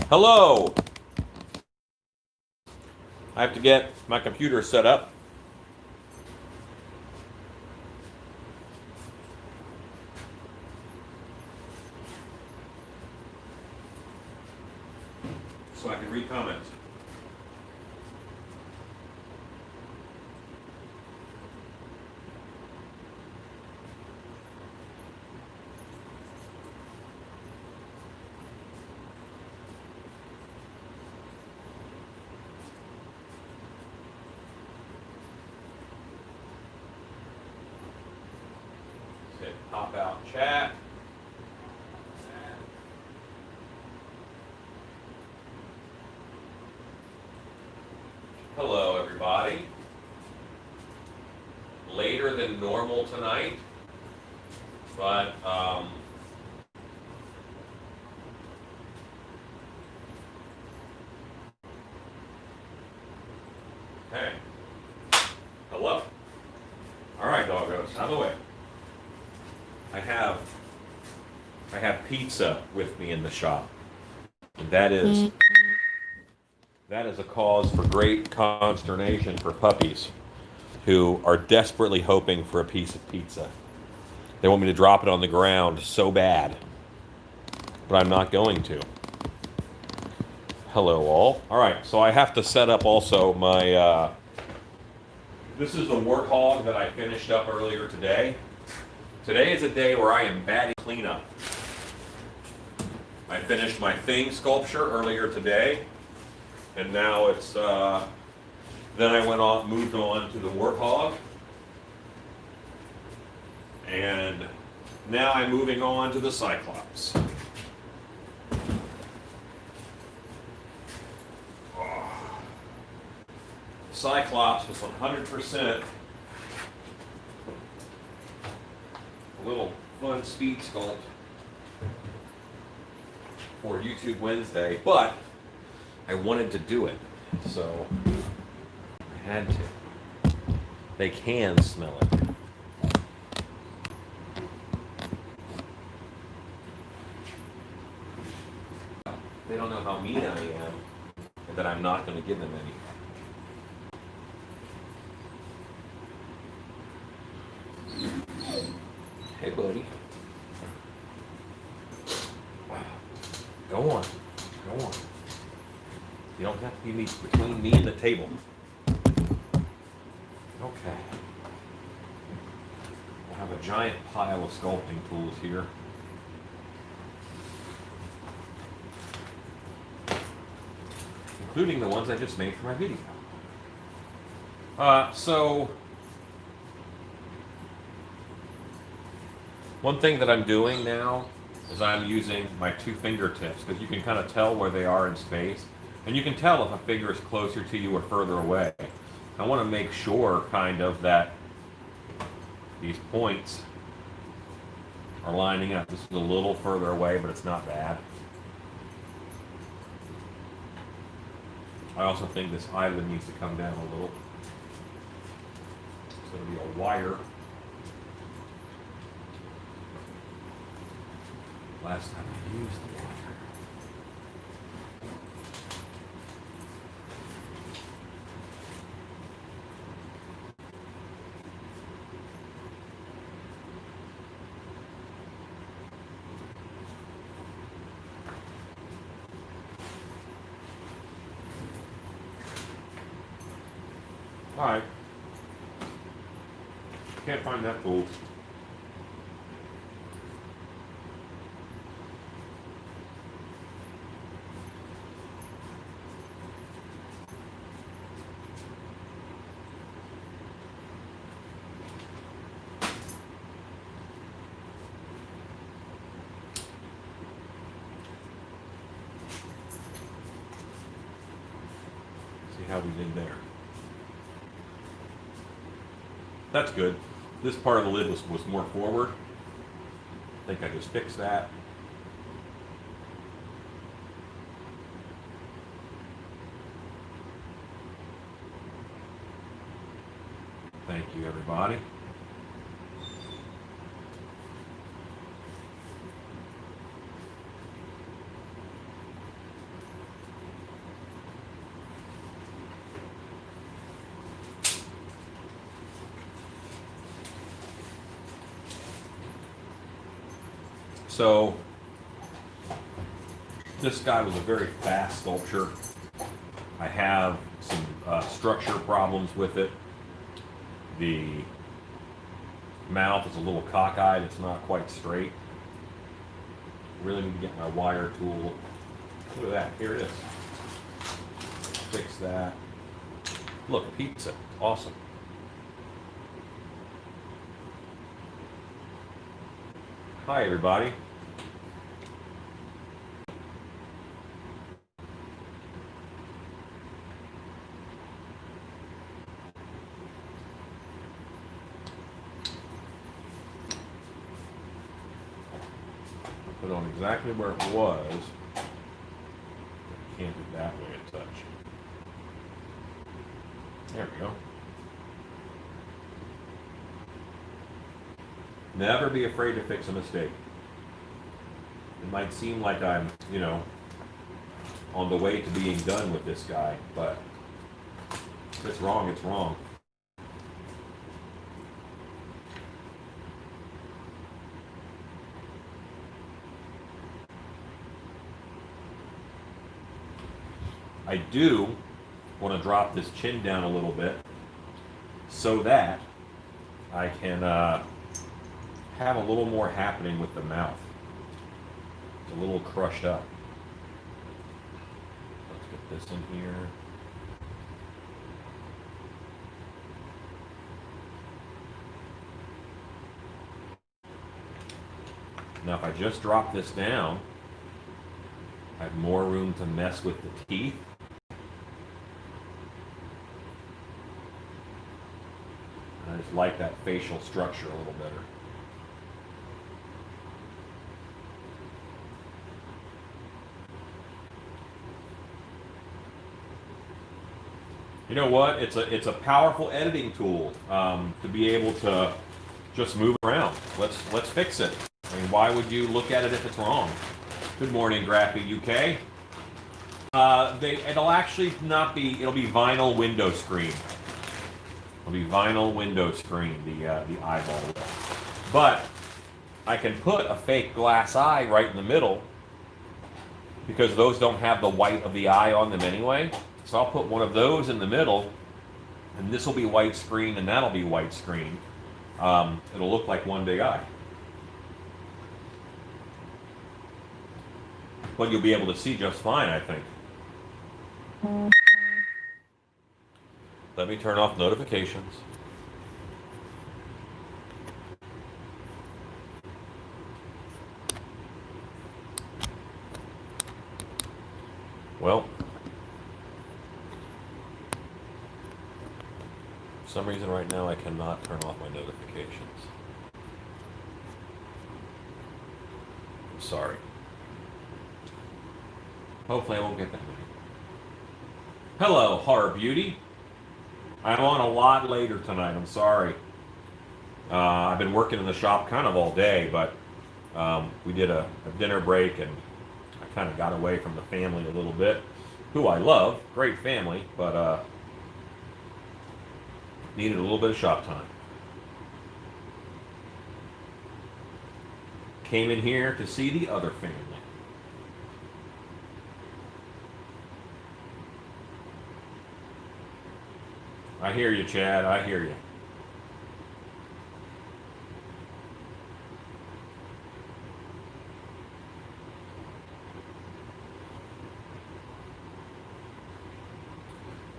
Hello! I have to get my computer set up. So I can read comments. Hit pop out chat. Hello, everybody. Later than normal tonight, but hey, hello. All right, doggos, out of the way. I have pizza with me in the shop. And that is a cause for great consternation for puppies who are desperately hoping for a piece of pizza. They want me to drop it on the ground so bad, but I'm not going to. Hello, all. All right, so I have to set up also my. This is the warthog that I finished up earlier today. Today is a day where I am batting cleanup. I finished my thing sculpture earlier today, and now it's. Then I moved on to the warthog, and now I'm moving on to the Cyclops. Cyclops was 100% a little fun speed sculpt for YouTube Wednesday, but I wanted to do it, so I had to. They can smell it. They don't know how mean I am and that I'm not going to give them any. Hey, buddy. Go on. Go on. You don't have to be between me and the table. Okay. I have a giant pile of sculpting tools here. Including the ones I just made for my video. So one thing that I'm doing now is I'm using my two fingertips because you can kind of tell where they are in space. And you can tell if a figure is closer to you or further away. I want to make sure kind of that these points are lining up. This is a little further away, but it's not bad. I also think this island needs to come down a little. So it'll be a wire. Last time I used the wire. All right. Can't find that tool. See how we did there. That's good. This part of the lid was more forward. I think I just fixed that. Thank you, everybody. So this guy was a very fast sculpture. I have some structure problems with it. The mouth is a little cockeyed. It's not quite straight. Really need to get my wire tool. Look at that. Here it is. Fix that. Look, pizza. Awesome. Hi, everybody. Put it on exactly where it was. Can't do that way a touch. There we go. Never be afraid to fix a mistake. It might seem like I'm, on the way to being done with this guy, but if it's wrong, it's wrong. I do want to drop this chin down a little bit so that I can have a little more happening with the mouth. It's a little crushed up. Let's get this in here. Now if I just drop this down, I have more room to mess with the teeth. I just like that facial structure a little better. You know what? It's a powerful editing tool to be able to just move around. Let's fix it. I mean, why would you look at it if it's wrong? Good morning, Graphic UK. It'll actually not be. It'll be vinyl window screen. It'll be vinyl window screen. The eyeball will. But I can put a fake glass eye right in the middle because those don't have the white of the eye on them anyway. So I'll put one of those in the middle, and this will be white screen, and that'll be white screen. It'll look like one big eye. But you'll be able to see just fine, I think. Let me turn off notifications. Well, for some reason right now I cannot turn off my notifications. I'm sorry. Hopefully I won't get that many. Hello, Horror Beauty. I'm on a lot later tonight. I'm sorry. I've been working in the shop kind of all day, but we did a dinner break, and I kind of got away from the family a little bit, who I love. Great family, but needed a little bit of shop time. Came in here to see the other family. I hear you, Chad. I hear you.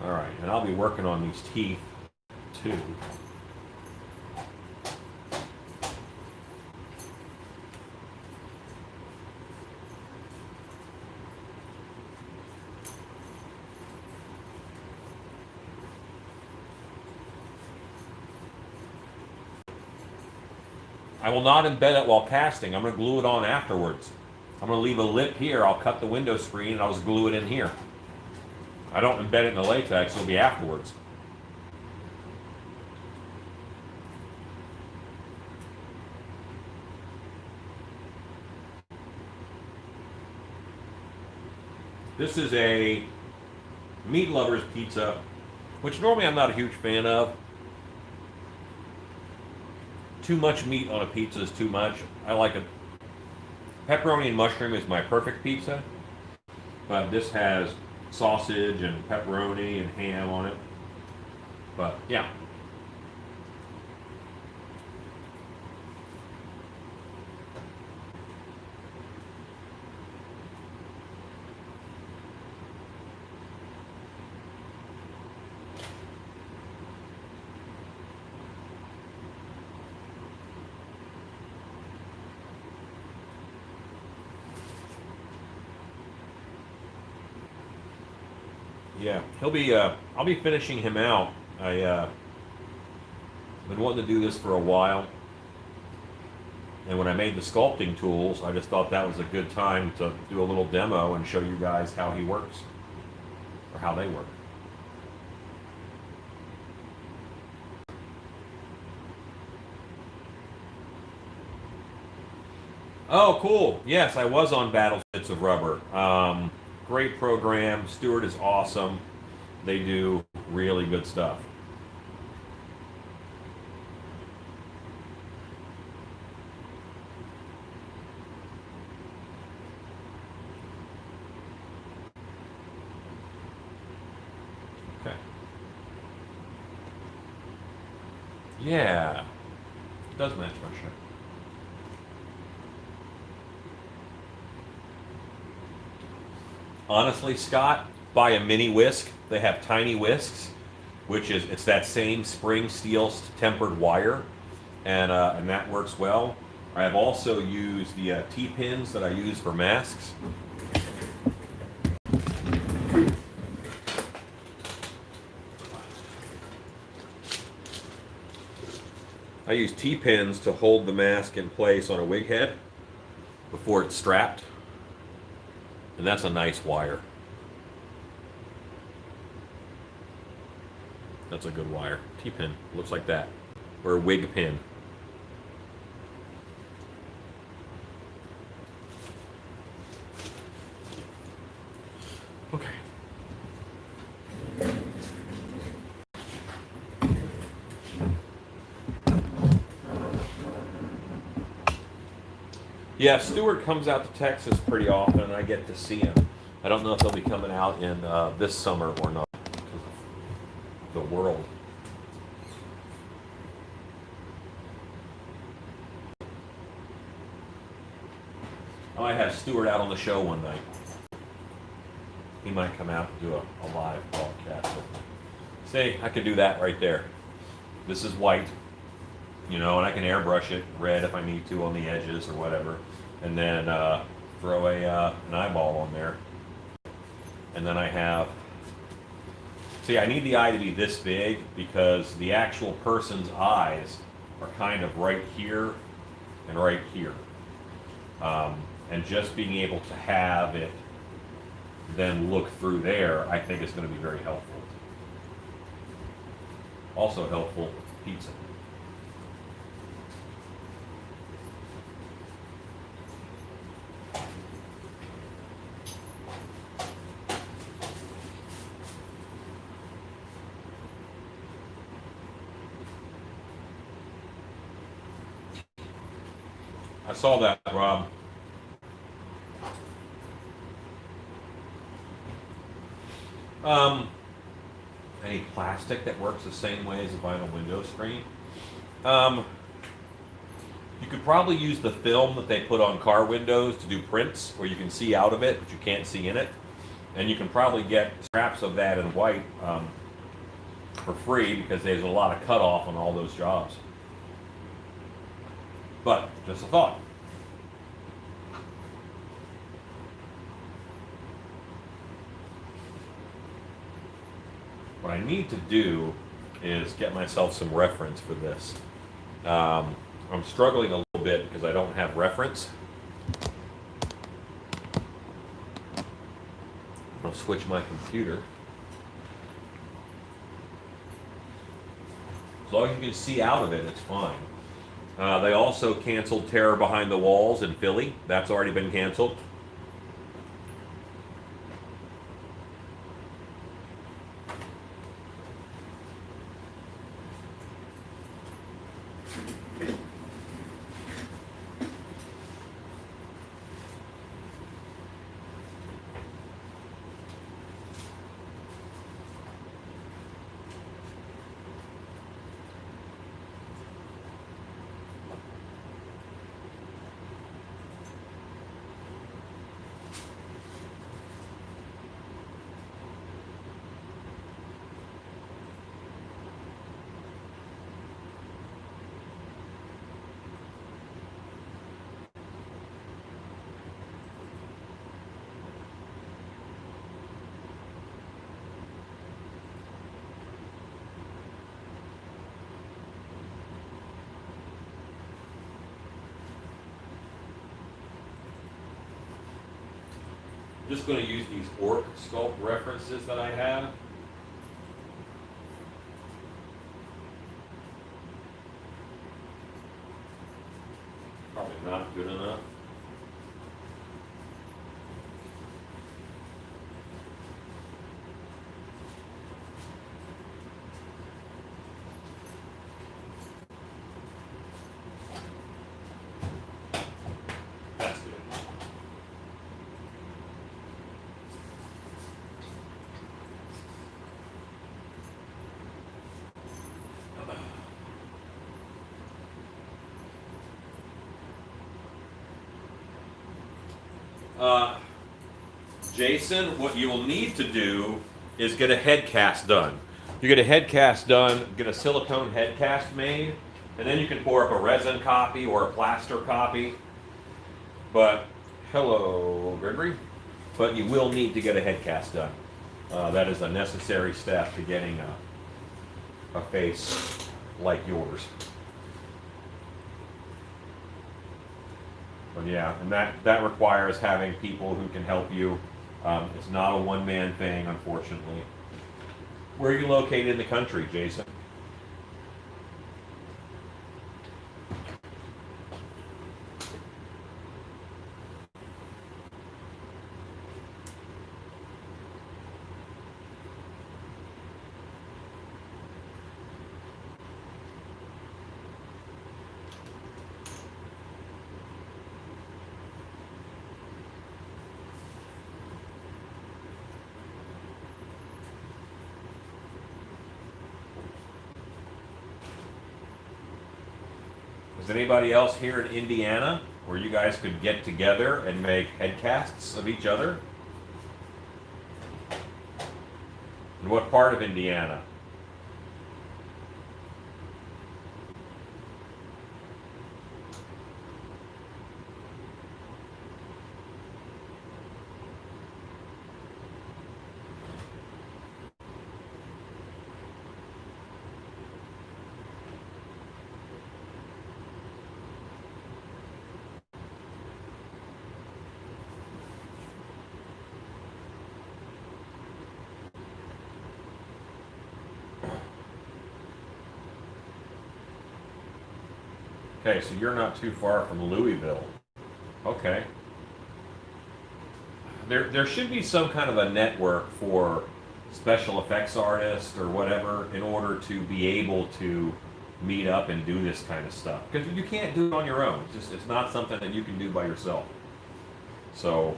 All right, and I'll be working on these teeth too. I will not embed it while casting. I'm going to glue it on afterwards. I'm going to leave a lip here. I'll cut the window screen and I'll just glue it in here. I don't embed it in the latex. It'll be afterwards. This is a meat lover's pizza, which normally I'm not a huge fan of. Too much meat on a pizza is too much. I like Pepperoni and mushroom is my perfect pizza, but this has sausage and pepperoni and ham on it. But yeah. Yeah, he'll be. I'll be finishing him out. I been wanting to do this for a while, and when I made the sculpting tools, I just thought that was a good time to do a little demo and show you guys how he works, or how they work. Oh, cool. Yes, I was on Battlefields of Rubber. Great program. Stewart is awesome. They do really good stuff. Okay. Yeah, it does match my shirt. Honestly, Scott, buy a mini whisk. They have tiny whisks, which is it's that same spring steel tempered wire, and that works well. I have also used the T-pins that I use for masks. I use T-pins to hold the mask in place on a wig head before it's strapped, and that's a nice wire. That's a good wire. T-pin looks like that, or a wig pin. Okay. Yeah, Stewart comes out to Texas pretty often, and I get to see him. I don't know if he'll be coming out in this summer or not, because of the world. I might have Stewart out on the show one night. He might come out and do a live broadcast with me. See, I could do that right there. This is white, and I can airbrush it red if I need to on the edges or whatever, and then throw an eyeball on there. And then I have, see, I need the eye to be this big because the actual person's eyes are kind of right here and right here. And just being able to have it then look through there, I think is going to be very helpful. Also helpful with pizza. I saw that, Rob. Any plastic that works the same way as a vinyl window screen. You could probably use the film that they put on car windows to do prints where you can see out of it, but you can't see in it. And you can probably get scraps of that in white for free because there's a lot of cutoff on all those jobs. But just a thought. What I need to do is get myself some reference for this. I'm struggling a little bit because I don't have reference. I'll switch my computer. As long as you can see out of it, it's fine. They also canceled Terror Behind the Walls in Philly. That's already been canceled. I'm just going to use these orc sculpt references that I have. Probably not good enough. That's good. Jason, what you will need to do is get a head cast done. You get a head cast done, get a silicone head cast made, and then you can pour up a resin copy or a plaster copy. But, hello, Gregory. But you will need to get a head cast done. That is a necessary step to getting a face like yours. But yeah, and that requires having people who can help you. It's not a one-man thing, unfortunately. Where are you located in the country, Jason? Is anybody else here in Indiana where you guys could get together and make head casts of each other? In what part of Indiana? Okay, so you're not too far from Louisville. Okay. There should be some kind of a network for special effects artists or whatever in order to be able to meet up and do this kind of stuff. Because you can't do it on your own. It's not something that you can do by yourself. So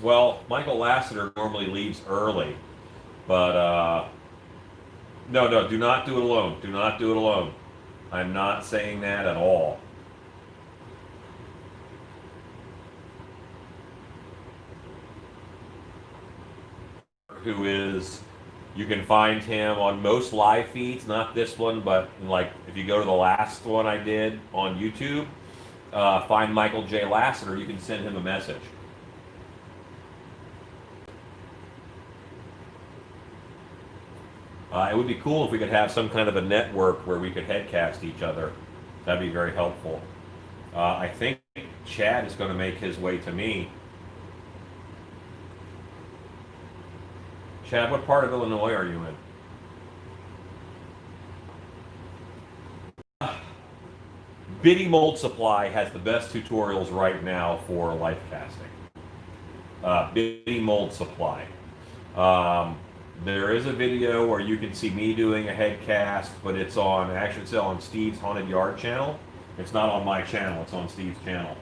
well, Michael Lasseter normally leaves early, but no, do not do it alone. Do not do it alone. I'm not saying that at all. Who is, you can find him on most live feeds, not this one, but like if you go to the last one I did on YouTube, find Michael J. Lasseter, you can send him a message. It would be cool if we could have some kind of a network where we could headcast each other. That'd be very helpful. I think Chad is going to make his way to me. Chad, what part of Illinois are you in? Biddy Mold Supply has the best tutorials right now for life casting. Biddy Mold Supply. There is a video where you can see me doing a head cast, but it's on Steve's Haunted Yard channel. It's not on my channel, it's on Steve's channel.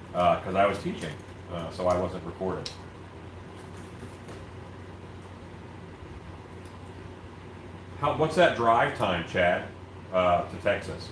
Because I was teaching, so I wasn't recording. What's that drive time, Chad, to Texas?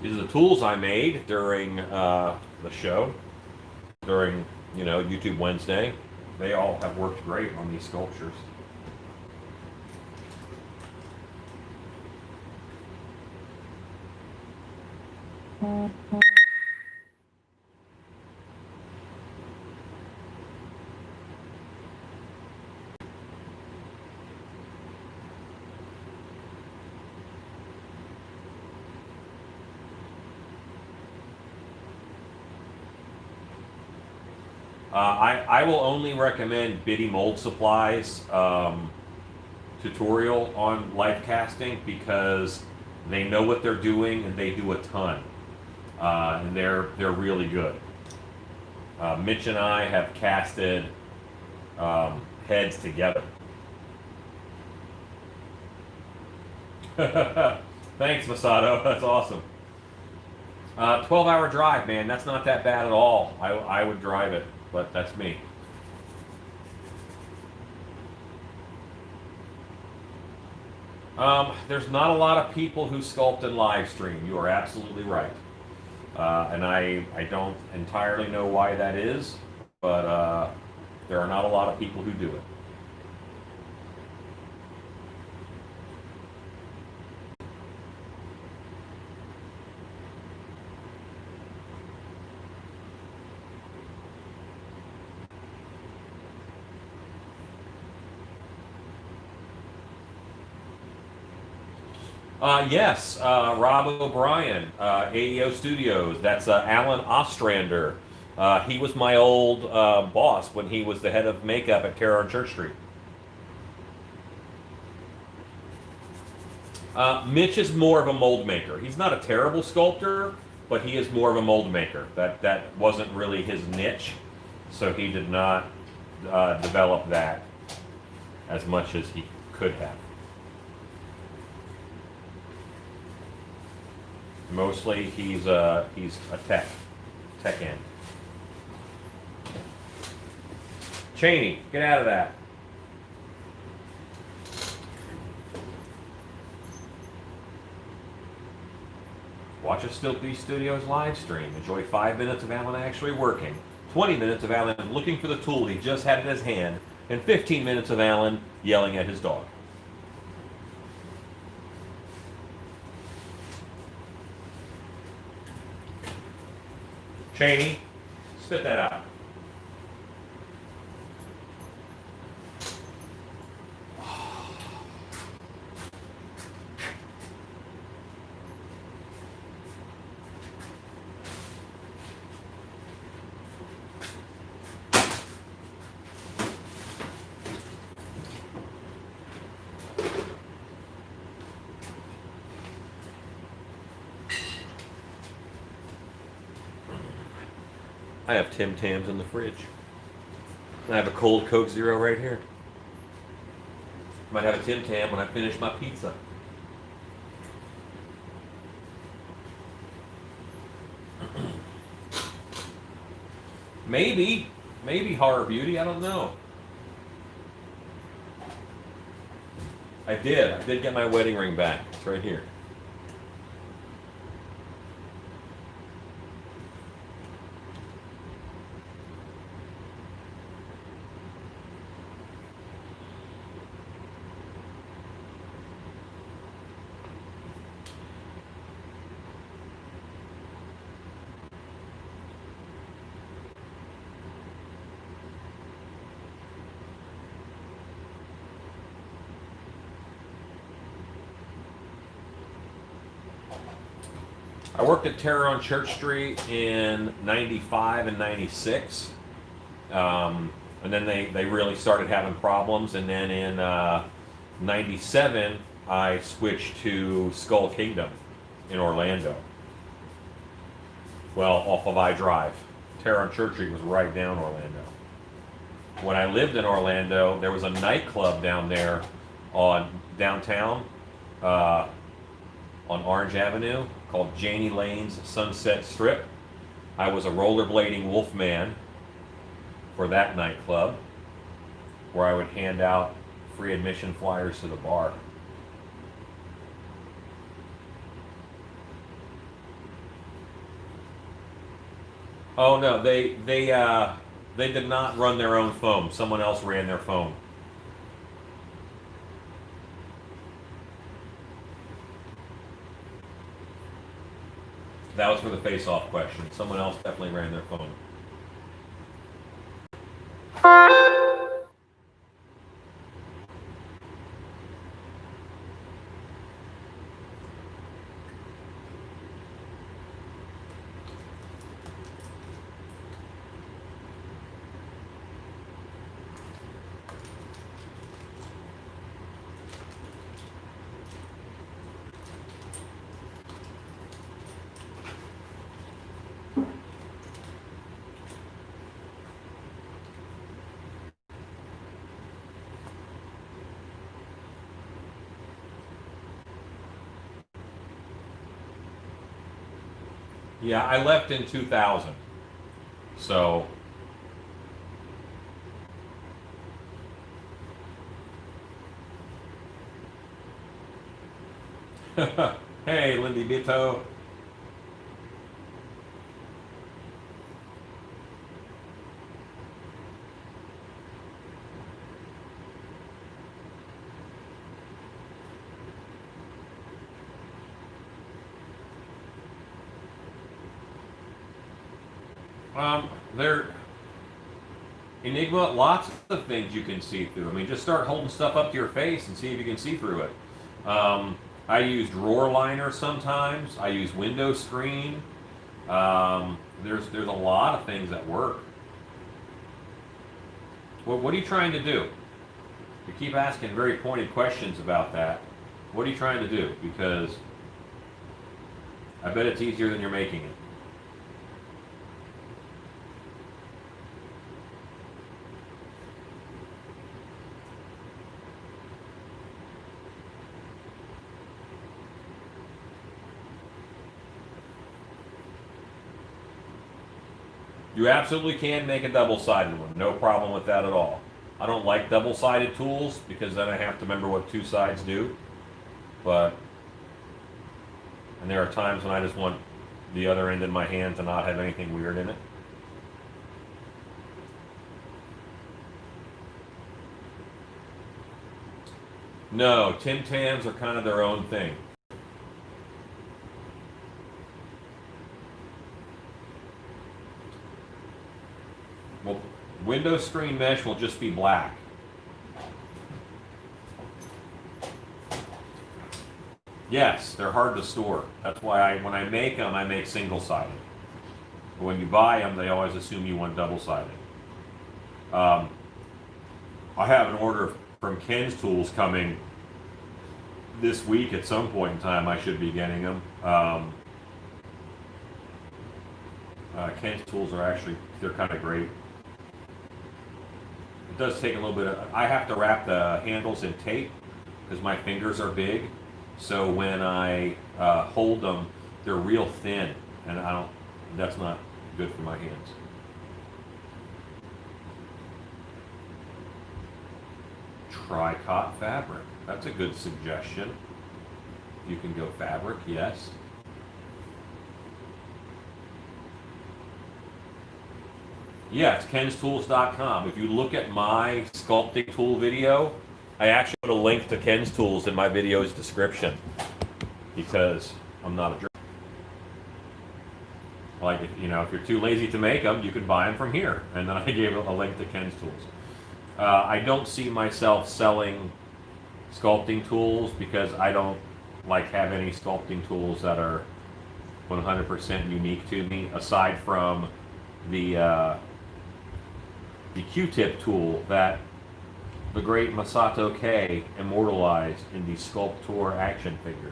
These are the tools I made during the show, during YouTube Wednesday. They all have worked great on these sculptures. I will only recommend Biddy Mold Supplies tutorial on life casting because they know what they're doing and they do a ton, and they're really good. Mitch and I have casted heads together. Thanks, Masato. That's awesome. 12-hour drive, man. That's not that bad at all. I would drive it, but that's me. There's not a lot of people who sculpt and live stream. You are absolutely right. And I don't entirely know why that is, but there are not a lot of people who do it. Yes, Rob O'Brien, AEO Studios. That's Alan Ostrander. He was my old boss when he was the head of makeup at Terror on Church Street. Mitch is more of a mold maker. He's not a terrible sculptor, but he is more of a mold maker. That wasn't really his niche, so he did not develop that as much as he could have. Mostly, he's a tech end. Cheney, get out of that. Watch a Stiltby Studios live stream. Enjoy 5 minutes of Alan actually working, 20 minutes of Alan looking for the tool he just had in his hand, and 15 minutes of Alan yelling at his dog. Cheney, spit that out. I have Tim Tams in the fridge. I have a cold Coke Zero right here. Might have a Tim Tam when I finish my pizza. Maybe Horror Beauty. I don't know. I did get my wedding ring back. It's right here. I worked at Terror on Church Street in 95 and 96. And then they really started having problems. And then in 97, I switched to Skull Kingdom in Orlando. Well, off of I Drive. Terror on Church Street was right down Orlando. When I lived in Orlando, there was a nightclub down there on downtown on Orange Avenue called Janie Lane's Sunset Strip. I was a rollerblading wolfman for that nightclub, where I would hand out free admission flyers to the bar. Oh no, they did not run their own foam. Someone else ran their foam. That was for the face-off question. Someone else definitely ran their foam. Yeah, I left in 2000. So, hey, Lindy Bito. There, Enigma, lots of things you can see through. I mean, just start holding stuff up to your face and see if you can see through it. I use drawer liner sometimes. I use window screen. There's a lot of things that work. What are you trying to do? You keep asking very pointed questions about that. What are you trying to do? Because I bet it's easier than you're making it. You absolutely can make a double-sided one. No problem with that at all. I don't like double-sided tools because then I have to remember what two sides do. But, and there are times when I just want the other end in my hand to not have anything weird in it. No, Tim Tams are kind of their own thing. Well, window screen mesh will just be black. Yes, they're hard to store. That's why when I make them, I make single-sided. When you buy them, they always assume you want double-sided. I have an order from Ken's Tools coming this week at some point in time. I should be getting them. Ken's Tools are actually, they're kind of great. It does take a little bit of, I have to wrap the handles in tape because my fingers are big. So when I hold them, they're real thin, and that's not good for my hands. Tricot fabric. That's a good suggestion. You can go fabric, yes. Yeah, it's kenstools.com. If you look at my sculpting tool video, I actually put a link to Ken's Tools in my video's description because I'm not a jerk. Like, if you're too lazy to make them, you can buy them from here. And then I gave a link to Ken's Tools. I don't see myself selling sculpting tools because I don't have any sculpting tools that are 100% unique to me, aside from the Q-tip tool that the great Masato K immortalized in the Sculptor action figure.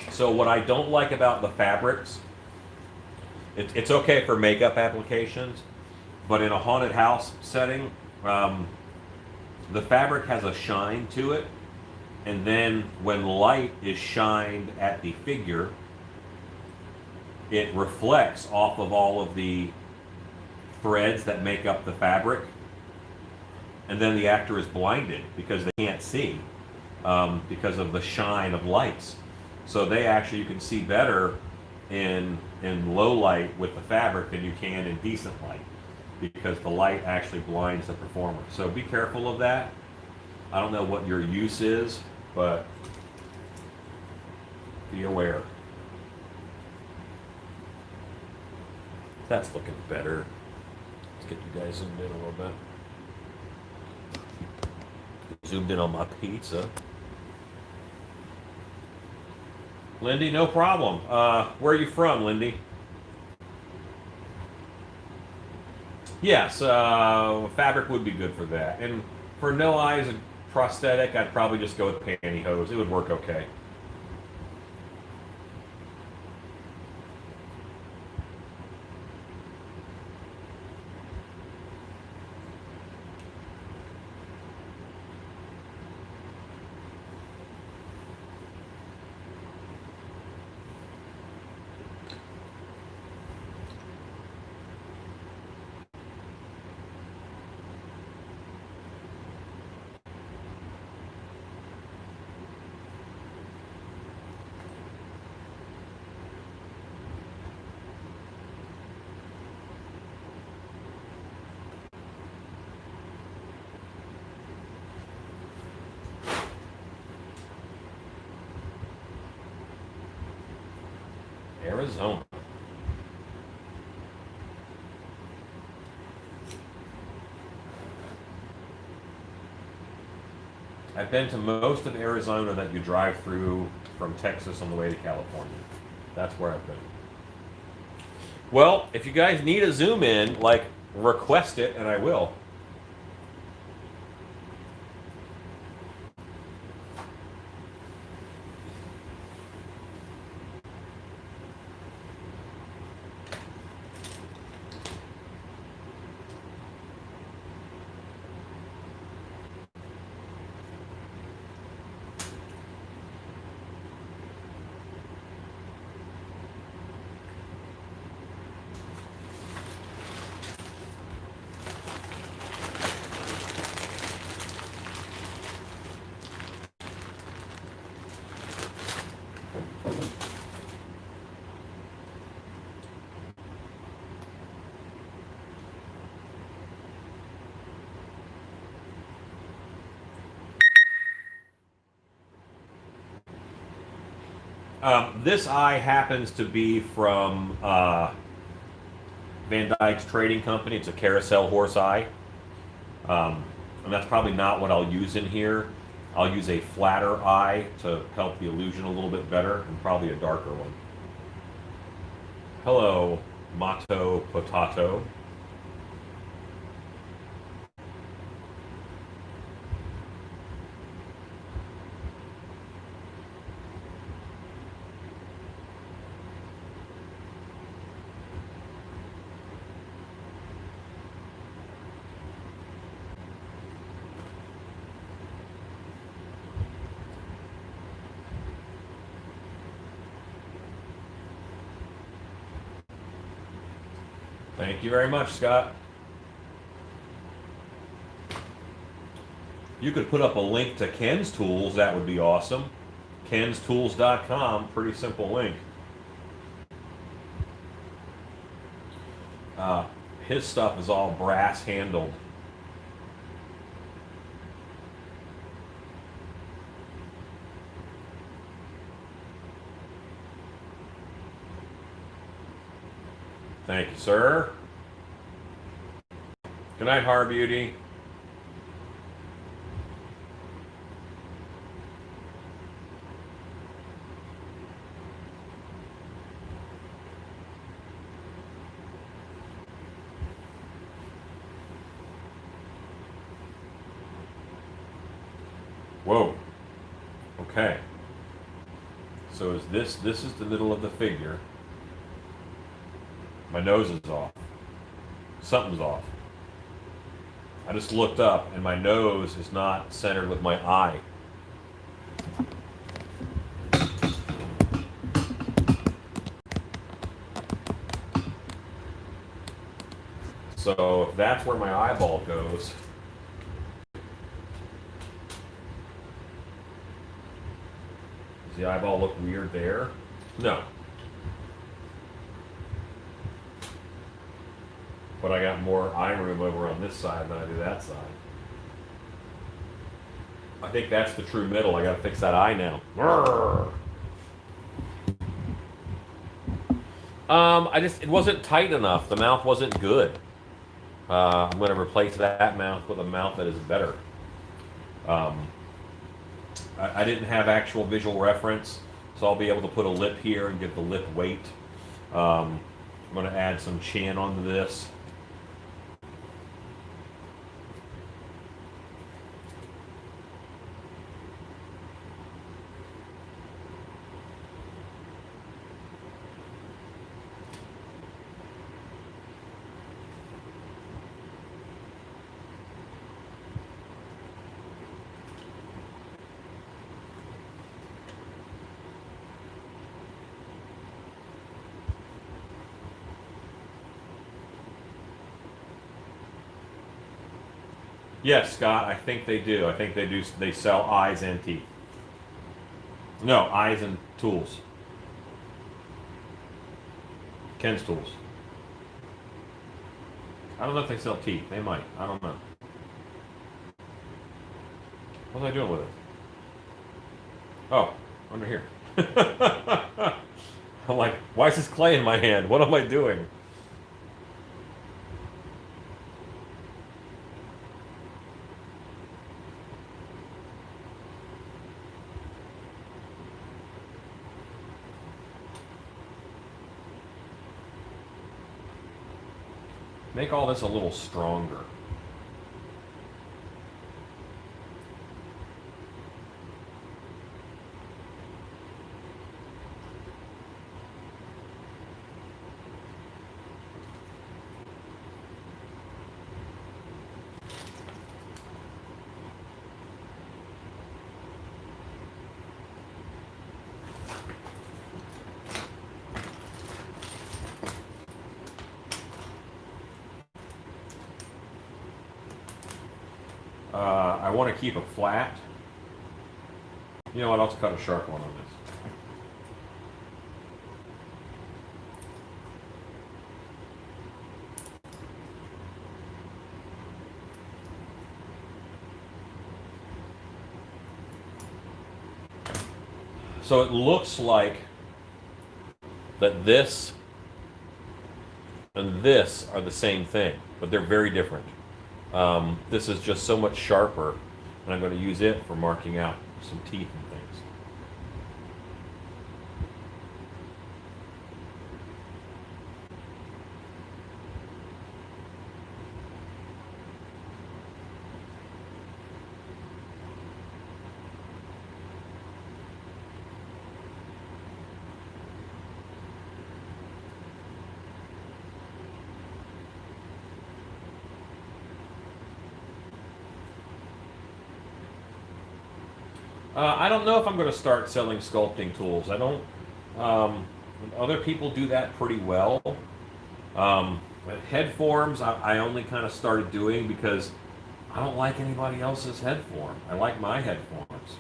So what I don't like about the fabrics, it's okay for makeup applications, but in a haunted house setting, the fabric has a shine to it, and then when light is shined at the figure, it reflects off of all of the threads that make up the fabric, and then the actor is blinded because they can't see because of the shine of lights. So they actually, you can see better in low light with the fabric than you can in decent light because the light actually blinds the performer. So be careful of that. I don't know what your use is, but be aware. That's looking better. Let's get you guys zoomed in a little bit. Zoomed in on my pizza. Lindy, no problem. Where are you from, Lindy? Yes, fabric would be good for that. And for no eyes and prosthetic, I'd probably just go with pantyhose. It would work okay. Arizona. I've been to most of Arizona that you drive through from Texas on the way to California. That's where I've been. Well, if you guys need a zoom in, like, request it and I will. This eye happens to be from Van Dyke's trading company. It's a carousel horse eye. And that's probably not what I'll use in here. I'll use a flatter eye to help the illusion a little bit better, and probably a darker one. Hello, Mato Potato. Thank you very much, Scott. You could put up a link to Ken's tools. That would be awesome. kenstools.com, pretty simple link. His stuff is all brass handled. Thank you, sir. Good night, Har Beauty. Whoa. Okay. So is this is the middle of the figure. My nose is off. Something's off. I just looked up and my nose is not centered with my eye. So if that's where my eyeball goes, does the eyeball look weird there? No. But I got more eye room over on this side than I do that side. I think that's the true middle. I gotta fix that eye now. It wasn't tight enough. The mouth wasn't good. I'm gonna replace that mouth with a mouth that is better. Um, I didn't have actual visual reference, so I'll be able to put a lip here and give the lip weight. I'm gonna add some chin onto this. Yes, Scott, I think they do. I think they do. They sell eyes and teeth. No, eyes and tools. Ken's tools. I don't know if they sell teeth. They might. I don't know. What was I doing with it? Oh, under here. I'm like, why is this clay in my hand? What am I doing? Make all this a little stronger. I want to keep it flat. You know what? I'll just cut a sharp one on this. So it looks like that this and this are the same thing, but they're very different. This is just so much sharper, and I'm going to use it for marking out some teeth and things. I don't know if I'm going to start selling sculpting tools. I don't. Other people do that pretty well. Head forms, I only kind of started doing because I don't like anybody else's head form. I like my head forms,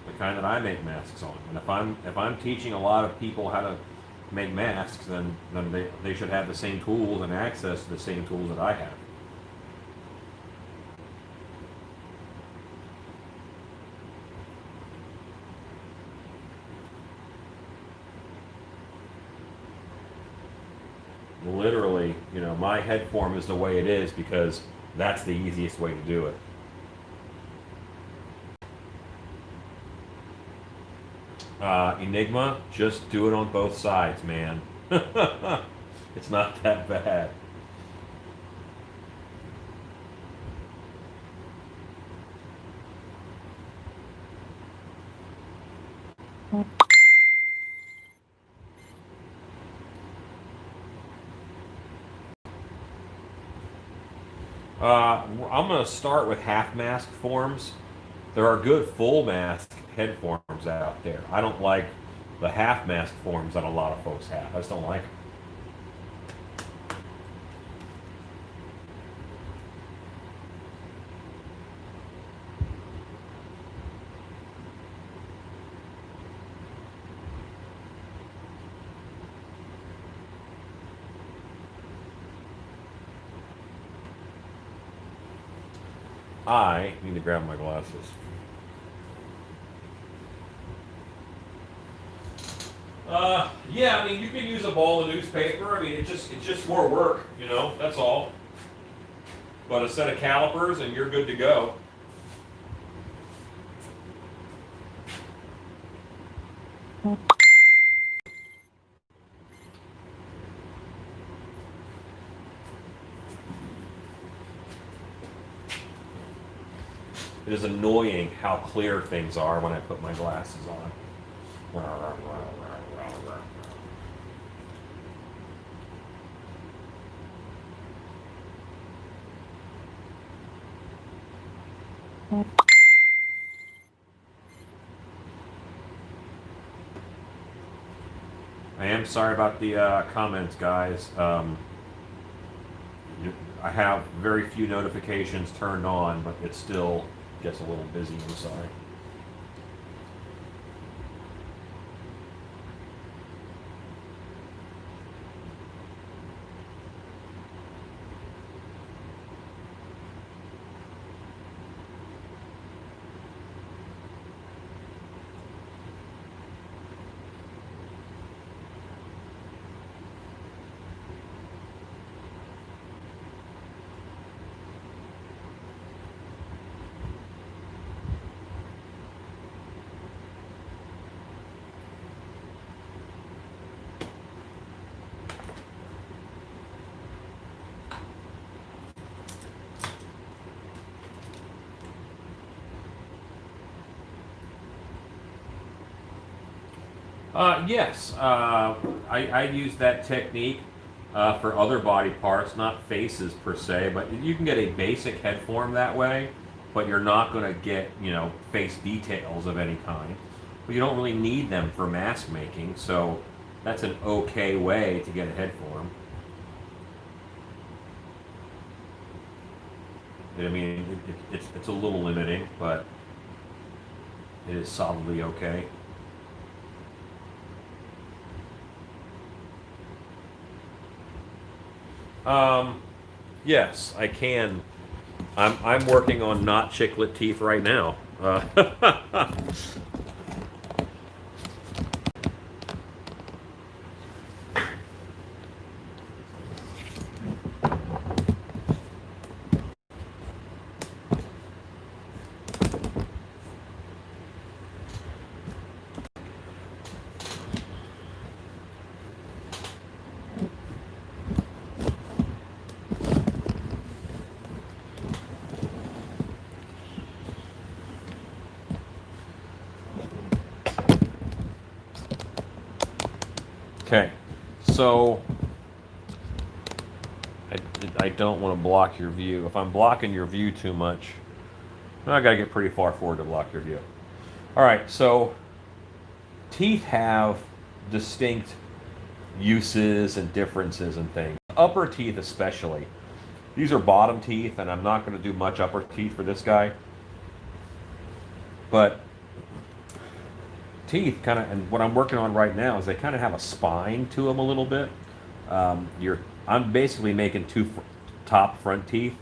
the kind that I make masks on. And if I'm teaching a lot of people how to make masks, then they should have the same tools and access to the same tools that I have. Literally, my head form is the way it is because that's the easiest way to do it. Enigma, just do it on both sides, man. It's not that bad. I'm going to start with half mask forms. There are good full mask head forms out there. I don't like the half mask forms that a lot of folks have. I just don't like them. I need to grab my glasses. Yeah, I mean, you can use a ball of newspaper. I mean, it's just more work, you know, that's all. But a set of calipers and you're good to go. It is annoying how clear things are when I put my glasses on. I am sorry about the comments, guys. I have very few notifications turned on, but it still gets a little busy. I'm sorry. Yes, I use that technique for other body parts, not faces per se, but you can get a basic head form that way, but you're not going to get, you know, face details of any kind. But you don't really need them for mask making, so that's an okay way to get a head form. I mean, it's a little limiting, but it is solidly okay. Yes, I can. I'm working on not chiclet teeth right now. Okay, so I don't want to block your view. If I'm blocking your view too much, I got to get pretty far forward to block your view. All right, so teeth have distinct uses and differences and things. Upper teeth especially. These are bottom teeth, and I'm not going to do much upper teeth for this guy. But teeth kind of, and what I'm working on right now is they kind of have a spine to them a little bit. I'm basically making two top front teeth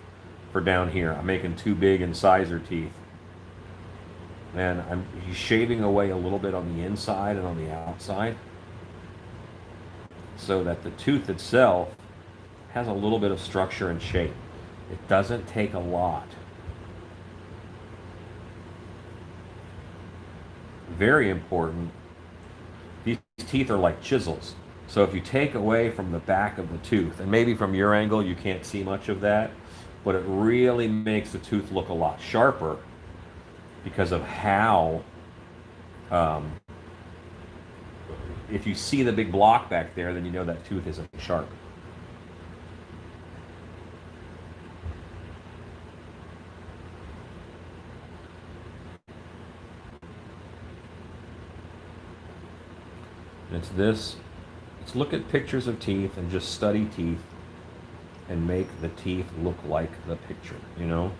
for down here. I'm making two big incisor teeth, and he's shaving away a little bit on the inside and on the outside, so that the tooth itself has a little bit of structure and shape. It doesn't take a lot. Very important, these teeth are like chisels. So if you take away from the back of the tooth, and maybe from your angle you can't see much of that, but it really makes the tooth look a lot sharper because of how, if you see the big block back there, then you know that tooth isn't sharp. It's this. Let's look at pictures of teeth and just study teeth and make the teeth look like the picture, you know?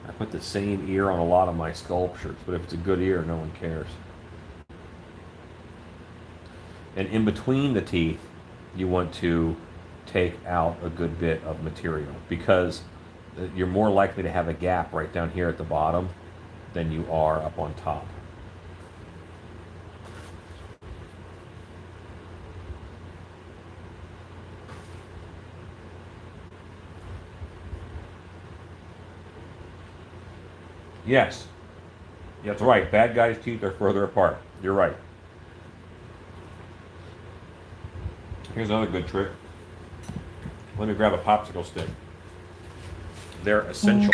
I put the same ear on a lot of my sculptures, but if it's a good ear, no one cares. And in between the teeth, you want to take out a good bit of material, because you're more likely to have a gap right down here at the bottom than you are up on top. Yes, that's right. Bad guys' teeth are further apart. You're right. Here's another good trick. Let me grab a popsicle stick. They're essential.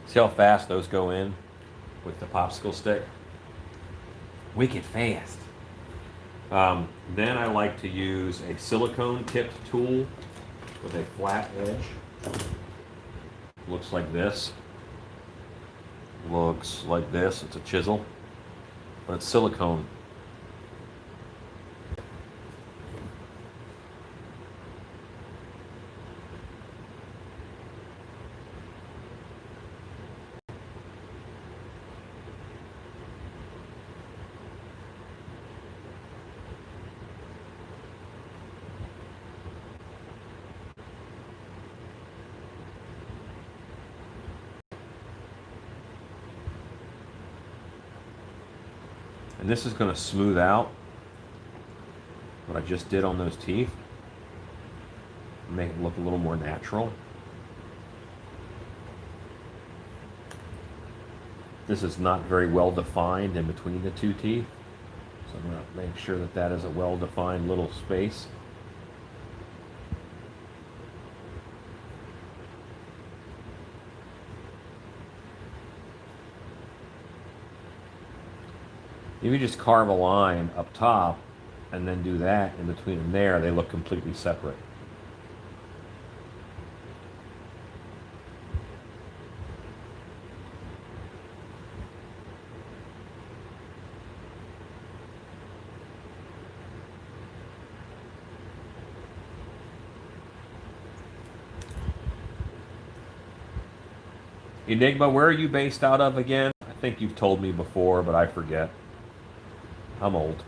See how fast those go in with the popsicle stick? Wicked fast. Then I like to use a silicone tipped tool with a flat edge. Looks like this. Looks like this. It's a chisel, but it's silicone. And this is going to smooth out what I just did on those teeth, make it look a little more natural. This is not very well defined in between the two teeth, so I'm going to make sure that that is a well defined little space. If you just carve a line up top and then do that in between them there, they look completely separate. Enigma, where are you based out of again? I think you've told me before, but I forget. I'm old.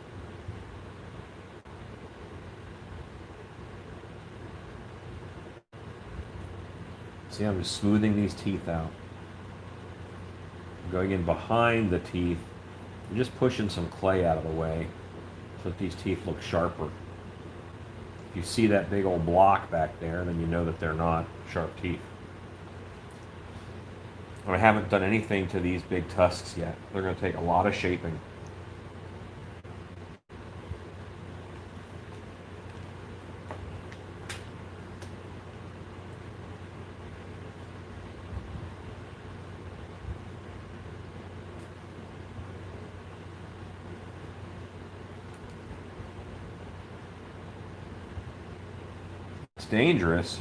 See, I'm just smoothing these teeth out. I'm going in behind the teeth. I'm just pushing some clay out of the way so that these teeth look sharper. If you see that big old block back there, then you know that they're not sharp teeth. And I haven't done anything to these big tusks yet. They're going to take a lot of shaping. Dangerous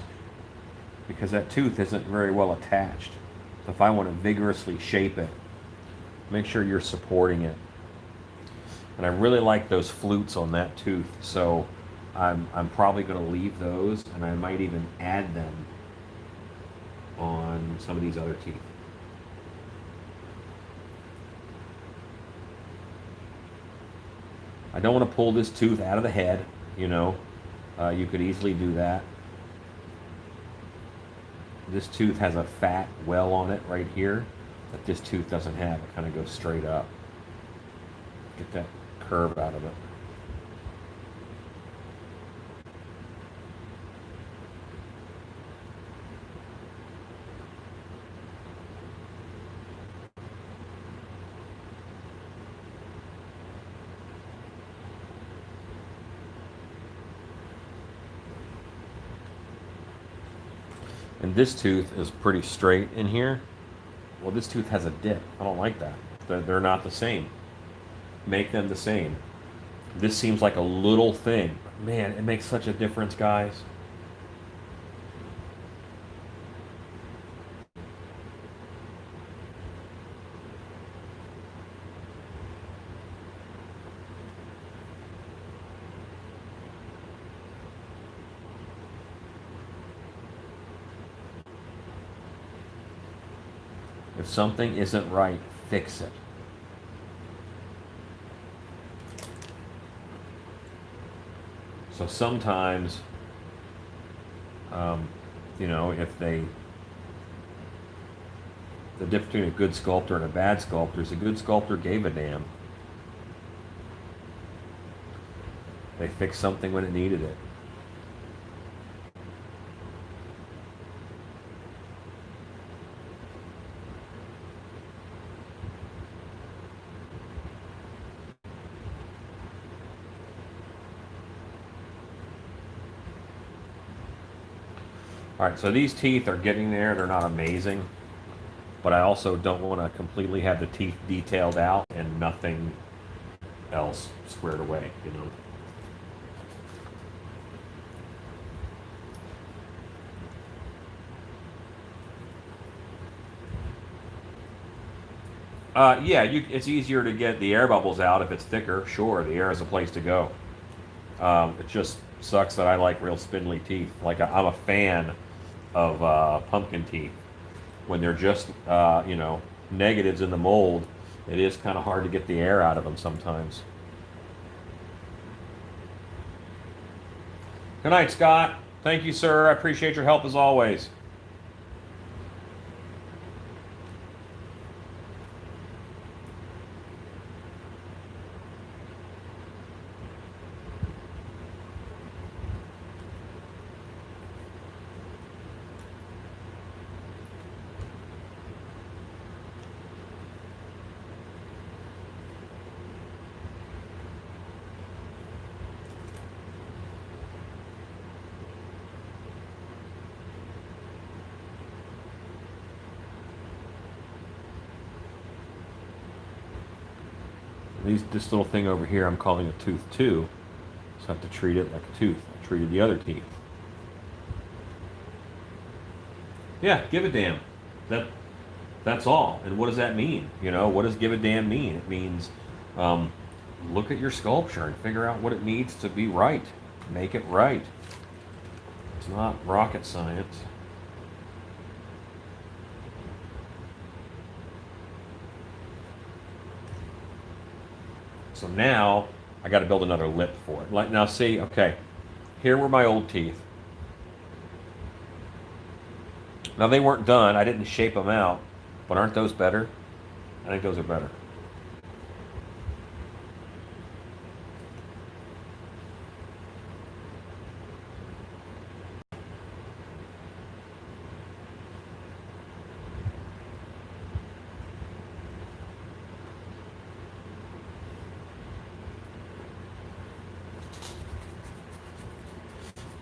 because that tooth isn't very well attached. So if I want to vigorously shape it, make sure you're supporting it. And I really like those flutes on that tooth, so I'm probably going to leave those, and I might even add them on some of these other teeth. I don't want to pull this tooth out of the head, you know. You could easily do that. This tooth has a fat well on it right here that this tooth doesn't have. It kind of goes straight up. Get that curve out of it. And this tooth is pretty straight in here. Well, this tooth has a dip. I don't like that. They're not the same. Make them the same. This seems like a little thing. Man, it makes such a difference, guys. If something isn't right, fix it. So sometimes, um, if the difference between a good sculptor and a bad sculptor is a good sculptor gave a damn. They fixed something when it needed it. All right, so these teeth are getting there. They're not amazing, but I also don't want to completely have the teeth detailed out and nothing else squared away. Yeah, it's easier to get the air bubbles out if it's thicker. Sure, the air is a place to go. It just sucks that I like real spindly teeth. Like I'm a fan of pumpkin teeth. When they're just negatives in the mold, it is kind of hard to get the air out of them sometimes. Good night, Scott. Thank you, sir. I appreciate your help as always. This little thing over here, I'm calling a tooth too, so I have to treat it like a tooth. I treated the other teeth. Yeah, give a damn. That that's all. And what does that mean? What does give a damn mean? It means um, look at your sculpture and figure out what it needs to be right. Make it right. It's not rocket science. So now I got to build another lip for it. Like now, see, okay, here were my old teeth. Now they weren't done. I didn't shape them out, but aren't those better? I think those are better.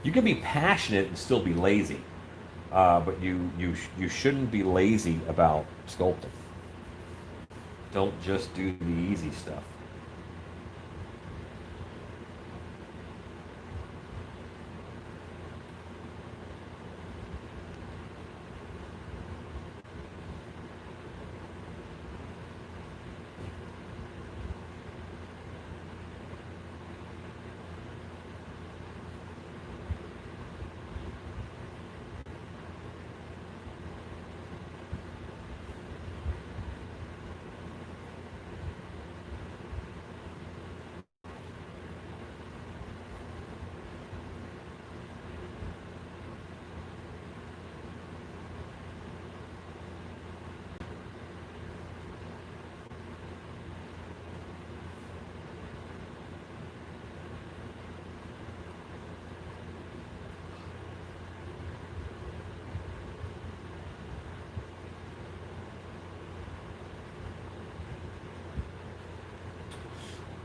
You can be passionate and still be lazy, but you shouldn't be lazy about sculpting. Don't just do the easy stuff.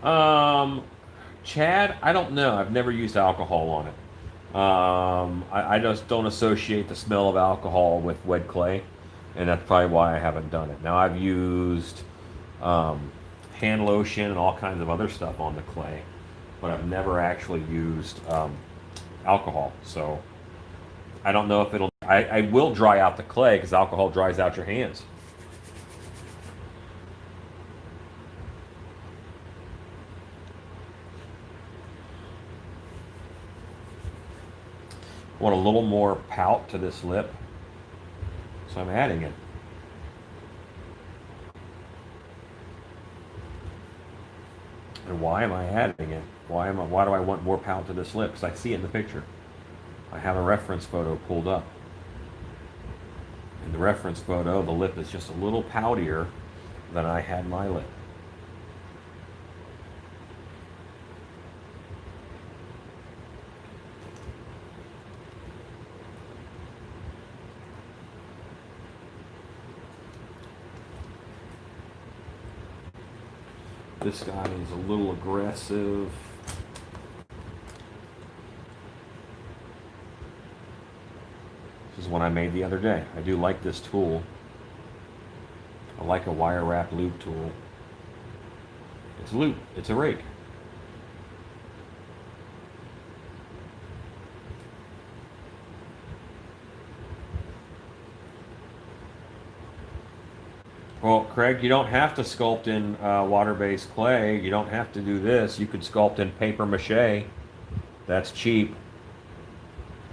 Um, Chad, I don't know. I've never used alcohol on it. I just don't associate the smell of alcohol with wet clay, and that's probably why I haven't done it. Now I've used um, hand lotion and all kinds of other stuff on the clay, but I've never actually used alcohol. So I don't know if it'll. I will dry out the clay because alcohol dries out your hands. I want a little more pout to this lip, so I'm adding it. And why am I adding it? Why do I want more pout to this lip? Because I see it in the picture. I have a reference photo pulled up. In the reference photo, the lip is just a little poutier than I had my lip. This guy is a little aggressive. This is one I made the other day. I do like this tool. I like a wire wrap loop tool. It's a loop. It's a rake. Well, Craig, you don't have to sculpt in water-based clay. You don't have to do this. You could sculpt in paper mache. That's cheap.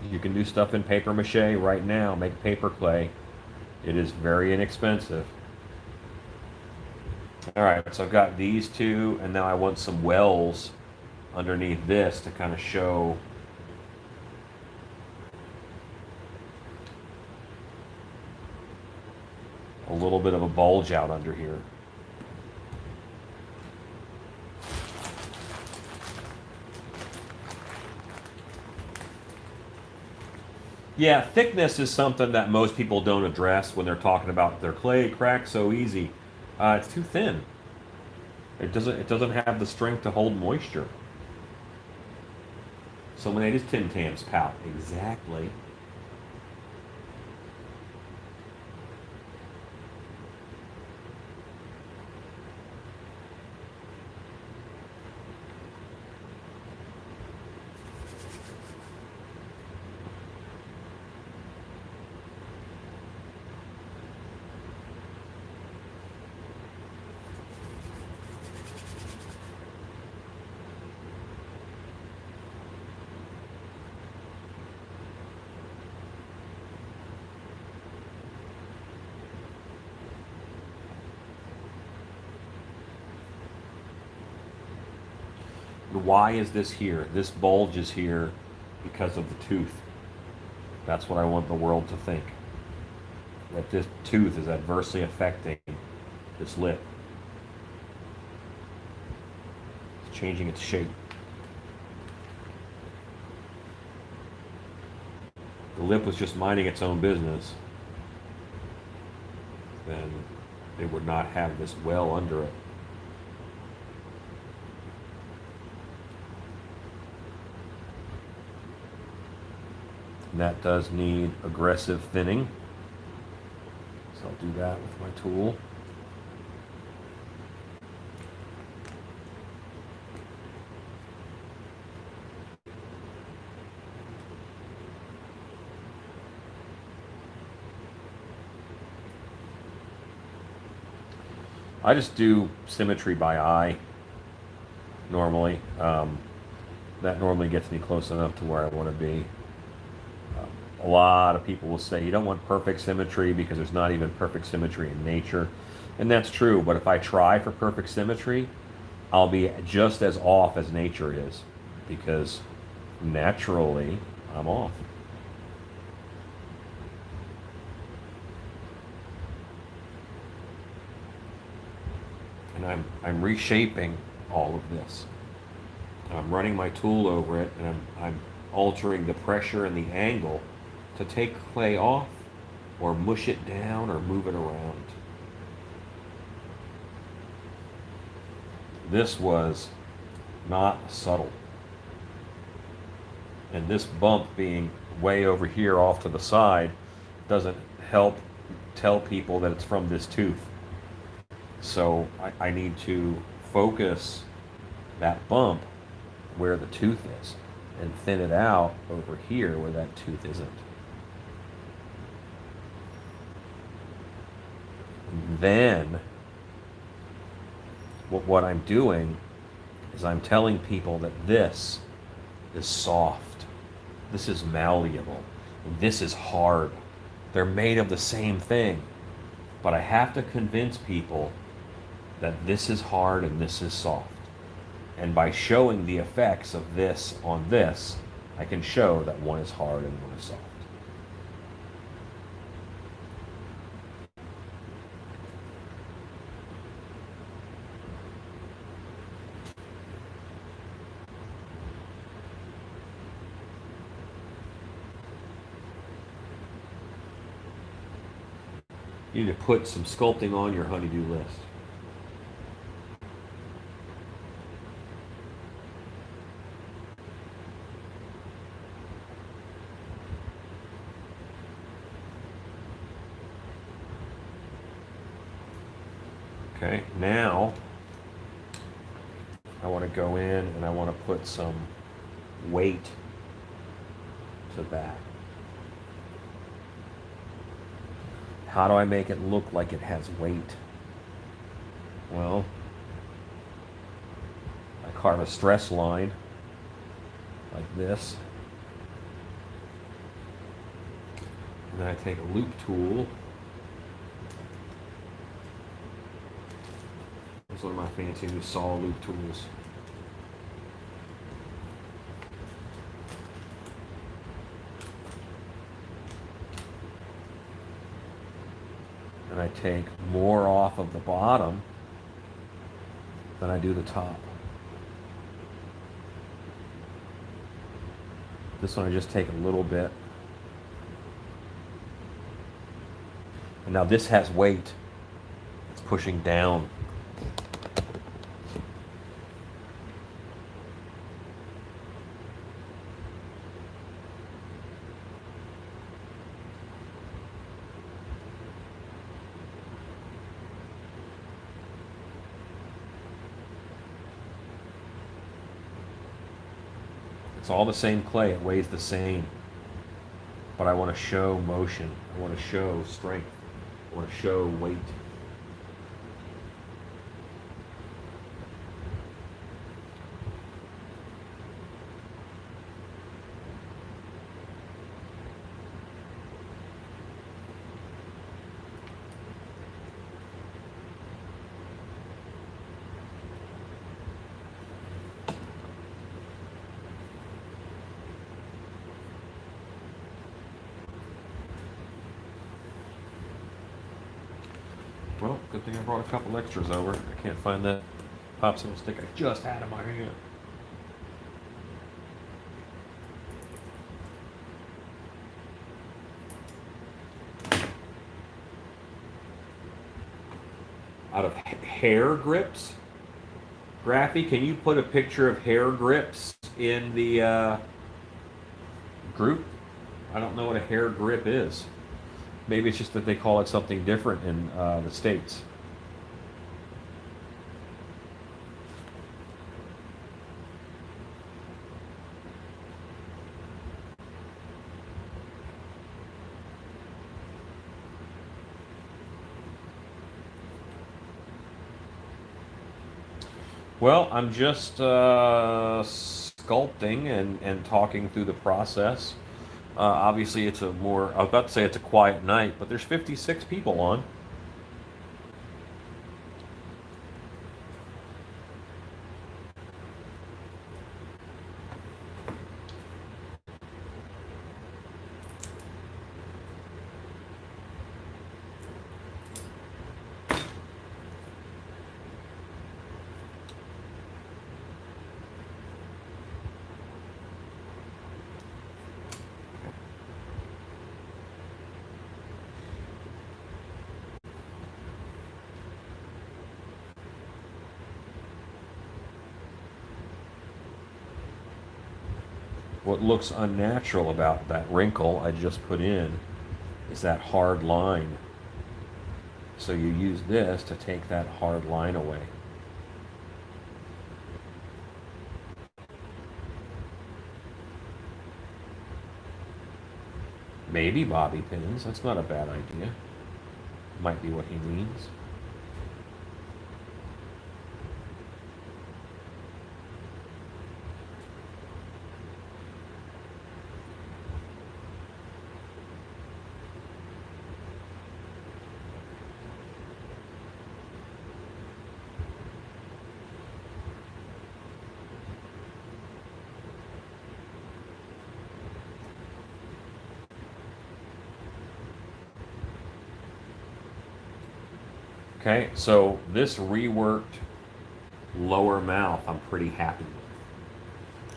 You can do stuff in paper mache right now. Make paper clay. It is very inexpensive. All right, so I've got these two, and now I want some wells underneath this to kind of show a little bit of a bulge out under here. Yeah, thickness is something that most people don't address when they're talking about their clay cracks so easy. It's too thin. It doesn't have the strength to hold moisture. So when it is Tim Tam's pout, exactly. Why is this here? This bulge is here because of the tooth. That's what I want the world to think. That this tooth is adversely affecting this lip. It's changing its shape. The lip was just minding its own business, then it would not have this well under it. And that does need aggressive thinning. So I'll do that with my tool. I just do symmetry by eye normally. That normally gets me close enough to where I want to be. A lot of people will say you don't want perfect symmetry because there's not even perfect symmetry in nature. And that's true, but if I try for perfect symmetry, I'll be just as off as nature is because naturally I'm off. And I'm reshaping all of this. I'm running my tool over it and I'm altering the pressure and the angle to take clay off or mush it down or move it around. This was not subtle. And this bump being way over here off to the side doesn't help tell people that it's from this tooth. So I need to focus that bump where the tooth is and thin it out over here where that tooth isn't. And then what I'm doing is I'm telling people that this is soft, this is malleable, this is hard. They're made of the same thing, but I have to convince people that this is hard and this is soft. And by showing the effects of this on this, I can show that one is hard and one is soft. You need to put some sculpting on your honeydew list. Okay, now I want to go in and I want to put some weight to that. How do I make it look like it has weight? Well, I carve a stress line like this. And then I take a loop tool. These are my fancy new saw loop tools. And I take more off of the bottom than I do the top. This one I just take a little bit. And now this has weight. It's pushing down. It's all the same clay, it weighs the same. But I want to show motion, I want to show strength, I want to show weight. Well, good thing I brought a couple extras over. I can't find that popsicle stick I just had in my hand. Out of hair grips? Graphy, can you put a picture of hair grips in the group? I don't know what a hair grip is. Maybe it's just that they call it something different in the States. Well, I'm just sculpting and talking through the process. Obviously, it's a more, I was about to say it's a quiet night, but there's 56 people on. What looks unnatural about that wrinkle I just put in is that hard line. So you use this to take that hard line away. Maybe bobby pins. That's not a bad idea. Might be what he means. Okay, so this reworked lower mouth I'm pretty happy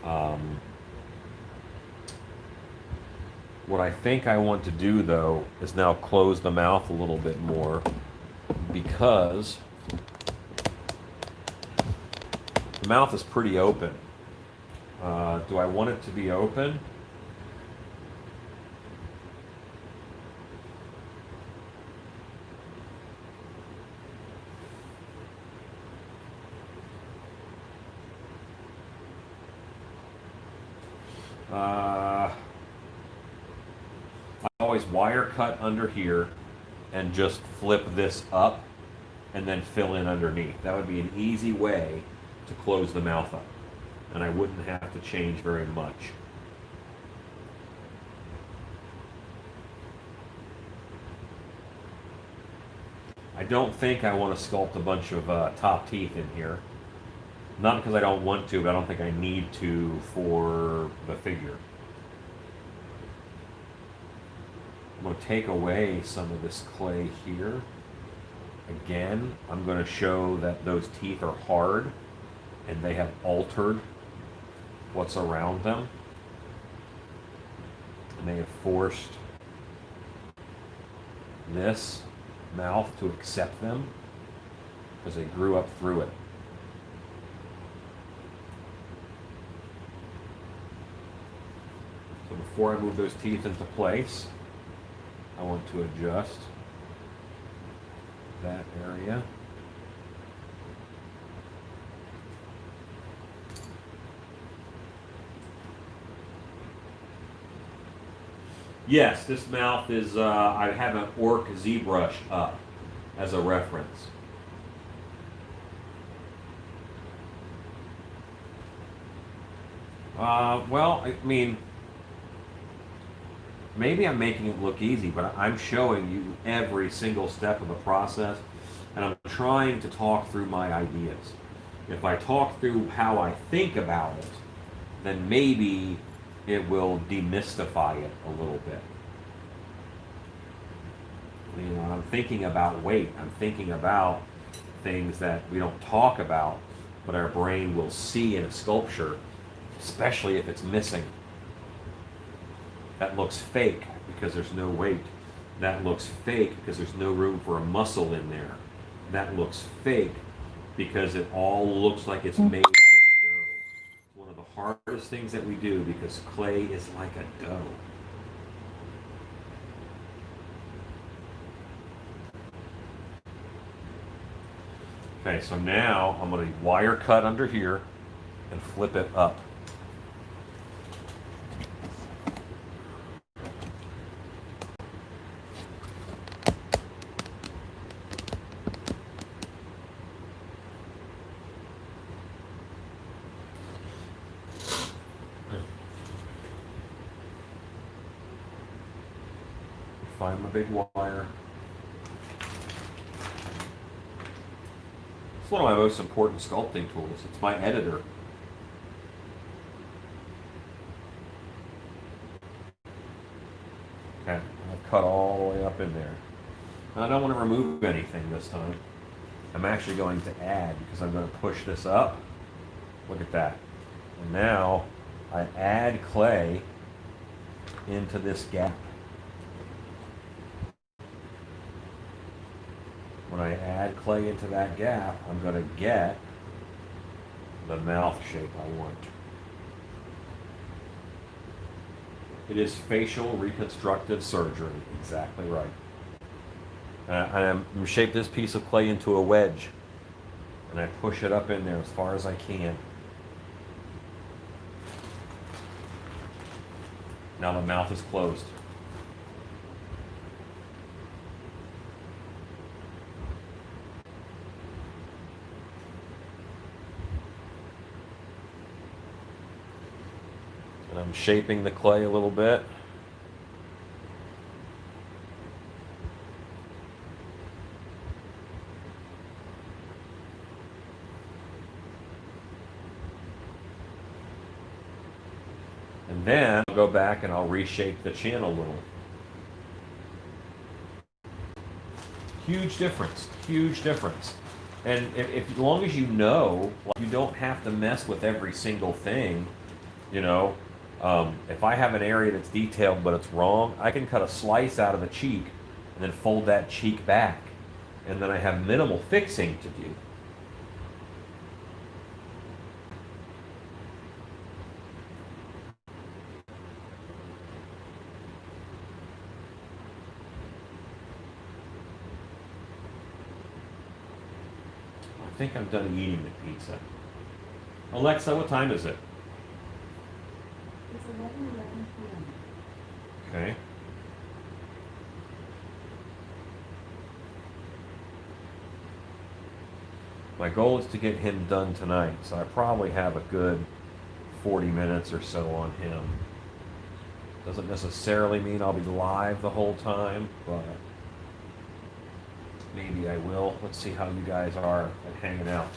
with. What I think I want to do though is now close the mouth a little bit more, because the mouth is pretty open. Do I want it to be open? I always wire cut under here and just flip this up and then fill in underneath. That would be an easy way to close the mouth up, and I wouldn't have to change very much. I don't think I want to sculpt a bunch of top teeth in here. Not because I don't want to, but I don't think I need to for the figure. I'm going to take away some of this clay here. Again, I'm going to show that those teeth are hard and they have altered what's around them. And they have forced this mouth to accept them because they grew up through it. So before I move those teeth into place, I want to adjust that area. Yes, this mouth is, I have an Orc ZBrush up as a reference. Well, I mean, maybe I'm making it look easy, but I'm showing you every single step of the process, and I'm trying to talk through my ideas. If I talk through how I think about it, then maybe it will demystify it a little bit. You know, I'm thinking about weight. I'm thinking about things that we don't talk about, but our brain will see in a sculpture, especially if it's missing. That looks fake because there's no weight. That looks fake because there's no room for a muscle in there. That looks fake because it all looks like it's made out of dough. It's one of the hardest things that we do because clay is like a dough. Okay, so now I'm going to wire cut under here and flip it up. Find my big wire. It's one of my most important sculpting tools. It's my editor. Okay, I've cut all the way up in there. And I don't want to remove anything this time. I'm actually going to add because I'm going to push this up. Look at that. And now I add clay into this gap. When I add clay into that gap, I'm going to get the mouth shape I want. It is facial reconstructive surgery. Exactly right. I'm going to shape this piece of clay into a wedge, and I push it up in there as far as I can. Now the mouth is closed. I'm shaping the clay a little bit. And then I'll go back and I'll reshape the chin a little. Huge difference, huge difference. And if as long as you know, like, you don't have to mess with every single thing, you know. If I have an area that's detailed but it's wrong, I can cut a slice out of the cheek and then fold that cheek back. And then I have minimal fixing to do. I think I'm done eating the pizza. Alexa, what time is it? It's 11:11 p.m. Okay. My goal is to get him done tonight, so I probably have a good 40 minutes or so on him. Doesn't necessarily mean I'll be live the whole time, but maybe I will. Let's see how you guys are at hanging out.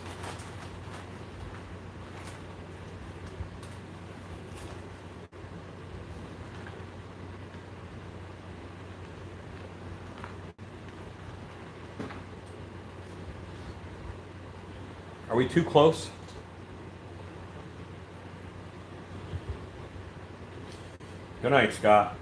Are we too close? Good night, Scott.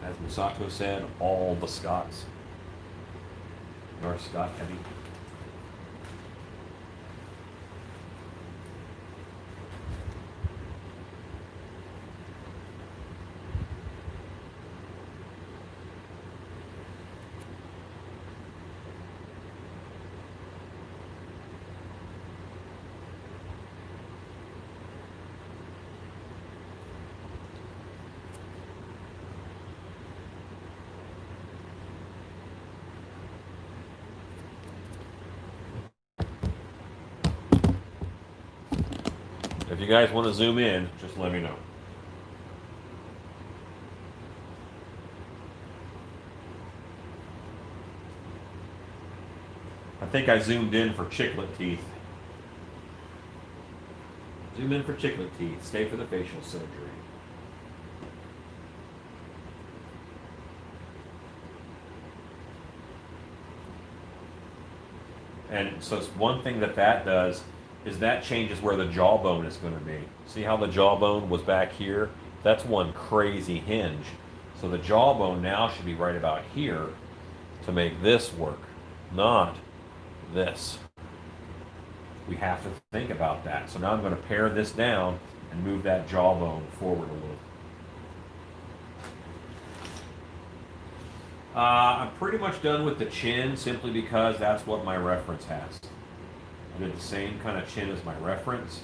As Musato said, all the Scots. North Scott heavy. If you guys want to zoom in, just let me know. I think I zoomed in for chiclet teeth. Zoom in for chiclet teeth. Stay for the facial surgery. And so it's one thing that does is that changes where the jawbone is going to be. See how the jawbone was back here? That's one crazy hinge. So the jawbone now should be right about here to make this work, not this. We have to think about that. So now I'm going to pare this down and move that jawbone forward a little. I'm pretty much done with the chin simply because that's what my reference has. I did the same kind of chin as my reference.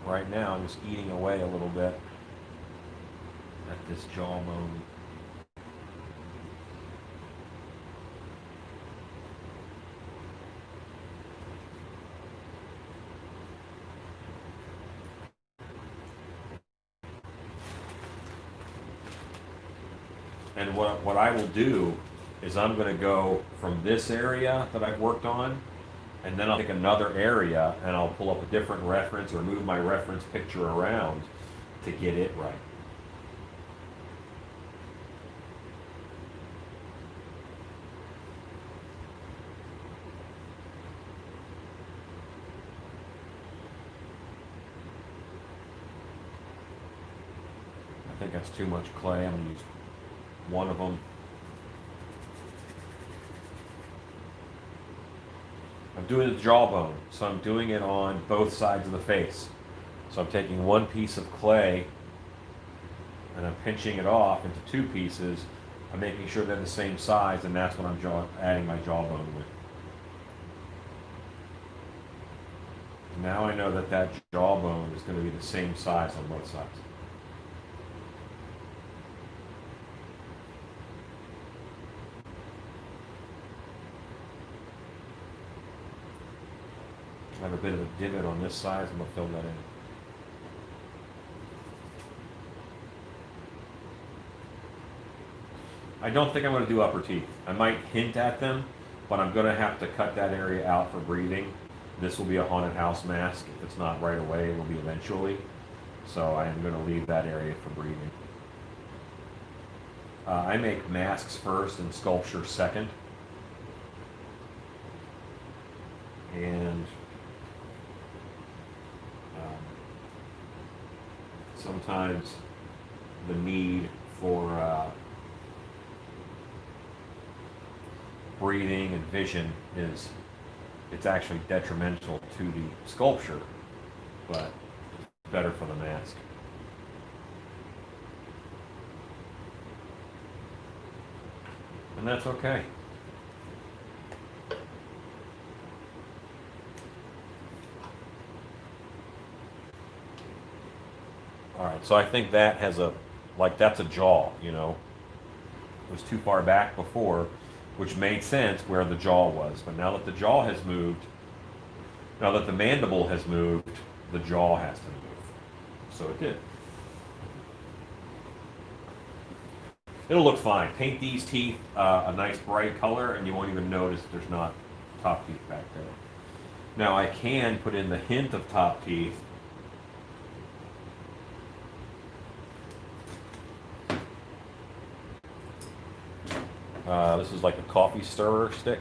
Right now I'm just eating away a little bit at this jawbone. And what I will do is I'm going to go from this area that I've worked on, and then I'll take another area and I'll pull up a different reference or move my reference picture around to get it right. I think that's too much clay. I'm going to use one of them. I'm doing the jawbone, so I'm doing it on both sides of the face. So I'm taking one piece of clay and I'm pinching it off into two pieces. I'm making sure they're the same size, and that's what I'm adding my jawbone with. Now I know that that jawbone is going to be the same size on both sides. I have a bit of a divot on this side, so I'm going to fill that in. I don't think I'm going to do upper teeth. I might hint at them, but I'm going to have to cut that area out for breathing. This will be a haunted house mask. If it's not right away, it will be eventually. So I am going to leave that area for breathing. I make masks first and sculpture second. And sometimes the need for breathing and vision it's actually detrimental to the sculpture, but it's better for the mask. And that's okay. All right, so I think that has that's a jaw, you know. It was too far back before, which made sense where the jaw was. But now that the jaw has moved, now that the mandible has moved, the jaw has to move. So it did. It'll look fine. Paint these teeth a nice bright color and you won't even notice there's not top teeth back there. Now I can put in the hint of top teeth. This is like a coffee stirrer stick.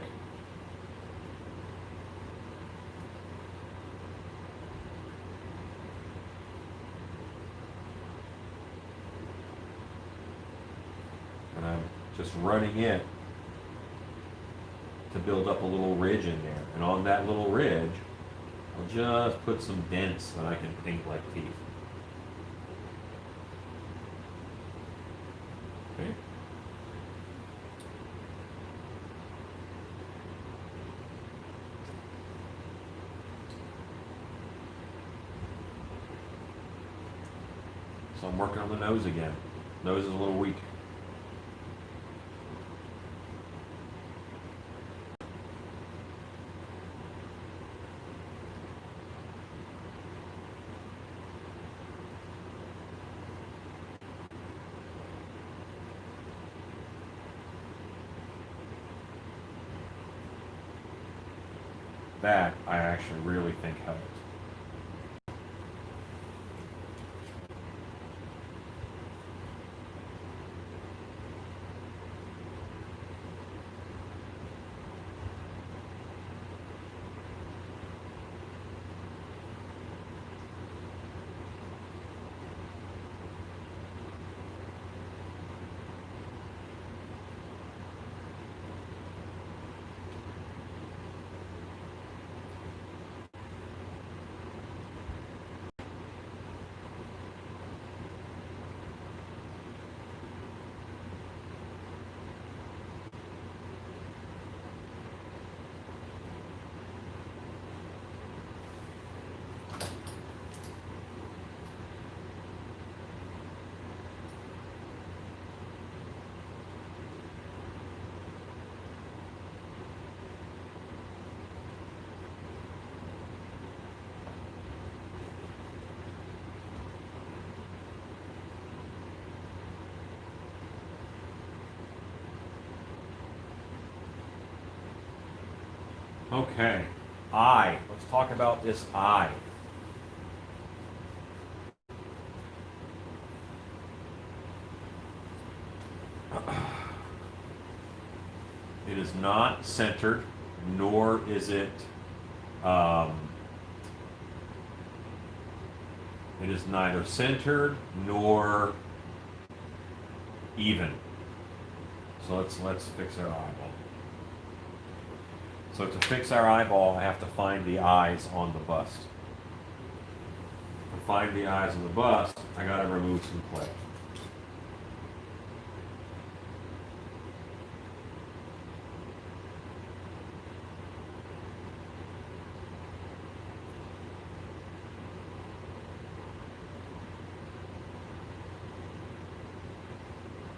And I'm just running it to build up a little ridge in there. And on that little ridge, I'll just put some dents that I can paint like teeth. Okay. So I'm working on the nose again. Nose is a little weak. That I actually really think helped. Okay, eye. Let's talk about this eye. It is not centered, nor is it it is neither centered nor even. So let's fix our eyeball. So to fix our eyeball, I have to find the eyes on the bust. To find the eyes on the bust, I gotta remove some clay.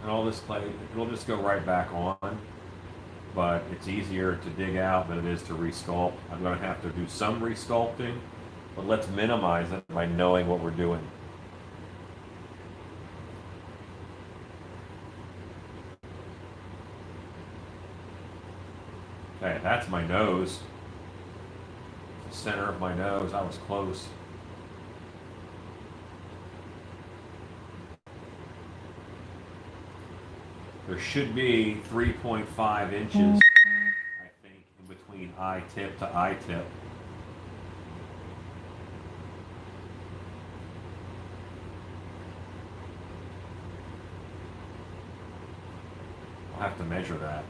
and all this clay, it'll just go right back on, but it's easier to dig out than it is to resculpt. I'm going to have to do some resculpting, but let's minimize it by knowing what we're doing. Okay, that's my nose. The center of my nose. I was close. There should be 3.5 inches, I think, in between eye tip to eye tip. I'll have to measure that.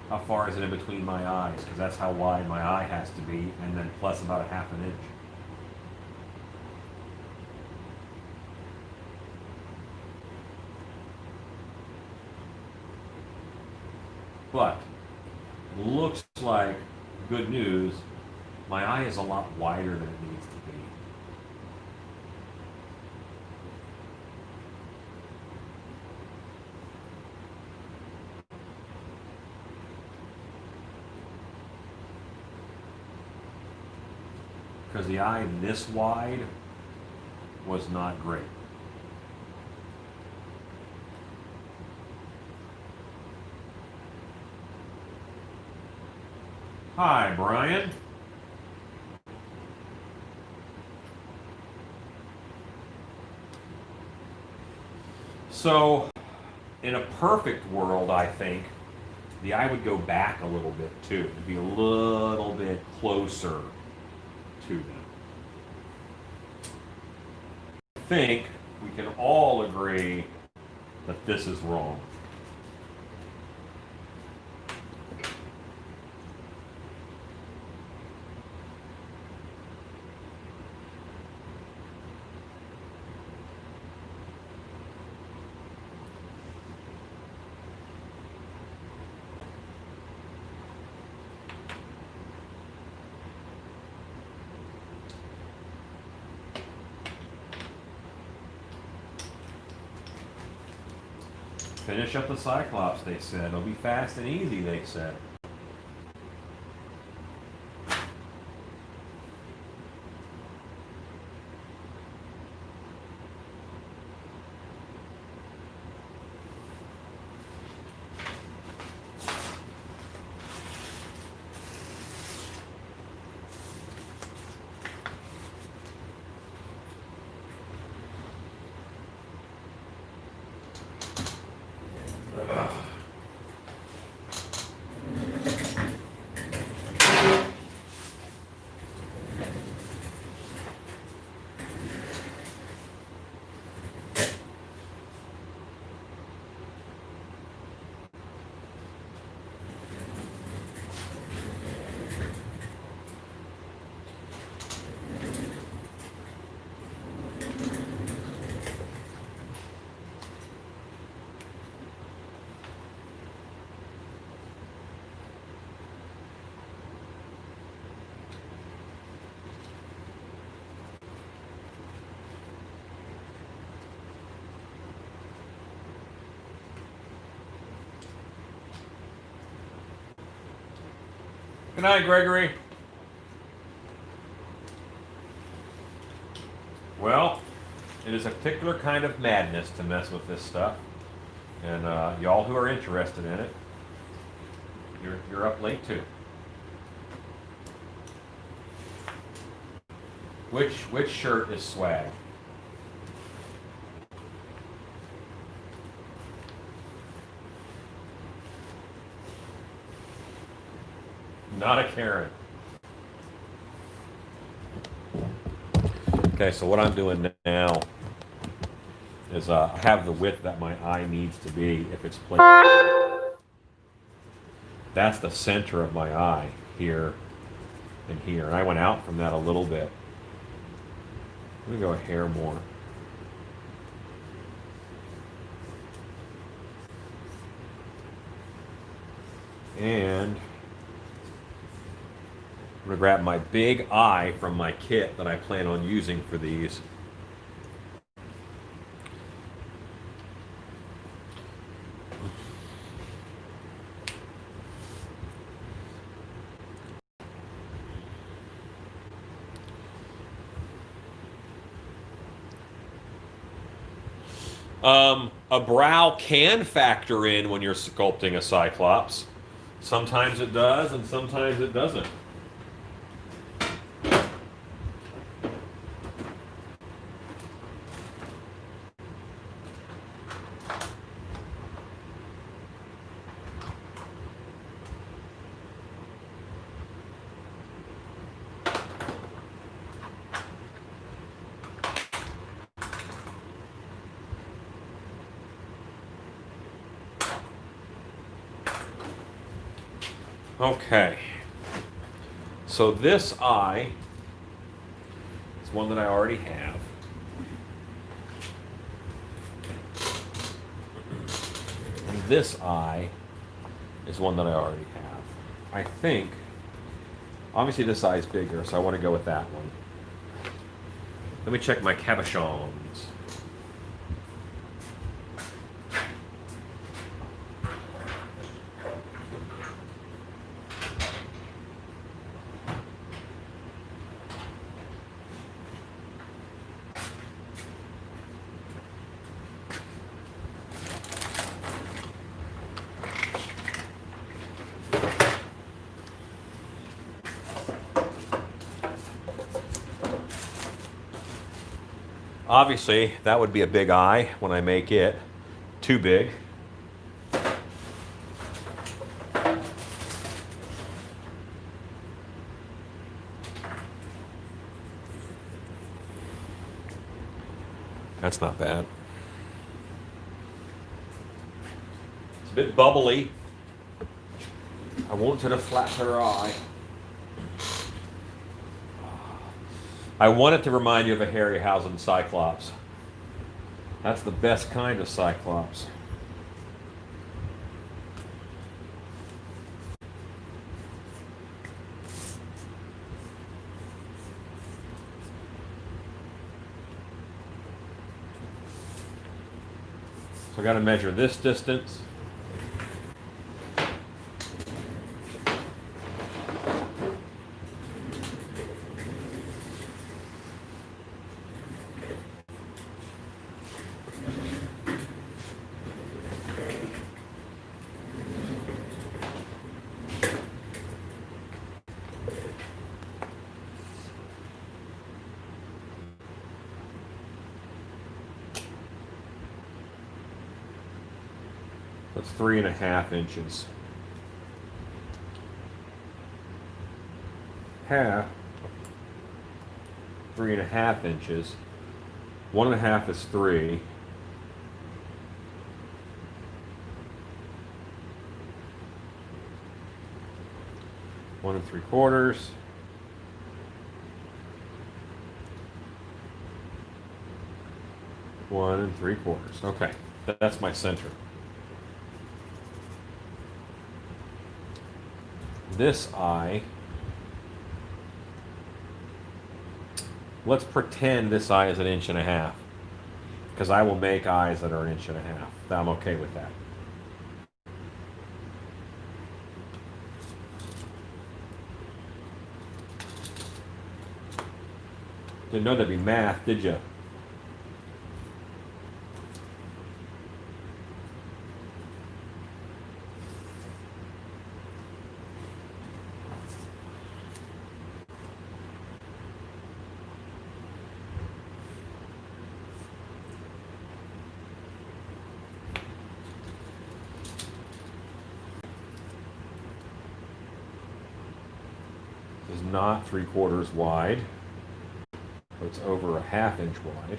How far is it in between my eyes? Because that's how wide my eye has to be, and then plus about a half an inch. But looks like good news. My eye is a lot wider than it needs to be. Because the eye this wide was not great. Hi, Brian. So, in a perfect world, I think, the eye would go back a little bit too, to be a little bit closer to them. I think we can all agree that this is wrong. Finish up the Cyclops, they said. It'll be fast and easy, they said. Good night, Gregory. Well, it is a particular kind of madness to mess with this stuff. And y'all who are interested in it, you're up late too. Which shirt is swag? Not a Karen. Okay, so what I'm doing now is I have the width that my eye needs to be if it's placed. That's the center of my eye, here and here. And I went out from that a little bit. Let me go a hair more. And I'm going to grab my big eye from my kit that I plan on using for these. A brow can factor in when you're sculpting a Cyclops. Sometimes it does, and sometimes it doesn't. Okay, so this eye is one that I already have. And this eye is one that I already have. I think, obviously this eye is bigger, so I want to go with that one. Let me check my cabochons. Obviously, that would be a big eye when I make it. Too big. That's not bad. It's a bit bubbly. I wanted to flatten her eye. I want it to remind you of a Harryhausen Cyclops. That's the best kind of Cyclops. So I got to measure this distance. That's 3.5 inches. Half, 3.5 inches. 1.5 is 3. One and 3/4. One and 3/4. Okay, that's my center. This eye, let's pretend this eye is 1.5 inches, because I will make eyes that are 1.5 inches. I'm okay with that. Didn't know there'd be math, did you? This is not 3/4 wide. It's over 1/2 inch wide.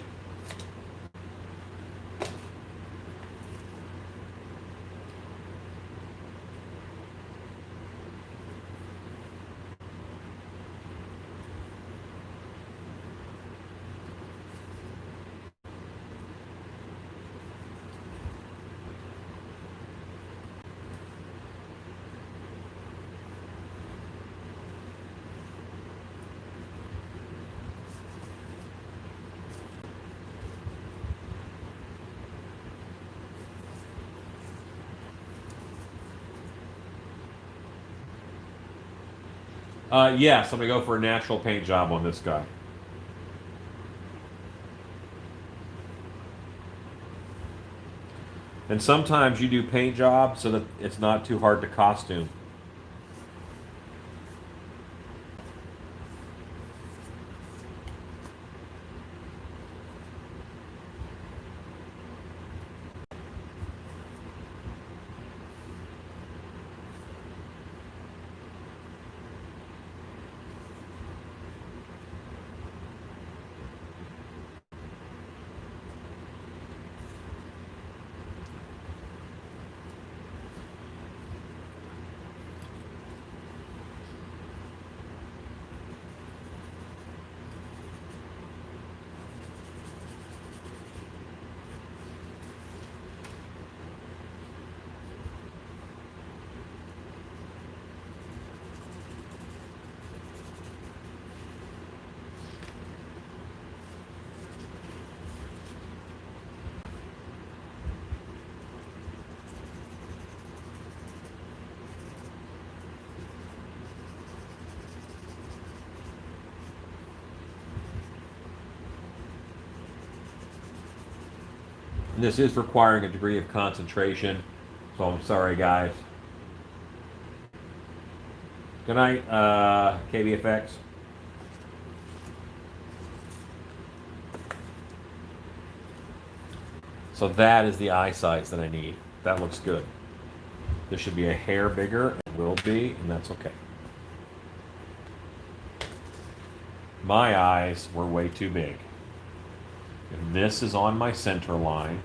Yes, I'm going to go for a natural paint job on this guy. And sometimes you do paint jobs so that it's not too hard to costume. And this is requiring a degree of concentration, so I'm sorry, guys. Good night, KBFX. So that is the eye size that I need. That looks good. This should be a hair bigger, it will be, and that's okay. My eyes were way too big. And this is on my center line.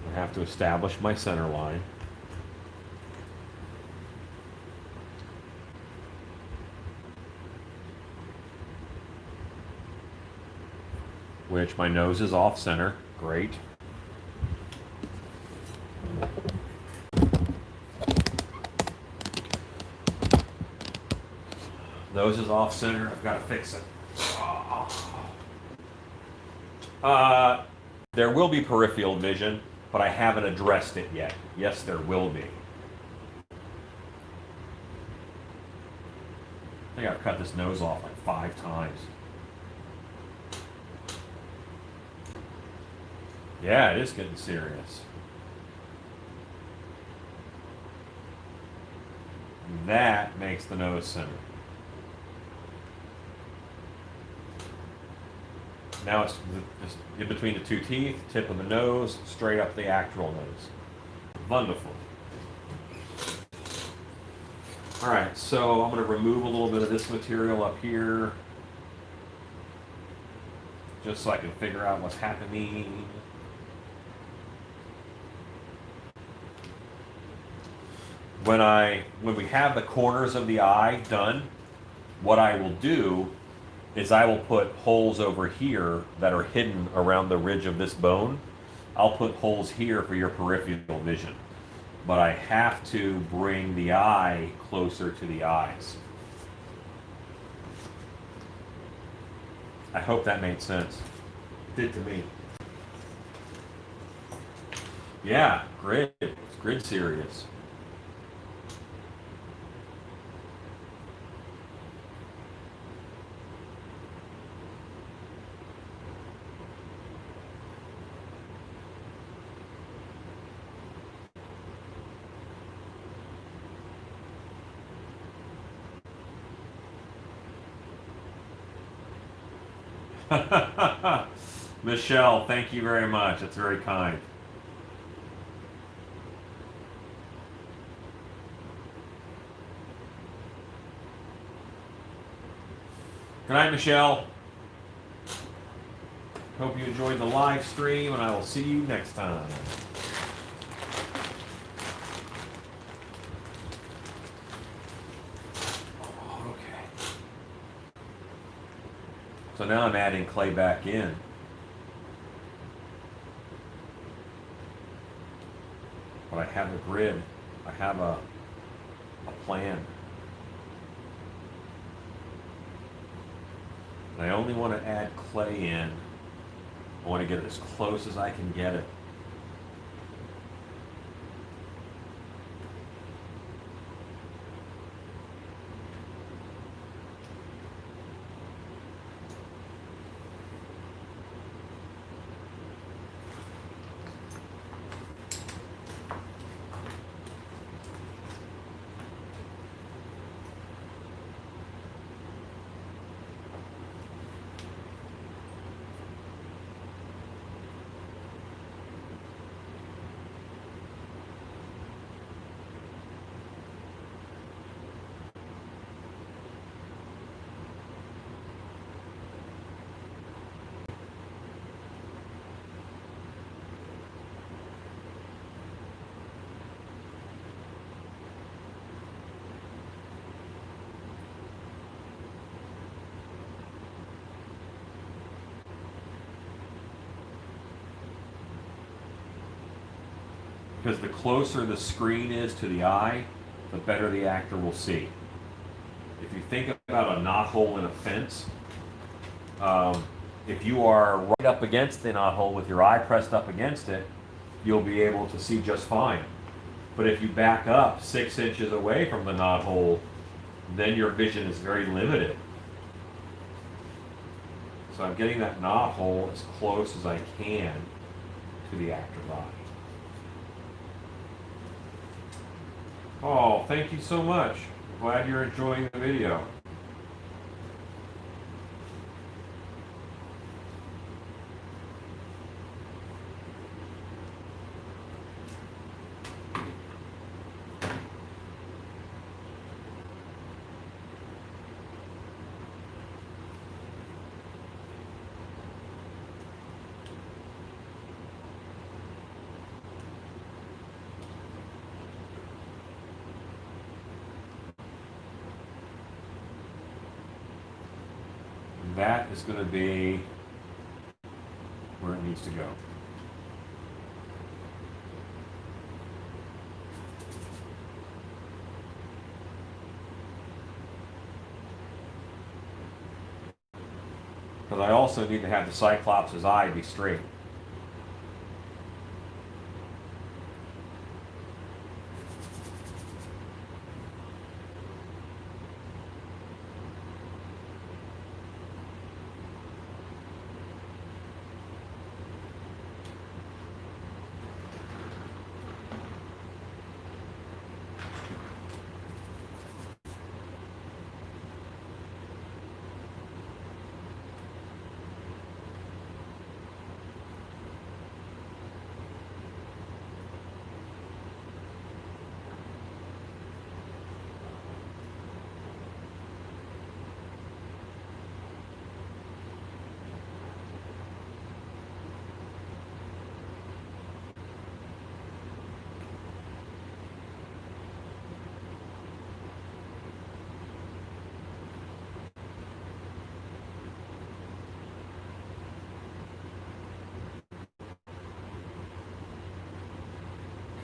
I have to establish my center line. Which my nose is off center. Great. Nose is off center. I've got to fix it. There will be peripheral vision, but I haven't addressed it yet. Yes, there will be. I think I've cut this nose off like 5 times. Yeah, it is getting serious. That makes the nose center. Now it's just in between the 2 teeth, tip of the nose, straight up the actual nose. Wonderful. All right, so I'm going to remove a little bit of this material up here, just so I can figure out what's happening. When we have the corners of the eye done, what I will do is I will put holes over here that are hidden around the ridge of this bone. I'll put holes here for your peripheral vision. But I have to bring the eye closer to the eyes. I hope that made sense. It did to me. Yeah, grid. It's grid serious. Michelle, thank you very much. That's very kind. Good night, Michelle. Hope you enjoyed the live stream, and I will see you next time. So now I'm adding clay back in. But I have a grid. I have a plan. And I only want to add clay in. I want to get it as close as I can get it. because the closer the screen is to the eye, the better the actor will see. If you think about a knothole in a fence, if you are right up against the knothole with your eye pressed up against it, you'll be able to see just fine. But if you back up 6 inches away from the knothole, then your vision is very limited. So I'm getting that knothole as close as I can to the actor's eye. Oh, thank you so much. Glad you're enjoying the video. That is going to be where it needs to go. Because I also need to have the Cyclops' eye be straight.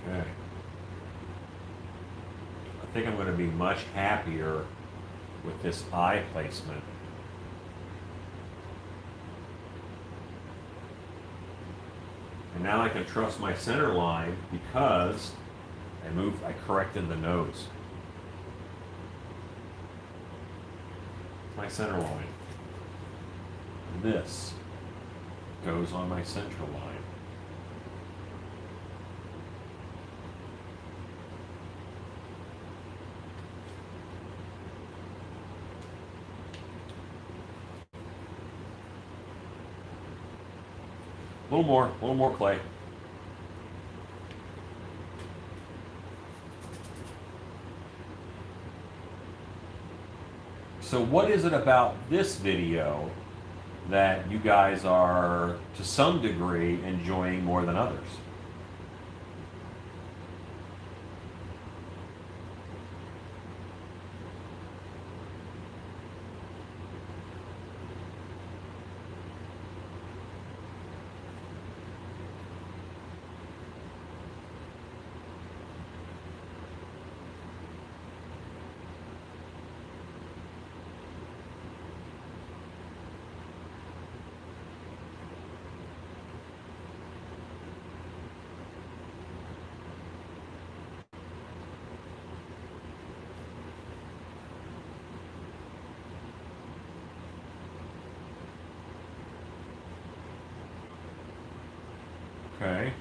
Okay. I think I'm going to be much happier with this eye placement. And now I can trust my center line because I corrected the nose. My center line. This goes on my center line. A little more clay. So what is it about this video that you guys are, to some degree, enjoying more than others? Okay.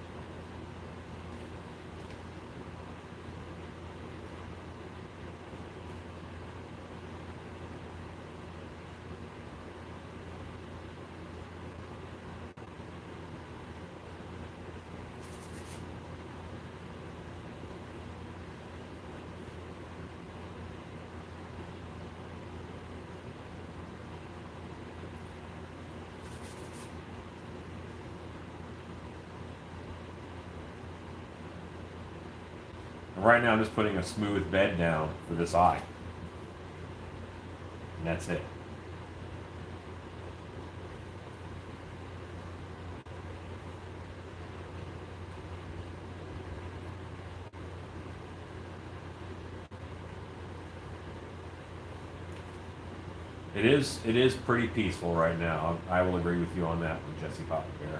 Right now I'm just putting a smooth bed down for this eye. And that's it. It is pretty peaceful right now. I will agree with you on that one, Jesse Papa Bear.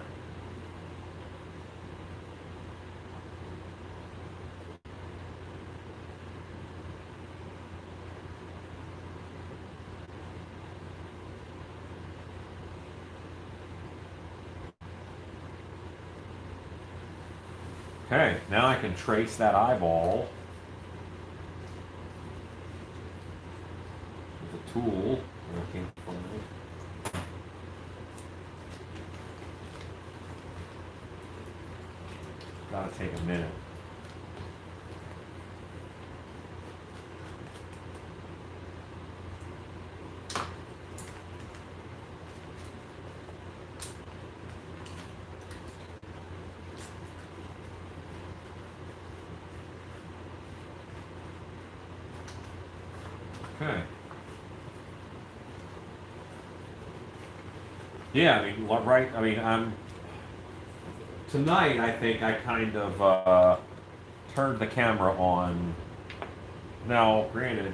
Okay, now I can trace that eyeball with a tool. I can't find it. Gotta take a minute. Okay. Yeah, I mean, right. I mean, tonight. I think I kind of turned the camera on. Now, granted,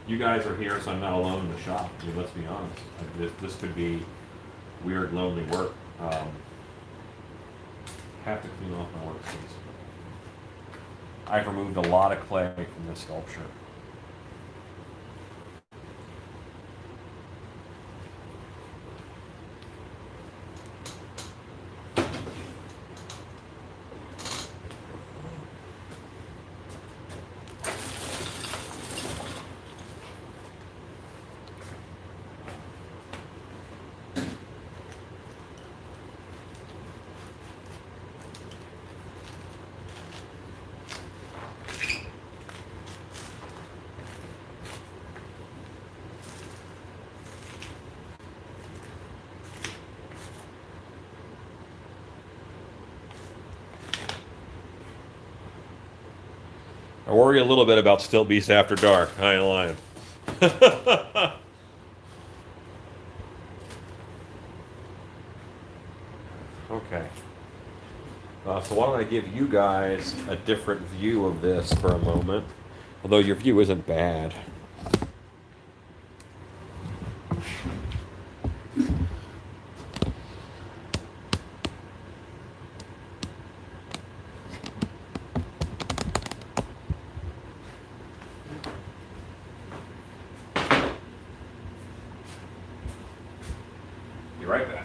you guys are here, so I'm not alone in the shop. I mean, let's be honest. This could be weird, lonely work. Have to clean off my workspace. I've removed a lot of clay from this sculpture. I worry a little bit about Still Beast After Dark. I ain't lying. Okay. So why don't I give you guys a different view of this for a moment? Although your view isn't bad. Be right back.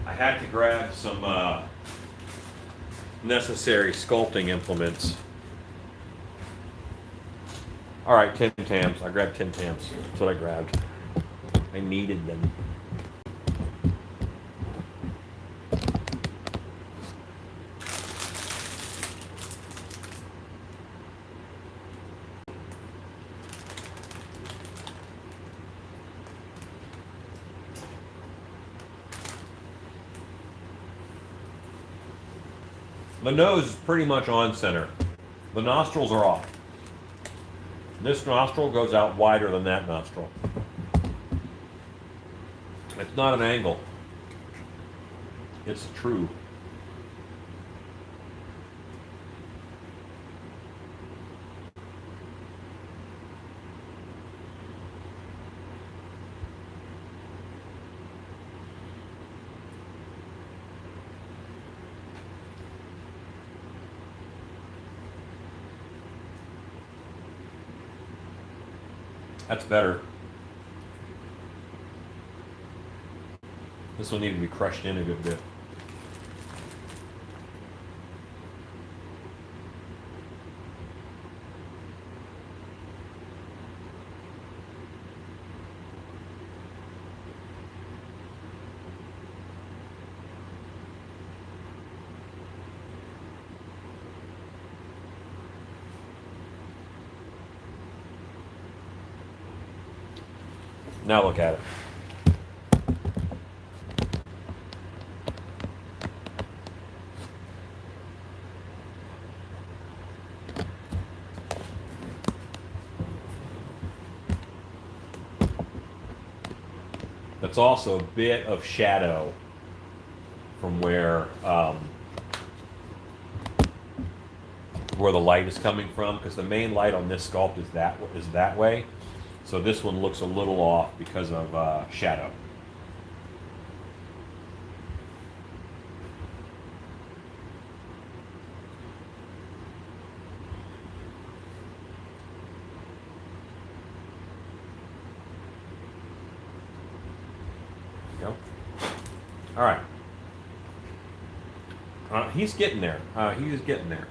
I had to grab some necessary sculpting implements. All right, Tim Tams. I grabbed Tim Tams. That's what I grabbed. I needed them. The nose is pretty much on center. The nostrils are off. This nostril goes out wider than that nostril. It's not an angle. It's true. That's better. This will need to be crushed in a good bit. Now look at it. That's also a bit of shadow from where the light is coming from, because the main light on this sculpt is that way. So this one looks a little off because of shadow. There you go. All right. He's getting there. He's getting there.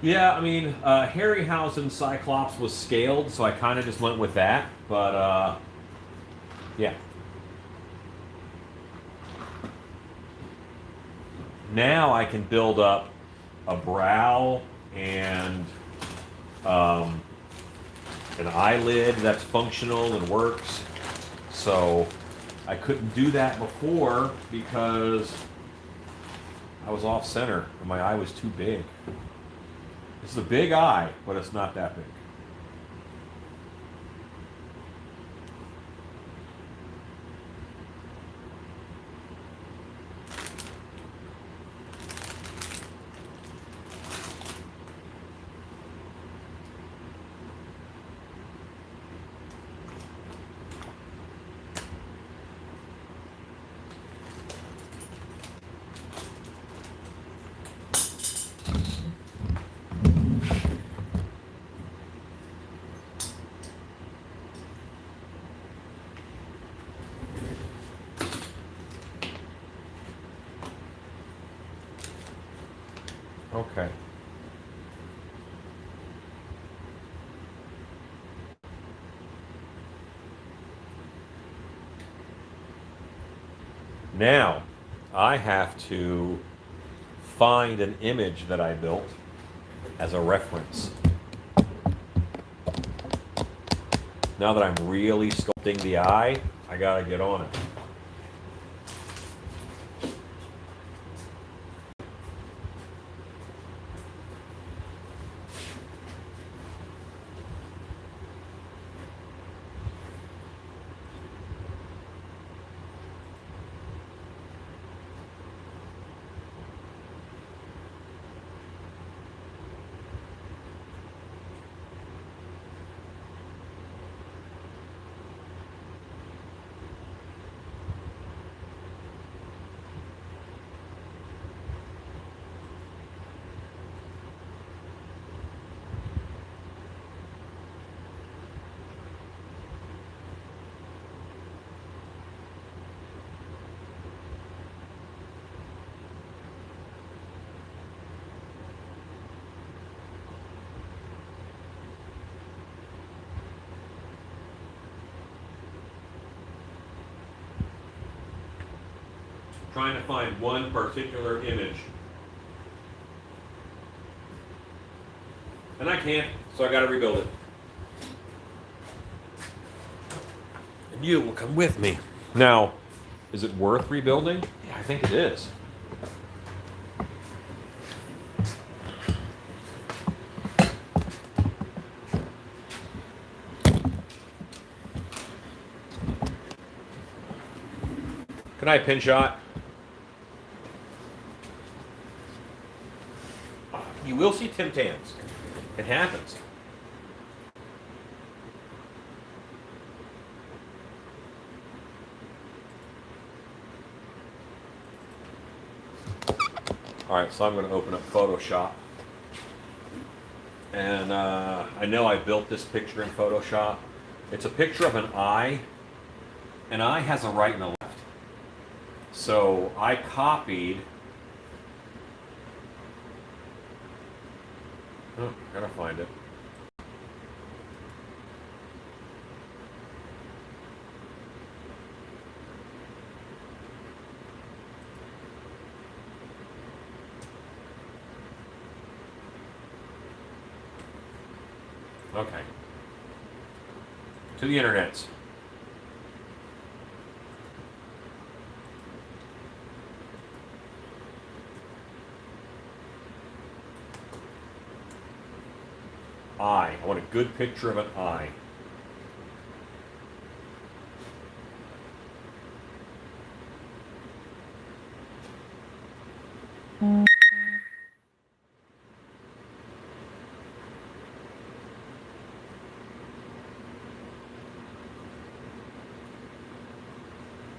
Yeah, I mean, Harryhausen Cyclops was scaled, so I kind of just went with that. But, yeah. Now I can build up a brow and an eyelid that's functional and works. So I couldn't do that before because I was off center and my eye was too big. It's a big eye, but it's not that big. Okay. Now, I have to find an image that I built as a reference. Now that I'm really sculpting the eye, I gotta get on it. Trying to find one particular image. And I can't, so I gotta rebuild it. And you will come with me. Now, is it worth rebuilding? Yeah. I think it is. Good night, Pinshot. You will see Tim Tams. It happens. All right, so I'm going to open up Photoshop. And I know I built this picture in Photoshop. It's a picture of an eye. An eye has a right and a left. So I copied. Oh, gotta find it. Okay. To the internets. Eye. I want a good picture of an eye.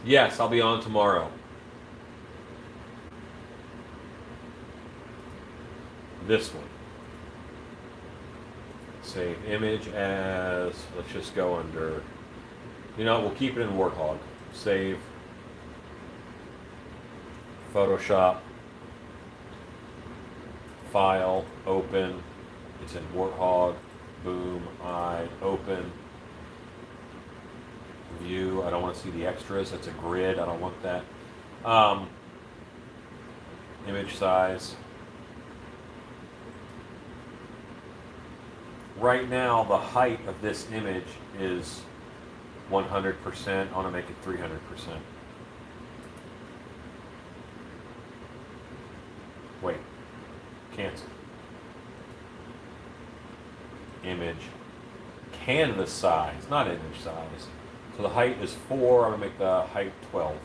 Yes, I'll be on tomorrow. This one. Save image as, let's just go under, we'll keep it in Warthog. Save. Photoshop. File. Open. It's in Warthog. Boom. Open. View. I don't want to see the extras. That's a grid. I don't want that. Image size. Right now, the height of this image is 100%. I want to make it 300%. Wait. Cancel. Image. Canvas size, not image size. So the height is 4. I'm going to make the height 12.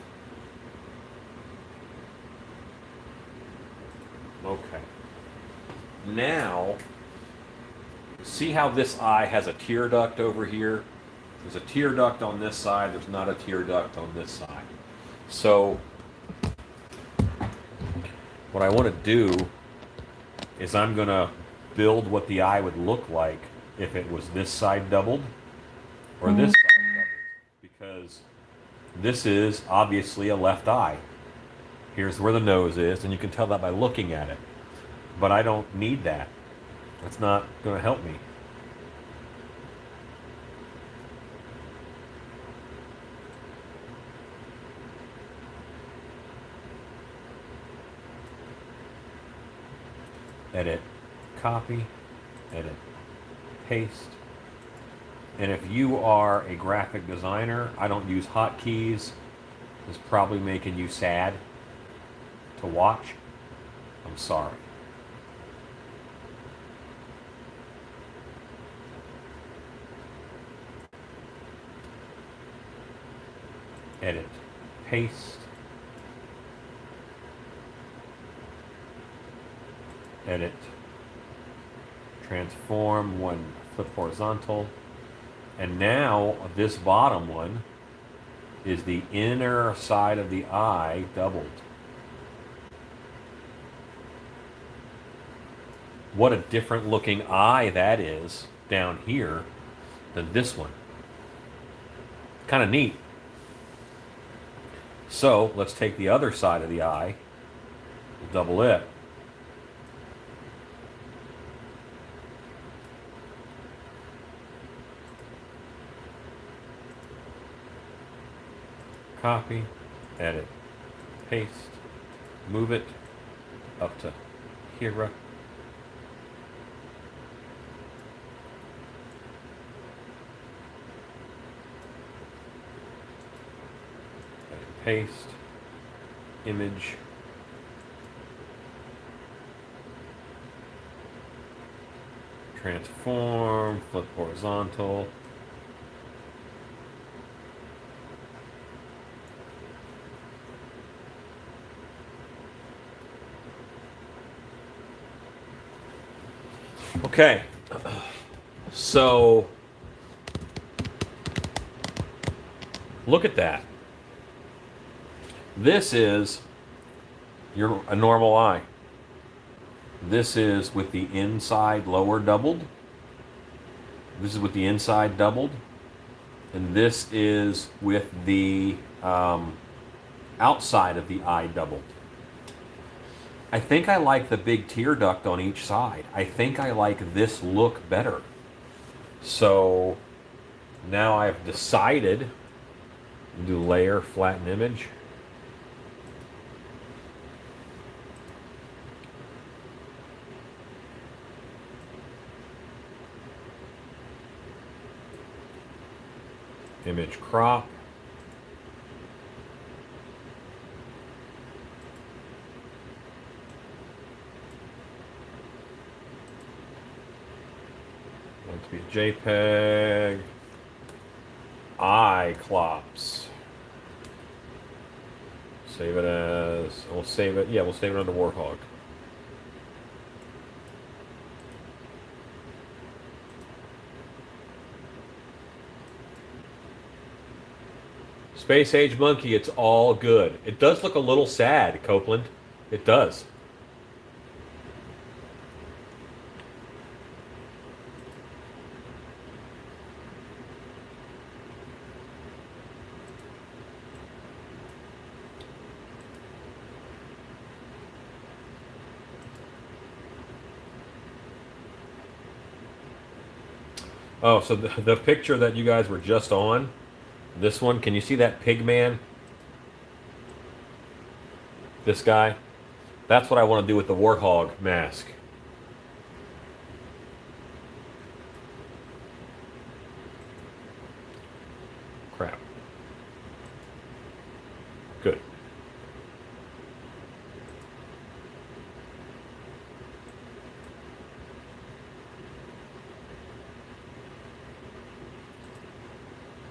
Okay. Now, see how this eye has a tear duct over here? There's a tear duct on this side. There's not a tear duct on this side. So what I want to do is I'm going to build what the eye would look like if it was this side doubled or this side doubled. Because this is obviously a left eye. Here's where the nose is, and you can tell that by looking at it. But I don't need that. That's not going to help me. Edit, copy, edit, paste. And if you are a graphic designer, I don't use hotkeys. It's probably making you sad to watch. I'm sorry. Edit, paste, edit, transform, one flip horizontal, and now this bottom one is the inner side of the eye doubled. What a different looking eye that is down here than this one. Kind of neat. So let's take the other side of the eye, double it. Copy, edit, paste, move it up to here. Paste, image. Transform, flip horizontal. Okay, so look at that. This is a normal eye. This is with the inside lower doubled. This is with the inside doubled. And this is with the outside of the eye doubled. I think I like the big tear duct on each side. I think I like this look better. So now I've decided to do layer, flatten image. Image crop. Want to be a JPEG. Cyclops. Save it as, we'll save it, yeah, we'll save it under Warthog. Space Age Monkey, it's all good. It does look a little sad, Copeland. It does. Oh, so the picture that you guys were just on, this one, can you see that pig man? This guy? That's what I want to do with the Warthog mask. Crap. Good.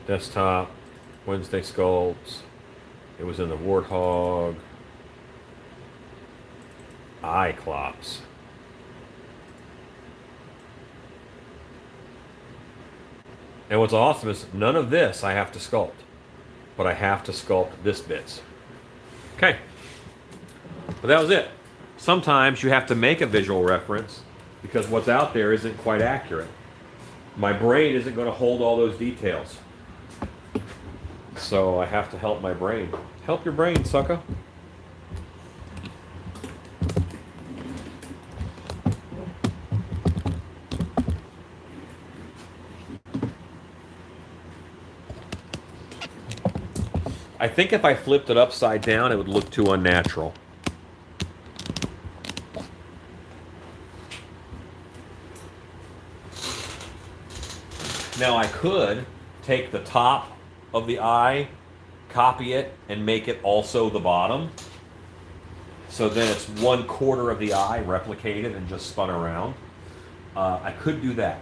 Desktop, Wednesday sculpts. It was in the Warthog. Cyclops. And what's awesome is none of this I have to sculpt, but I have to sculpt this bits. Okay. But that was it. Sometimes you have to make a visual reference because what's out there isn't quite accurate. My brain isn't going to hold all those details. So I have to help my brain. Help your brain, sucker. I think if I flipped it upside down, it would look too unnatural. Now I could take the top of the eye, copy it, and make it also the bottom. So then it's 1/4 of the eye replicated and just spun around. I could do that.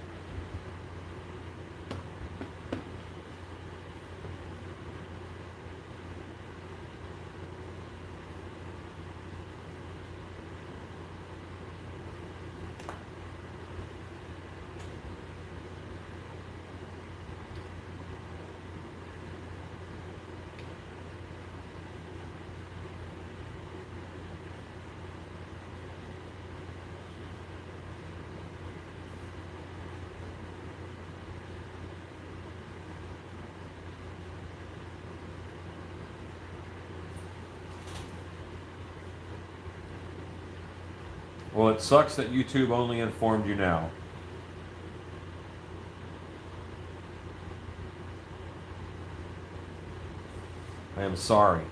Well, it sucks that YouTube only informed you now. I am sorry.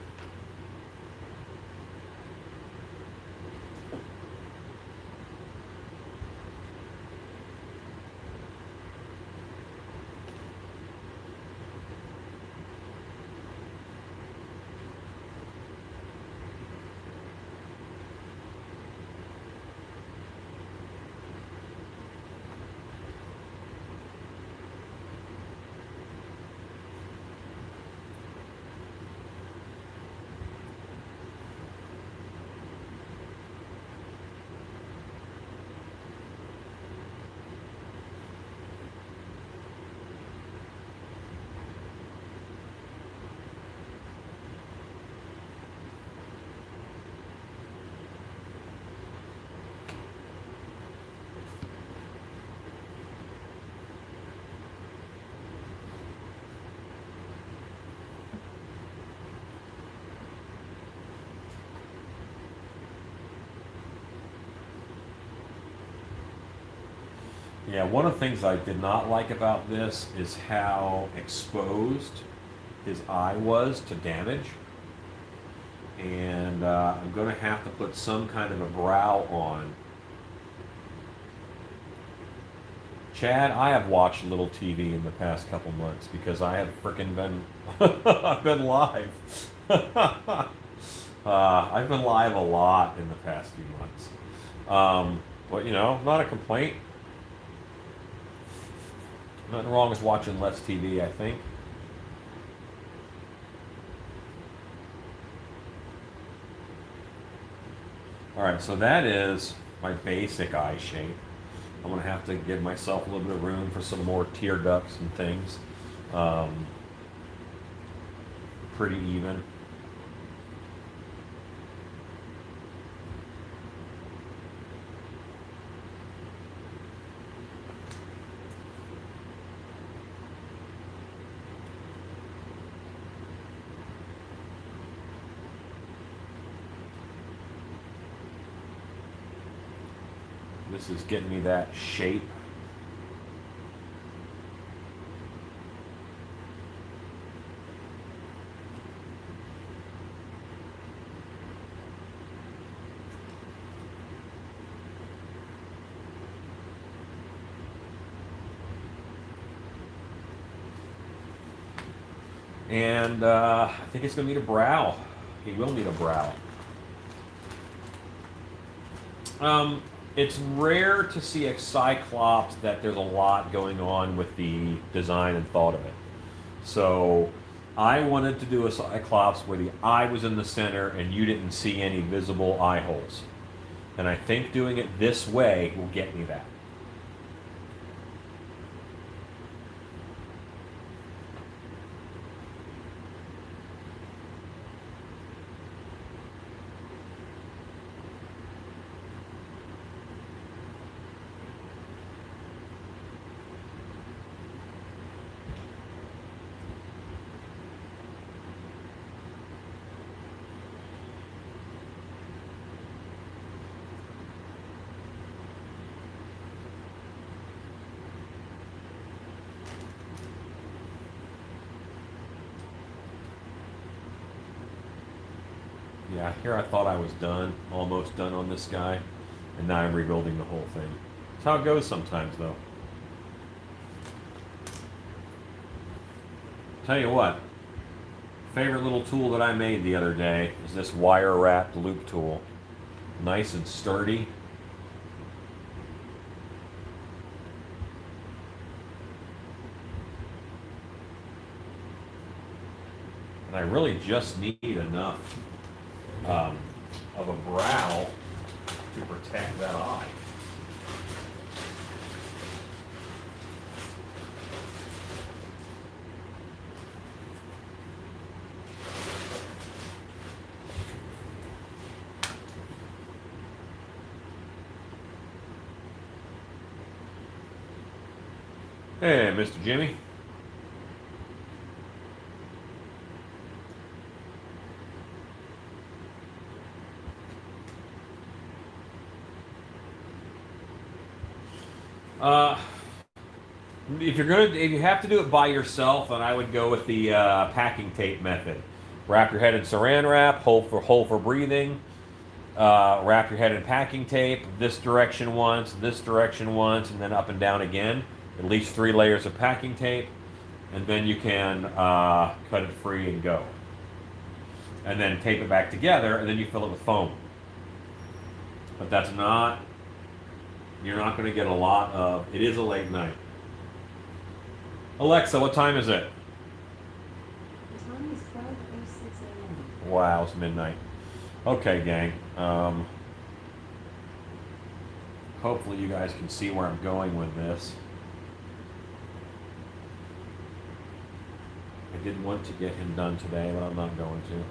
Yeah, one of the things I did not like about this is how exposed his eye was to damage. And I'm going to have to put some kind of a brow on. Chad, I have watched little TV in the past couple months because I have freaking been I've been live. I've been live a lot in the past few months. But you know, not a complaint. Nothing wrong with watching less TV, I think. All right, so that is my basic eye shape. I'm gonna have to give myself a little bit of room for some more tear ducts and things. Um, Pretty even. This is getting me that shape. And I think it's going to need a brow. He will need a brow. It's rare to see a Cyclops that there's a lot going on with the design and thought of it. So I wanted to do a Cyclops where the eye was in the center and you didn't see any visible eye holes. And I think doing it this way will get me that. Yeah, here I thought I was done, almost done on this guy, and now I'm rebuilding the whole thing. That's how it goes sometimes, though. Tell you what, favorite little tool that I made the other day is this wire wrapped loop tool. Nice and sturdy. And I really just need enough of a brow to protect that eye. Hey, Mr. Jimmy. Uh, if you have to do it by yourself, then I would go with the packing tape method. Wrap your head in Saran wrap, hole for breathing. Wrap your head in packing tape. This direction once, and then up and down again. At least 3 layers of packing tape, and then you can cut it free and go. And then tape it back together, and then you fill it with foam. But that's not. You're not going to get a lot of. It is a late night. Alexa, what time is it? The time is 12:06 a.m. Wow, it's midnight. Okay, gang. Hopefully you guys can see where I'm going with this. I did want to get him done today, but I'm not going to.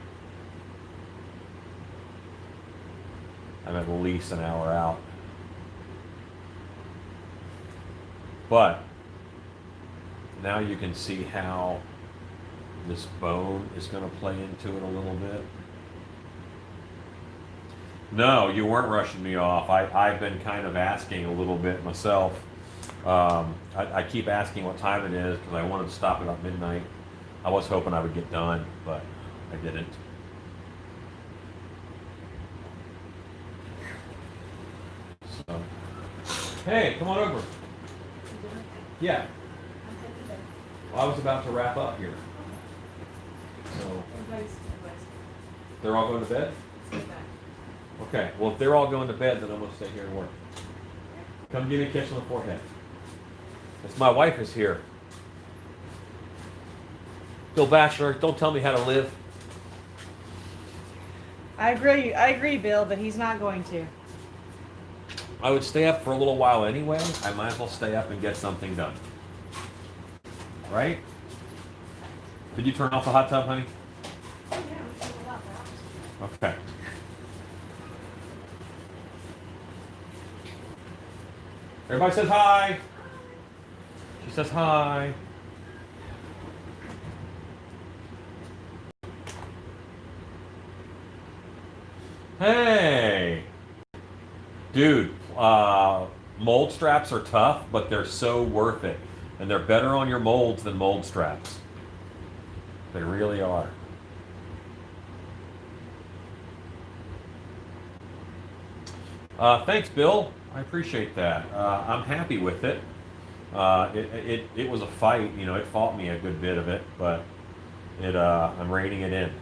I'm at least an hour out. But now you can see how this bone is going to play into it a little bit. No, you weren't rushing me off. I've been kind of asking a little bit myself. I keep asking what time it is because I wanted to stop about midnight. I was hoping I would get done, but I didn't. So, hey, come on over. Yeah. Well, I was about to wrap up here. So, they're all going to bed? Okay, well, if they're all going to bed, then I'm going to stay here and work. Come give me a kiss on the forehead. It's my wife is here. Bill Bachelor, don't tell me how to live. I agree, Bill, but he's not going to. I would stay up for a little while anyway. I might as well stay up and get something done. Right? Did you turn off the hot tub, honey? Okay. Everybody says hi. She says hi. Hey. Dude, mold straps are tough, but they're so worth it. And they're better on your molds than mold straps. They really are. Thanks, Bill. I appreciate that. I'm happy with it. It was a fight. You know, it fought me a good bit of it, but I'm reining it in.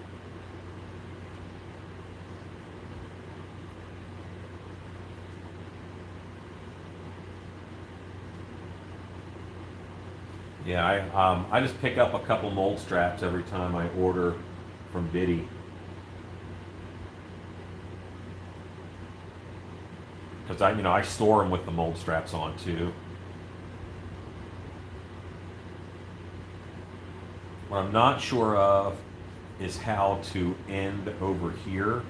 Yeah, I just pick up a couple mold straps every time I order from Biddy. Because I store them with the mold straps on too. What I'm not sure of is how to end over here.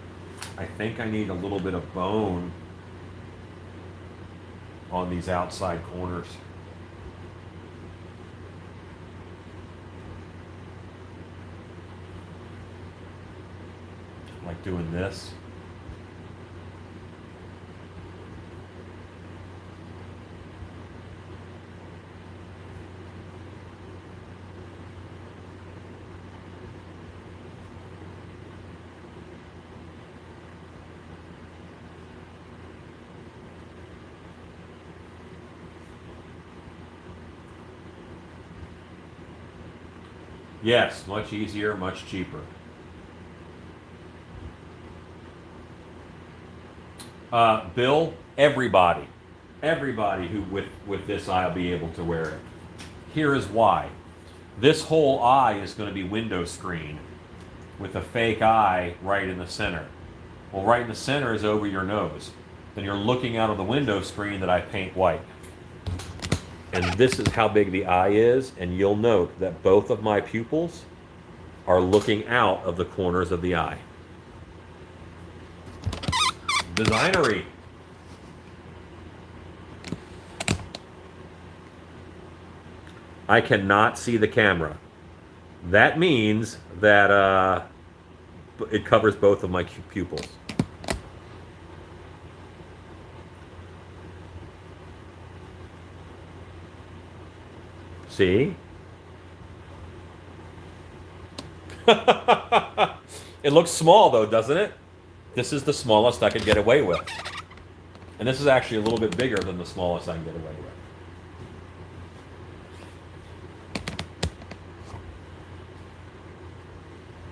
I think I need a little bit of bone on these outside corners. Like doing this. Yes, much easier, much cheaper. Bill, everybody who with this eye will be able to wear it. Here is why. This whole eye is going to be window screened with a fake eye right in the center. Well, right in the center is over your nose. Then you're looking out of the window screen that I paint white. And this is how big the eye is, and you'll note that both of my pupils are looking out of the corners of the eye. Designery. I cannot see the camera. That means that it covers both of my pupils. See? It looks small though, doesn't it? This is the smallest I could get away with. And this is actually a little bit bigger than the smallest I can get away with.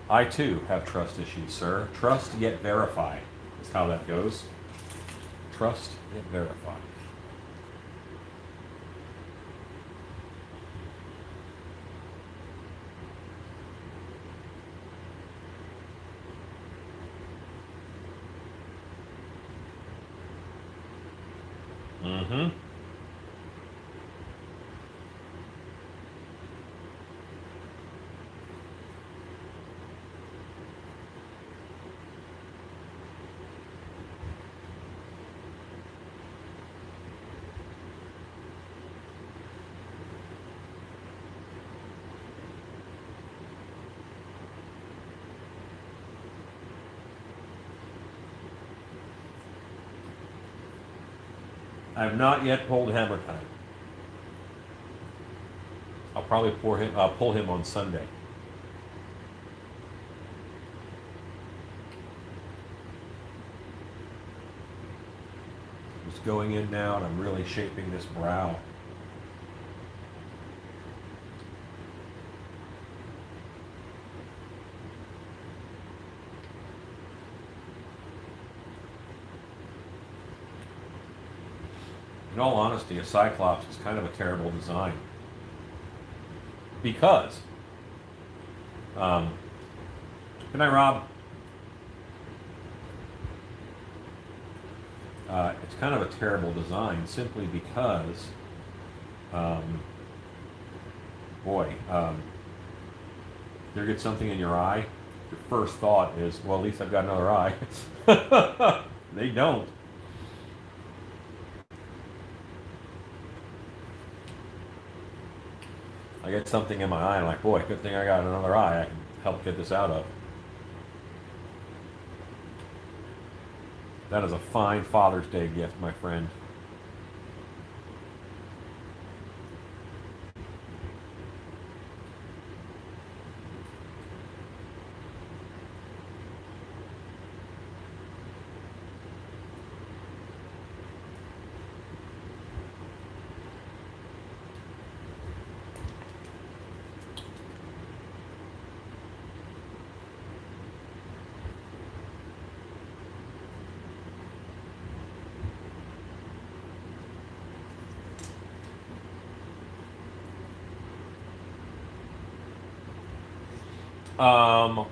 I too have trust issues, sir. Trust yet verify is how that goes. Trust yet verify. Mm-hmm. I have not yet pulled hammer time. I'll probably pull him on Sunday. Just going in now, and I'm really shaping this brow. In all honesty, a Cyclops is kind of a terrible design. Because, good night, Rob. It's kind of a terrible design simply because, you get something in your eye, your first thought is, well, at least I've got another eye. They don't. I get something in my eye, I'm like, boy, good thing I got another eye I can help get this out of. That is a fine Father's Day gift, my friend.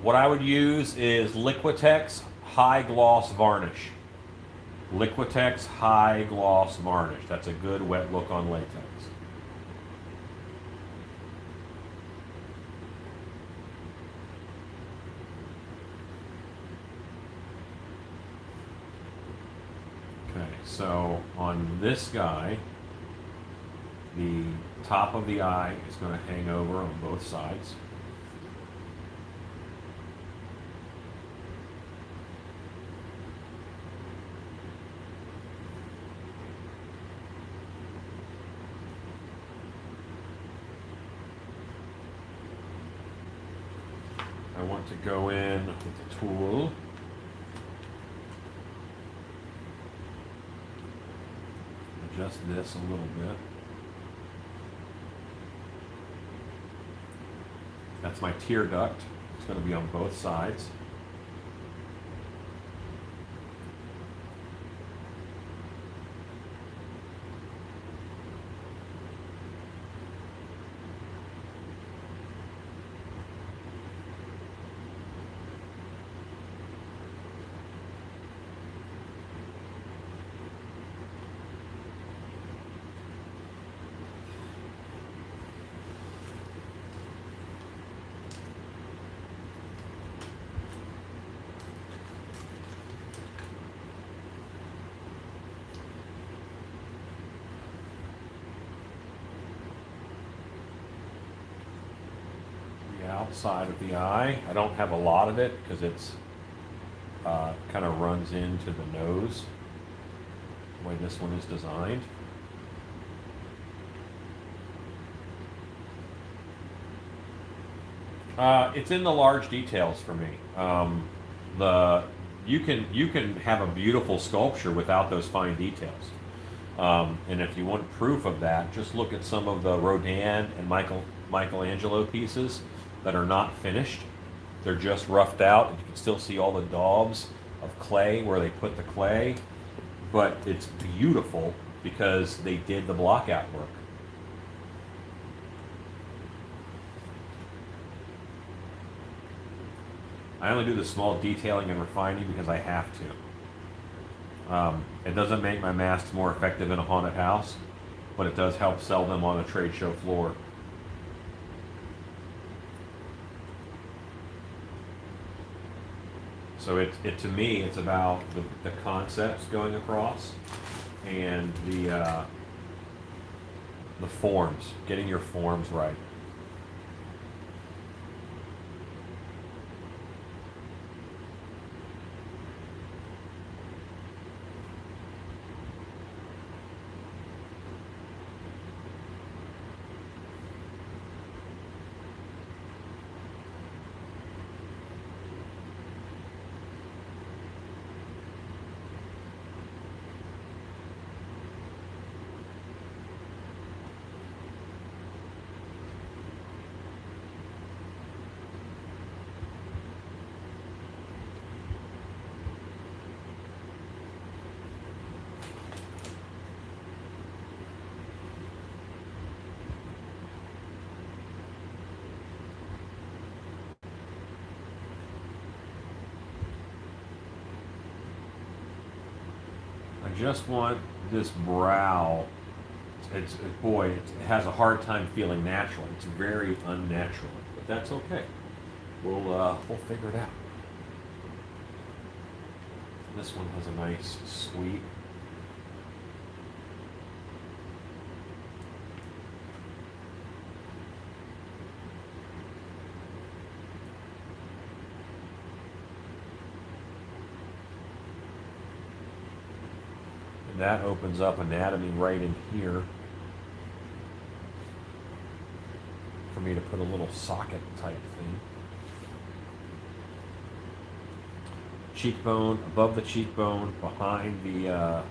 What I would use is Liquitex High Gloss Varnish. Liquitex High Gloss Varnish. That's a good wet look on latex. Okay, so on this guy, the top of the eye is going to hang over on both sides. I want to go in with the tool. Adjust this a little bit. That's my tear duct. It's going to be on both sides. Outside of the eye. I don't have a lot of it because it's kind of runs into the nose the way this one is designed. It's in the large details for me. You can have a beautiful sculpture without those fine details. And if you want proof of that, just look at some of the Rodin and Michelangelo pieces that are not finished. They're just roughed out, and you can still see all the daubs of clay where they put the clay, but it's beautiful because they did the blockout work. I only do the small detailing and refining because I have to. It doesn't make my masks more effective in a haunted house, but it does help sell them on a trade show floor. So to me, it's about the concepts going across and the forms, getting your forms right. just want this brow. Boy, it has a hard time feeling natural. It's very unnatural, but that's okay. We'll figure it out. This one has a nice sweep. And that opens up anatomy right in here for me to put a little socket type thing. Cheekbone, above the cheekbone, behind the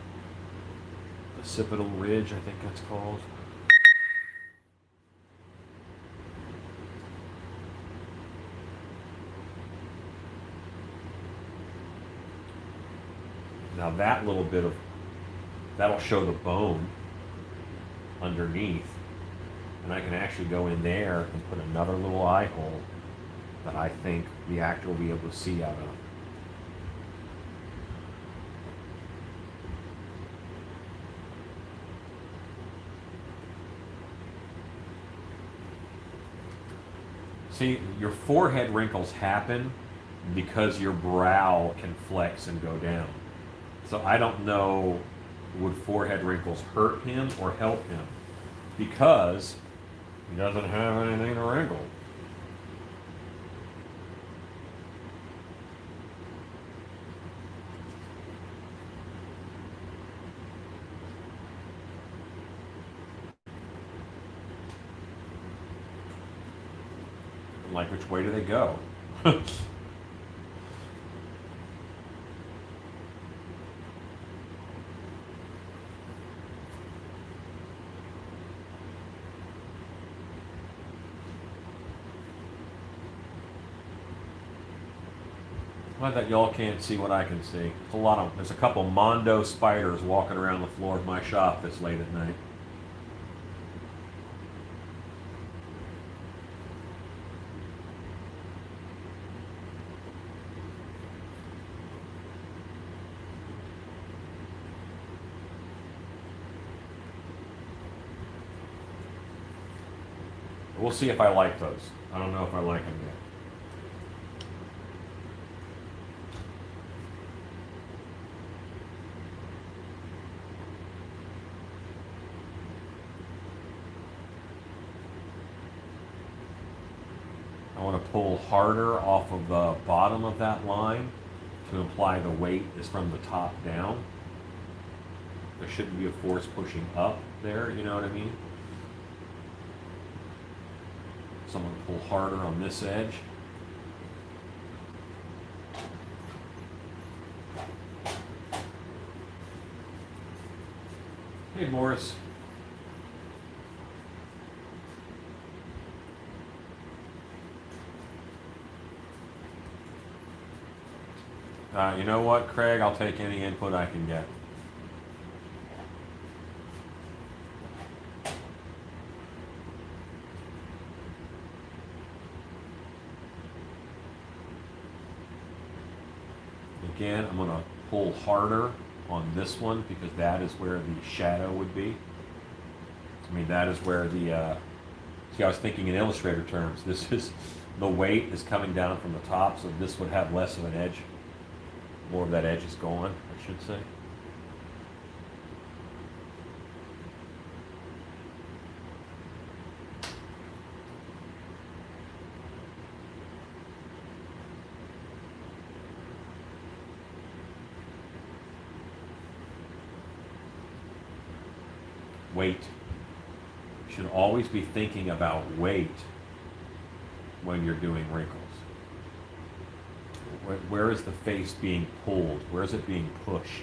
occipital ridge, I think that's called. Now that little bit of, that'll show the bone underneath. And I can actually go in there and put another little eye hole that I think the actor will be able to see out of. See, your forehead wrinkles happen because your brow can flex and go down. So I don't know, would forehead wrinkles hurt him or help him? Because he doesn't have anything to wrinkle. Like, which way do they go? I bet y'all can't see what I can see. There's a couple Mondo spiders walking around the floor of my shop this late at night. We'll see if I like those. I don't know if I like them yet. I want to pull harder off of the bottom of that line to imply the weight is from the top down. There shouldn't be a force pushing up there, you know what I mean? So I'm going to pull harder on this edge. Hey, Morris. You know what, Craig? I'll take any input I can get. Again, I'm going to pull harder on this one because that is where the shadow would be. I mean, that is where the, see, I was thinking in Illustrator terms. This is, the weight is coming down from the top, so this would have less of an edge. More of that edge is gone, I should say. Weight. You should always be thinking about weight when you're doing wrinkles. Where is the face being pulled? Where is it being pushed?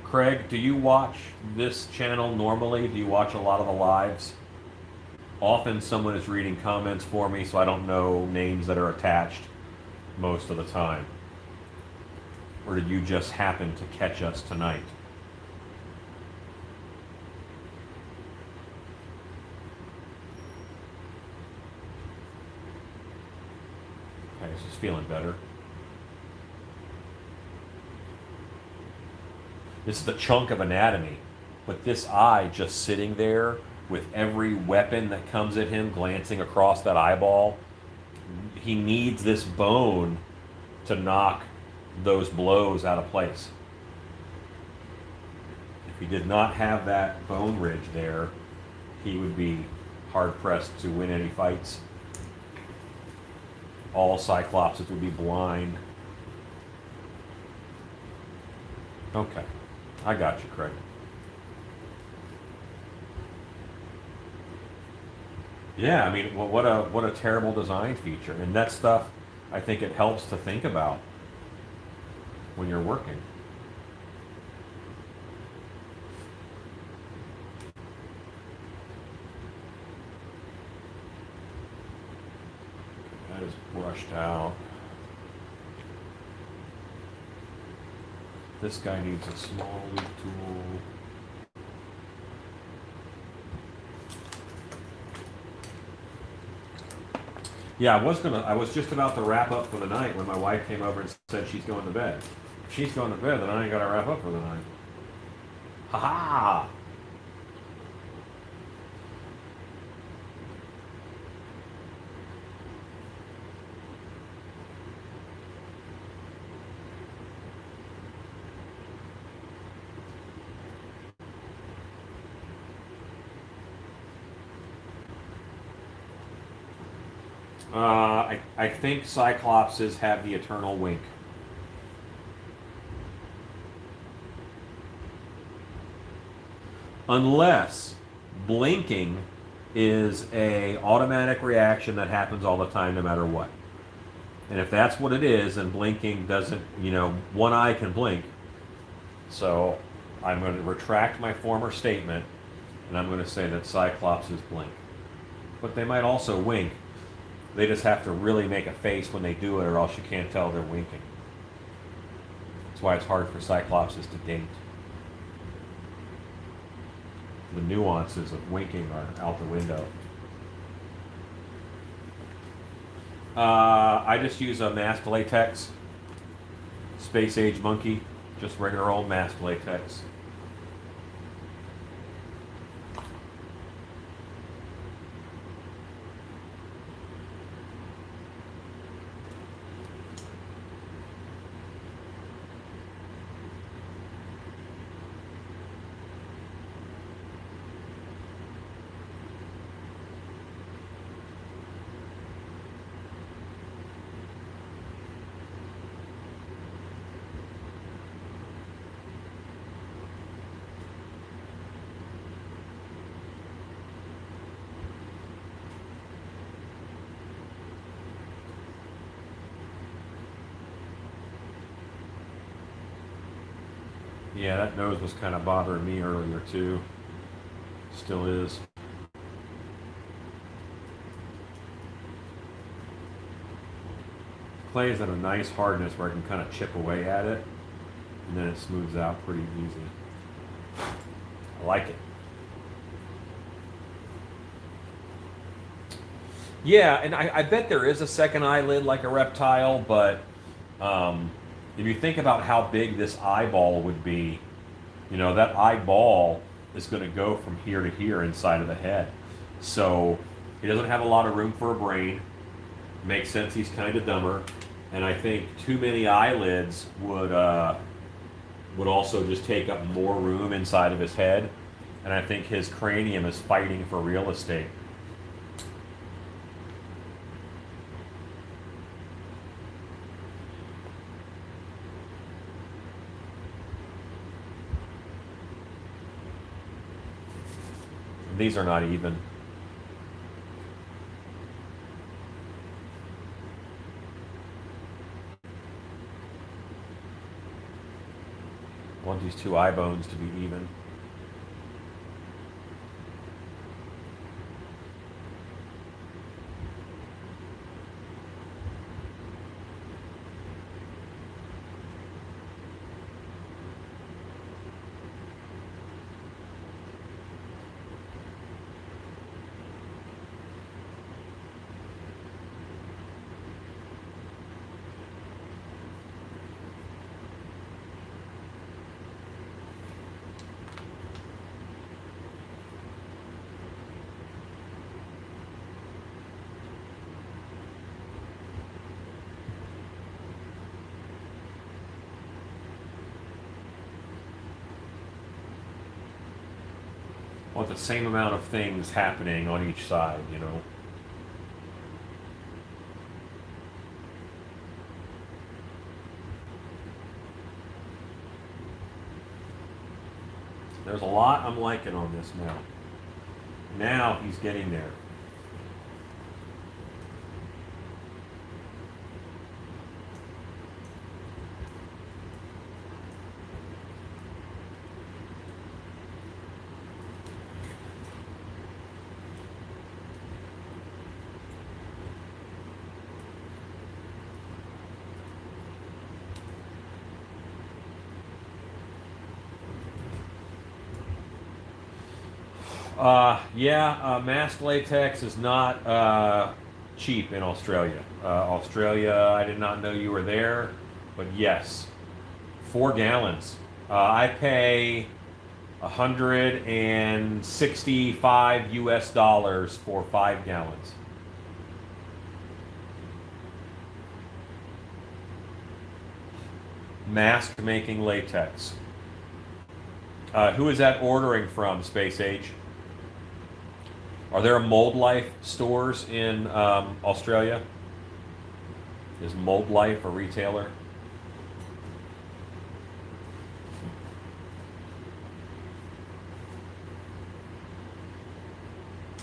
Craig, do you watch this channel normally? Do you watch a lot of the lives? Often someone is reading comments for me, so I don't know names that are attached most of the time. Or did you just happen to catch us tonight? This is feeling better. This is the chunk of anatomy, but this eye just sitting there with every weapon that comes at him glancing across that eyeball, he needs this bone to knock those blows out of place. If he did not have that bone ridge there, he would be hard-pressed to win any fights. All Cyclopses would be blind. Okay. I got you, Craig. Yeah, I mean, well, what a terrible design feature. And that stuff, I think it helps to think about when you're working. That is brushed out. This guy needs a small leaf tool. Yeah, I was just about to wrap up for the night when my wife came over and said she's going to bed. If she's going to bed, then I ain't got to wrap up for the night. Ha ha! I think Cyclopses have the eternal wink. Unless blinking is a automatic reaction that happens all the time no matter what. And if that's what it is, then blinking doesn't, one eye can blink. So I'm going to retract my former statement, and I'm going to say that Cyclopses blink. But they might also wink. They just have to really make a face when they do it, or else you can't tell they're winking. That's why it's hard for Cyclopses to date. The nuances of winking are out the window. I just use a masked latex, Space Age Monkey, just regular old masked latex. Yeah, that nose was kind of bothering me earlier too. Still is. Clay is at a nice hardness where I can kind of chip away at it, and then it smooths out pretty easy. I like it. Yeah, and I bet there is a second eyelid like a reptile, but if you think about how big this eyeball would be, that eyeball is going to go from here to here inside of the head. So he doesn't have a lot of room for a brain. Makes sense he's kind of dumber. And I think too many eyelids would also just take up more room inside of his head. And I think his cranium is fighting for real estate. These are not even. I want these two eye bones to be even. want the same amount of things happening on each side, you know. There's a lot I'm liking on this now. Now he's getting there. Masked latex is not cheap in Australia. Australia, I did not know you were there, but yes, 4 gallons. I pay 165 US dollars for 5 gallons. Mask making latex. Who is that ordering from, Space H? Are there Mold Life stores in Australia? Is Mold Life a retailer?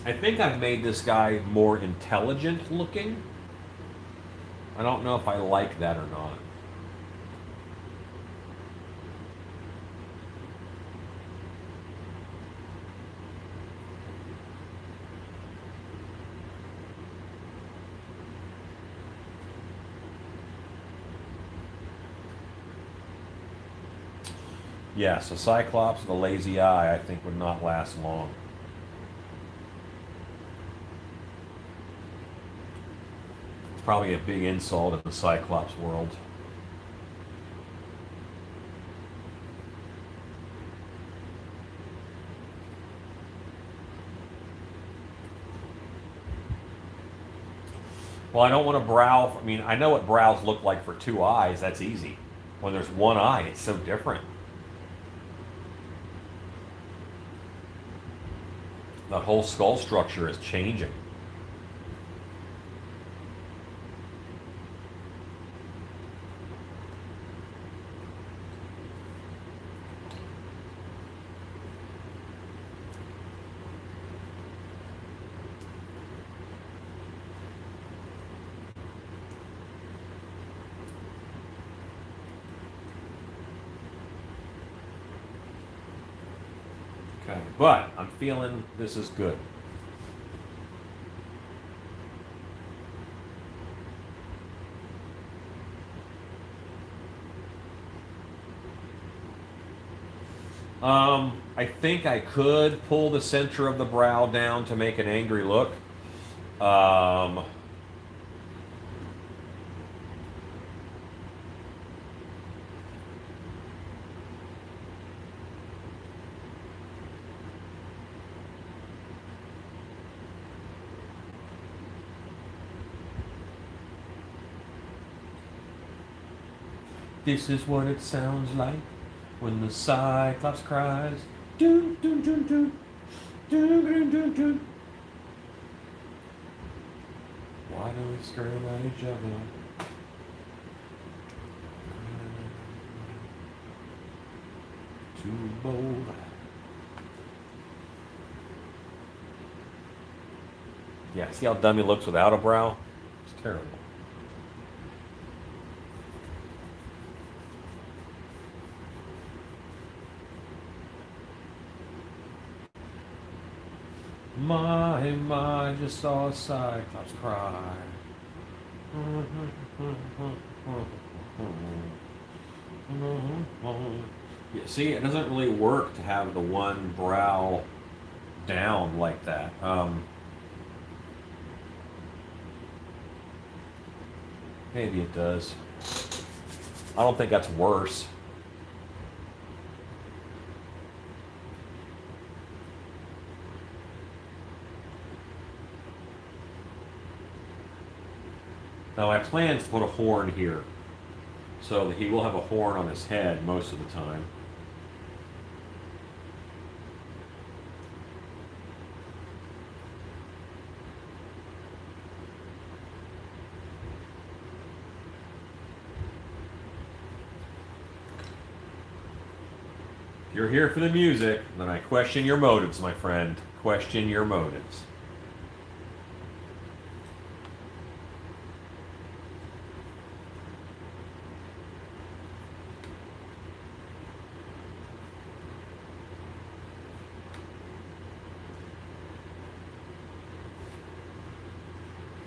I think I've made this guy more intelligent looking. I don't know if I like that or not. Yes, a Cyclops with a lazy eye, I think, would not last long. It's probably a big insult in the Cyclops world. Well, I don't want a brow. I mean, I know what brows look like for 2 eyes. That's easy. When there's 1 eye, it's so different. That whole skull structure is changing. Okay, but I'm feeling this is good. I think I could pull the center of the brow down to make an angry look. This is what it sounds like when the Cyclops cries. Doo, doo, doo, doo. Doo, doo, doo, doo. Why do we scream at each other? Too bold. Yeah, see how dumb he looks without a brow? It's terrible. My, just saw a Cyclops cry. Yeah, see, it doesn't really work to have the one brow down like that. Maybe it does. I don't think that's worse. Now my plan is to put a horn here, so that he will have a horn on his head most of the time. If you're here for the music, then I question your motives, my friend. Question your motives.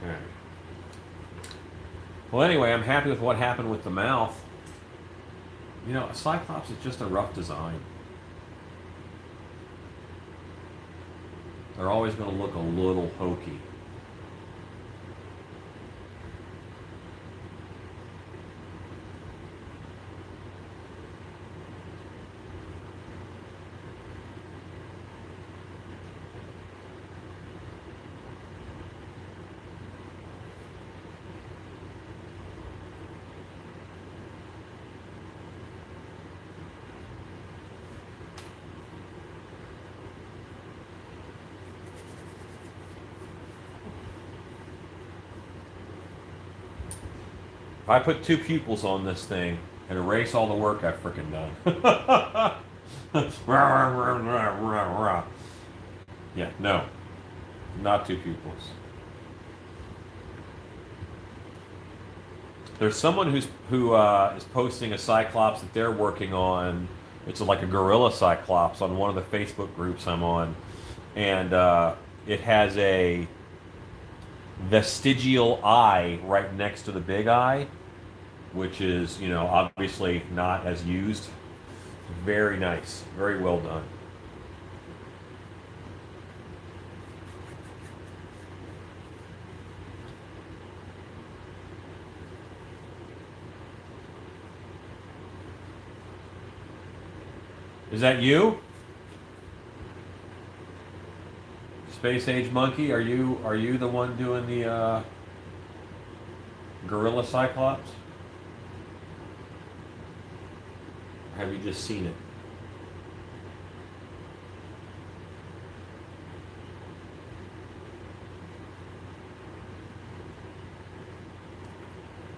Okay. Well, anyway, I'm happy with what happened with the mouth. You know, a Cyclops is just a rough design. They're always going to look a little hokey. If I put two pupils on this thing and erase all the work I've freaking done. Yeah, no. Not two pupils. There's someone who is posting a Cyclops that they're working on. It's like a gorilla Cyclops on one of the Facebook groups I'm on. And it has a vestigial eye right next to the big eye, which is, you know, obviously not as used. Very nice. Very well done. Is that you? Space Age Monkey, are you the one doing the gorilla Cyclops? Or have you just seen it?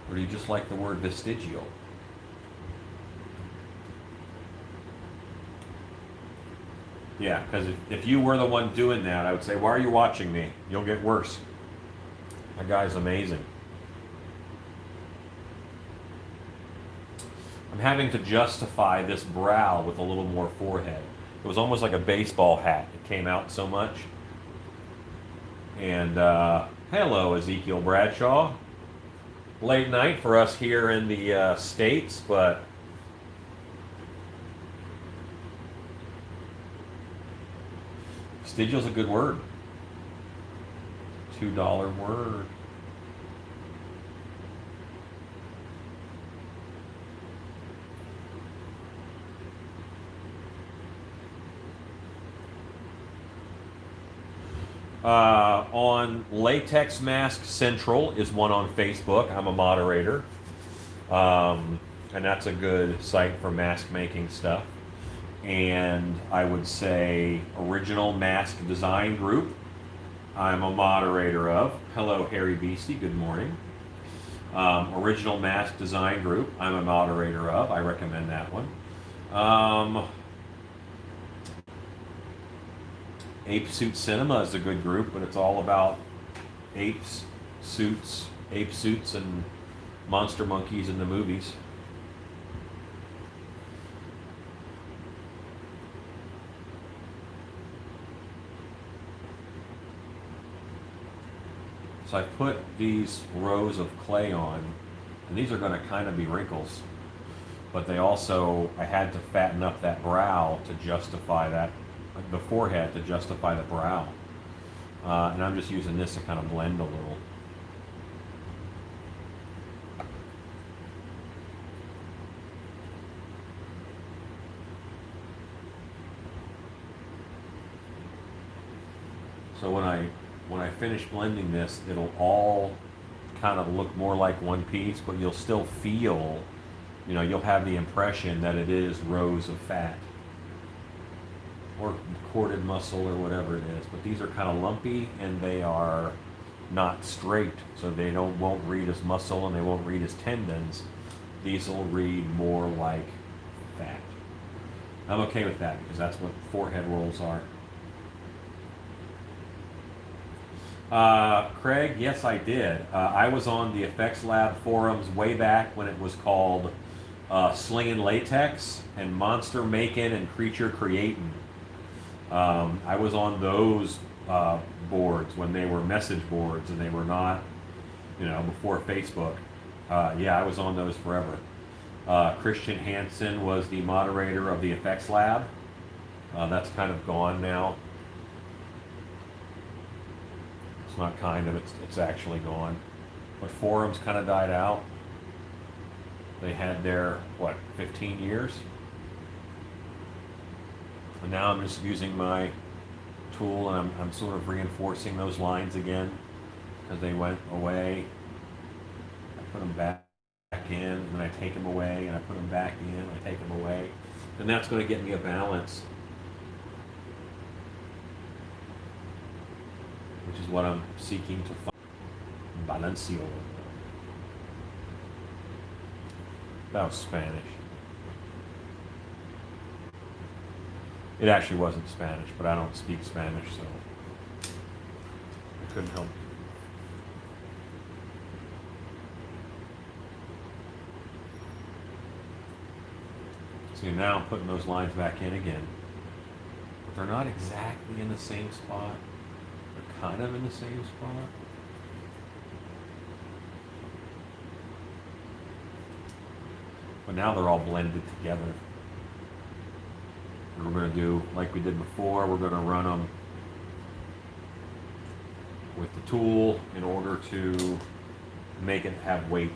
Or do you just like the word vestigial? Yeah, because if you were the one doing that, I would say, why are you watching me? You'll get worse. That guy's amazing. I'm having to justify this brow with a little more forehead. It was almost like a baseball hat. It came out so much. And hello, Ezekiel Bradshaw. Late night for us here in the States, but vestigial's a good word. $2 word. On Latex Mask Central is one on Facebook. I'm a moderator. And that's a good site for mask making stuff. And I would say Original Mask Design Group, I'm a moderator of. Hello, Harry Beastie, good morning. Original Mask Design Group, I'm a moderator of. I recommend that one. Ape Suit Cinema is a good group, but it's all about apes, suits, ape suits, and monster monkeys in the movies. So I put these rows of clay on, and these are going to kind of be wrinkles, but they also, I had to fatten up that brow to justify that, the forehead to justify the brow. And I'm just using this to kind of blend a little. So when I finish blending this, it'll all kind of look more like one piece, but you'll still feel, you know, you'll have the impression that it is rows of fat or corded muscle or whatever it is. But these are kind of lumpy and they are not straight, so they won't read as muscle and they won't read as tendons. These will read more like fat. I'm okay with that because that's what forehead rolls are. Craig, yes, I did. I was on the Effects Lab forums way back when it was called Slingin' Latex and Monster Making and Creature Creating. I was on those boards when they were message boards and they were not, before Facebook. Yeah, I was on those forever. Christian Hansen was the moderator of the Effects Lab. That's kind of gone now. It's not kind of, it's actually gone. But forums kind of died out. They had their, 15 years? And now I'm just using my tool and I'm sort of reinforcing those lines again as they went away. I put them back in, and then I take them away, and I put them back in, I take them away. And that's going to get me a balance, which is what I'm seeking to find. Balancio. That was Spanish. It actually wasn't Spanish, but I don't speak Spanish, so I couldn't help. See, now I'm putting those lines back in again. But they're not exactly in the same spot. They're kind of in the same spot. But now they're all blended together. And we're going to do like we did before. We're going to run them with the tool in order to make it have weight.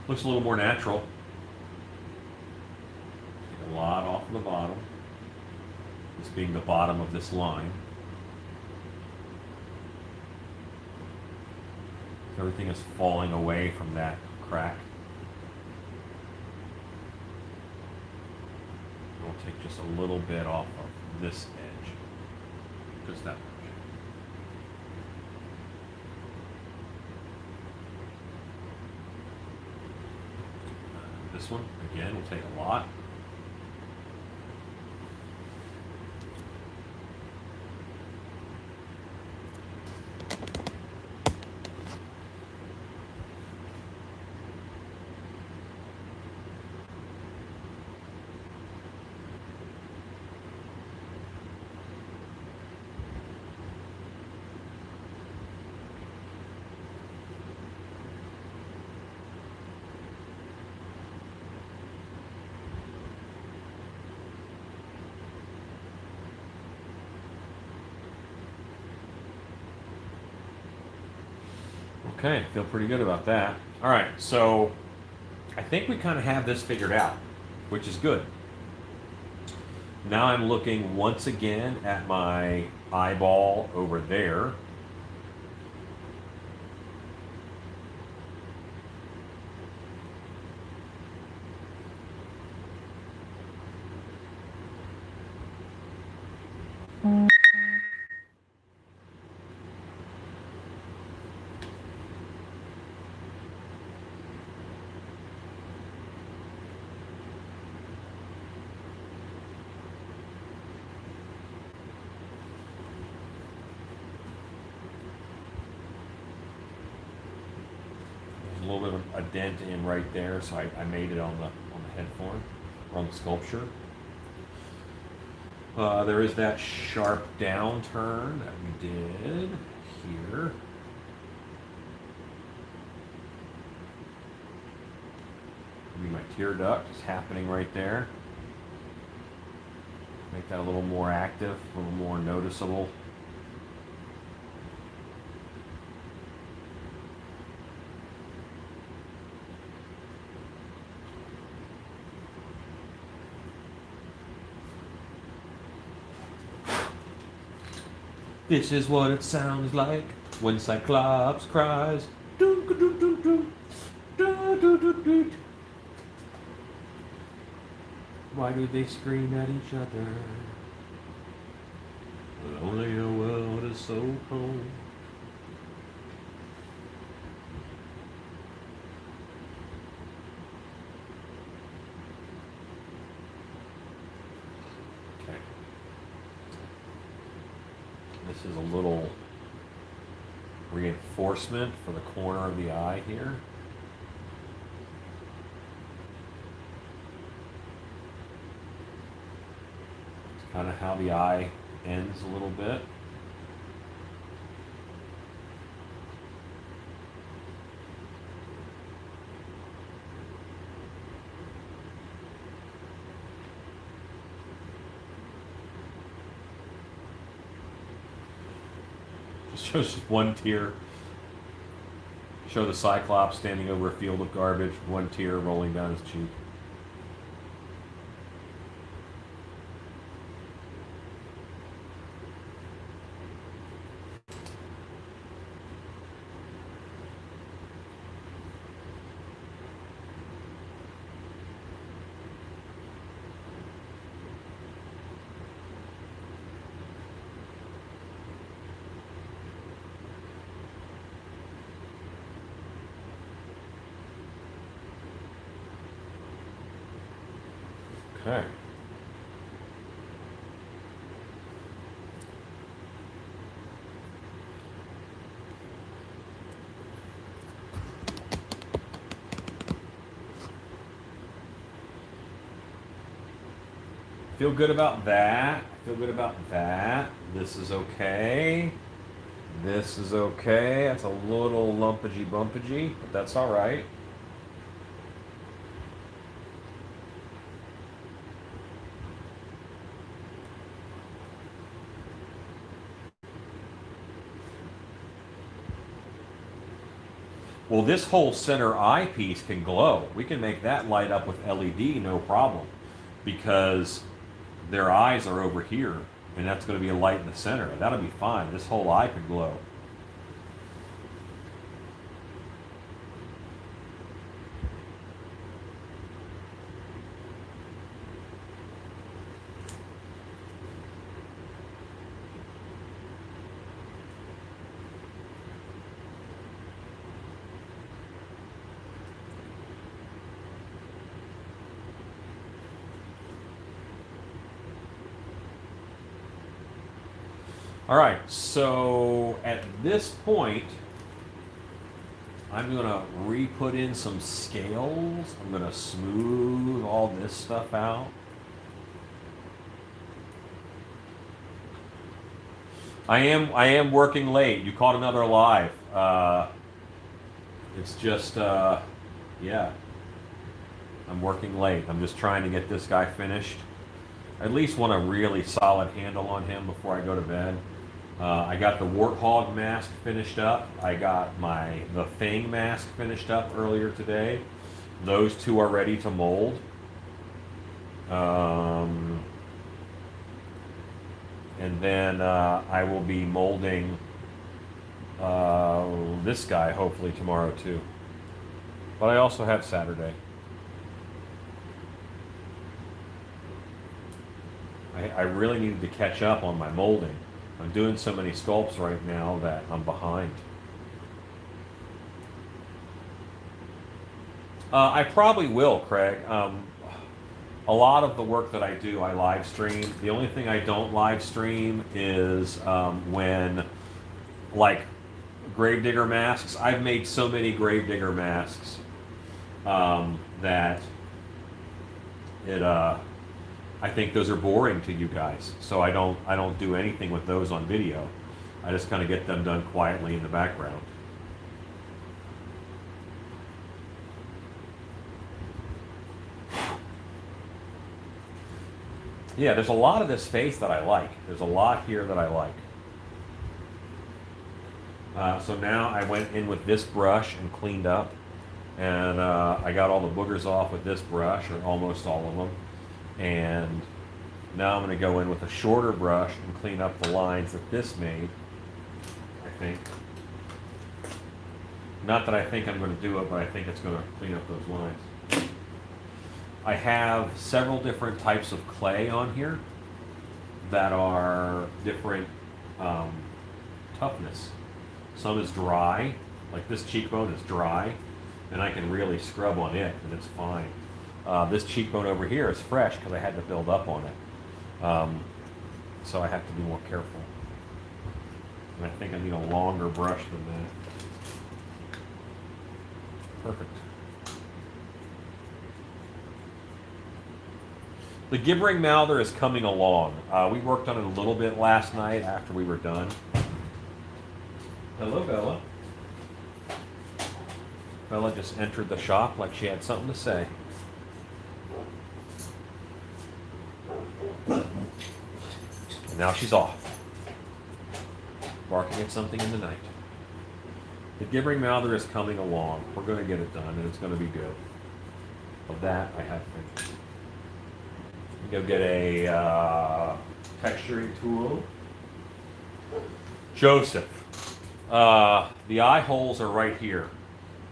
Looks a little more natural. Take a lot off of the bottom. This being the bottom of this line. Everything is falling away from that crack. We'll take just a little bit off of this edge. Just that much. This one, again, will take a lot. Okay, feel pretty good about that. All right, so I think we kind of have this figured out, which is good. Now I'm looking once again at my eyeball over there. A little bit of a dent in right there, so I made it on the head form, or on the sculpture. There is that sharp downturn that we did here. My tear duct is happening right there. Make that a little more active, a little more noticeable. This is what it sounds like when Cyclops cries. Why do they scream at each other? Only the world is so cold. is a little reinforcement for the corner of the eye here. It's kind of how the eye ends a little bit. Shows just one tear. Show the Cyclops standing over a field of garbage, one tear rolling down his cheek. Okay. Feel good about that. Feel good about that. This is okay. This is okay. That's a little lumpagey bumpagey, but that's all right. Well, this whole center eyepiece can glow. We can make that light up with LED, no problem, because their eyes are over here, and that's going to be a light in the center. That'll be fine. This whole eye could glow. All right, so at this point, I'm going to re-put in some scales. I'm going to smooth all this stuff out. I am working late. You caught another live. It's just, yeah, I'm working late. I'm just trying to get this guy finished. I at least want a really solid handle on him before I go to bed. I got the Warthog mask finished up. I got the Thing mask finished up earlier today. Those two are ready to mold. And then I will be molding this guy hopefully tomorrow too. But I also have Saturday. I really needed to catch up on my molding. I'm doing so many sculpts right now that I'm behind. I probably will, Craig. A lot of the work that I do, I live stream. The only thing I don't live stream is when, like, Gravedigger masks. I've made so many Gravedigger masks that I think those are boring to you guys, so I don't do anything with those on video. I just kind of get them done quietly in the background. Yeah, there's a lot of this face that I like. There's a lot here that I like. So now I went in with this brush and cleaned up, and I got all the boogers off with this brush, or almost all of them. And now I'm going to go in with a shorter brush and clean up the lines that this made, I think. Not that I think I'm going to do it, but I think it's going to clean up those lines. I have several different types of clay on here that are different toughness. Some is dry, like this cheekbone is dry, and I can really scrub on it, and it's fine. This cheekbone over here is fresh because I had to build up on it. So I have to be more careful. And I think I need a longer brush than that. Perfect. The gibbering mouther is coming along. We worked on it a little bit last night after we were done. Hello, Bella. Bella just entered the shop like she had something to say. And now she's off, barking at something in the night. The gibbering mouther is coming along. We're going to get it done, and it's going to be good. Of that, I have faith. Go get a texturing tool. Joseph, the eye holes are right here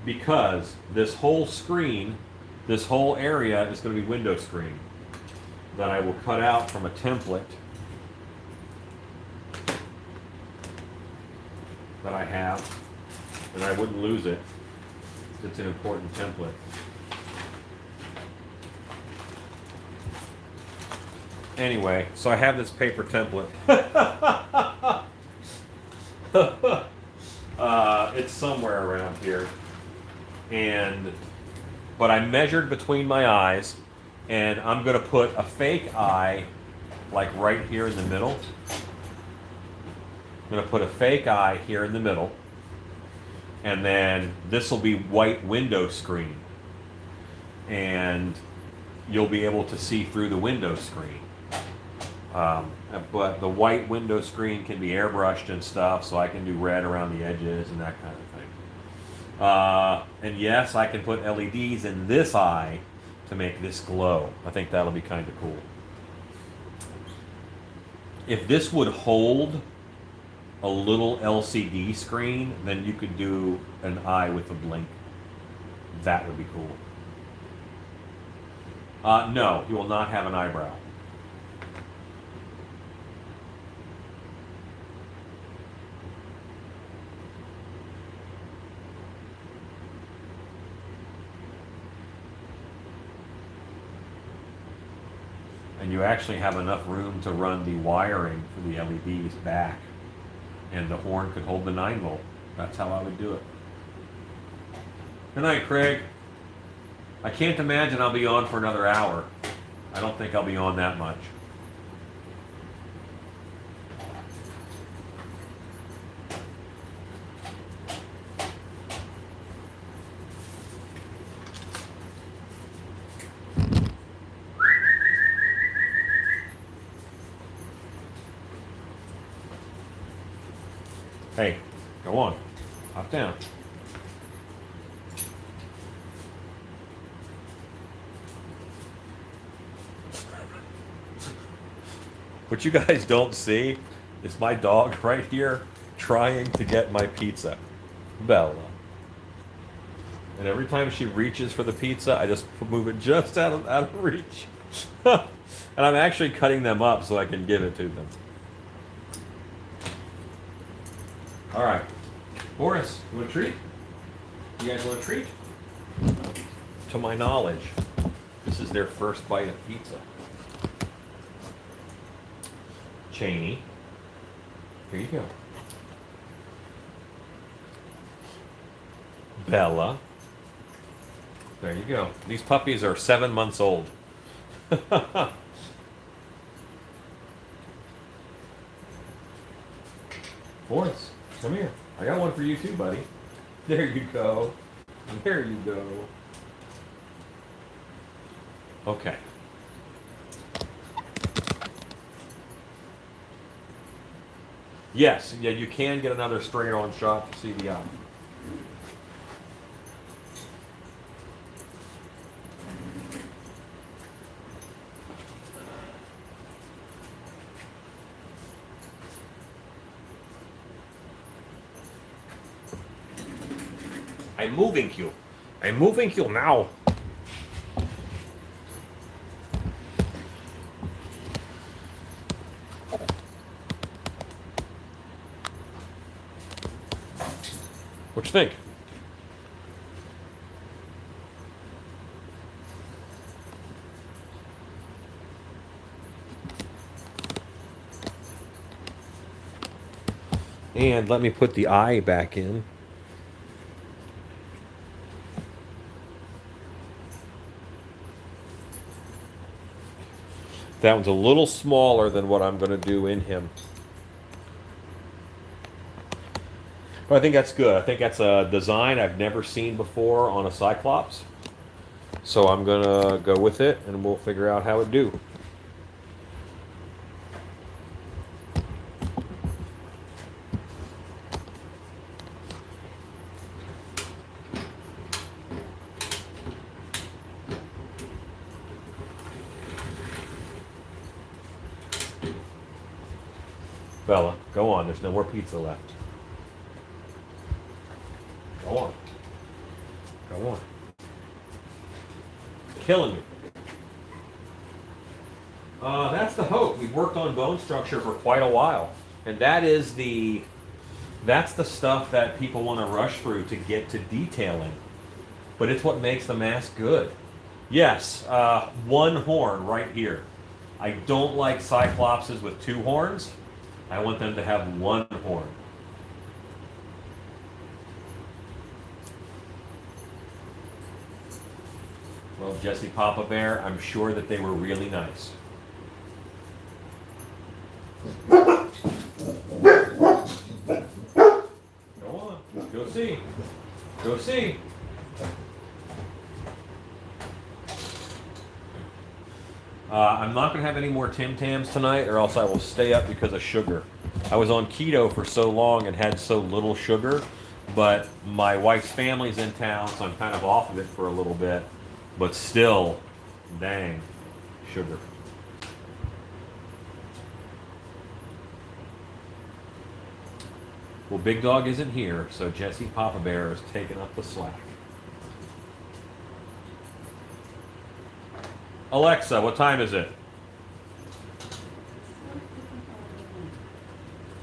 because this whole screen, this whole area is going to be window screen that I will cut out from a template that I have, and I wouldn't lose it. It's an important template. Anyway, so I have this paper template. It's somewhere around here. But I measured between my eyes, and I'm going to put a fake eye like right here in the middle. I'm going to put a fake eye here in the middle, and then this will be white window screen, and you'll be able to see through the window screen. But the white window screen can be airbrushed and stuff, so I can do red around the edges and that kind of thing. And yes, I can put LEDs in this eye to make this glow. I think that'll be kind of cool. If this would hold a little LCD screen, then you could do an eye with a blink. That would be cool. No, you will not have an eyebrow. And you actually have enough room to run the wiring for the LEDs back. And the horn could hold the 9-volt. That's how I would do it. Good night, Craig. I can't imagine I'll be on for another hour. I don't think I'll be on that much. Hey, go on. Hop down. What you guys don't see is my dog right here trying to get my pizza. Bella. And every time she reaches for the pizza, I just move it just out of reach. And I'm actually cutting them up so I can give it to them. All right. Boris, you want a treat? You guys want a treat? To my knowledge, this is their first bite of pizza. Cheney, here you go. Bella, there you go. These puppies are 7 months old. Boris, come here. I got one for you too, buddy. There you go. There you go. Okay. Yes, yeah, you can get another straight on shot to see the eye. I'm moving you. I'm moving you now. What you think? And let me put the eye back in. That one's a little smaller than what I'm going to do in him. But I think that's good. I think that's a design I've never seen before on a Cyclops. So I'm going to go with it, and we'll figure out how it do. Bella, go on. There's no more pizza left. Go on. Go on. Killing me. That's the hope. We've worked on bone structure for quite a while. And that's the stuff that people want to rush through to get to detailing. But it's what makes the mask good. Yes, one horn right here. I don't like Cyclopses with two horns. I want them to have one horn. Well, Jesse Papa Bear, I'm sure that they were really nice. Go on, go see. Go see. I'm not going to have any more Tim Tams tonight, or else I will stay up because of sugar. I was on keto for so long and had so little sugar, but my wife's family's in town, so I'm kind of off of it for a little bit. But still, dang, sugar. Well, Big Dog isn't here, so Jesse Papa Bear is taking up the slack. Alexa, what time is it?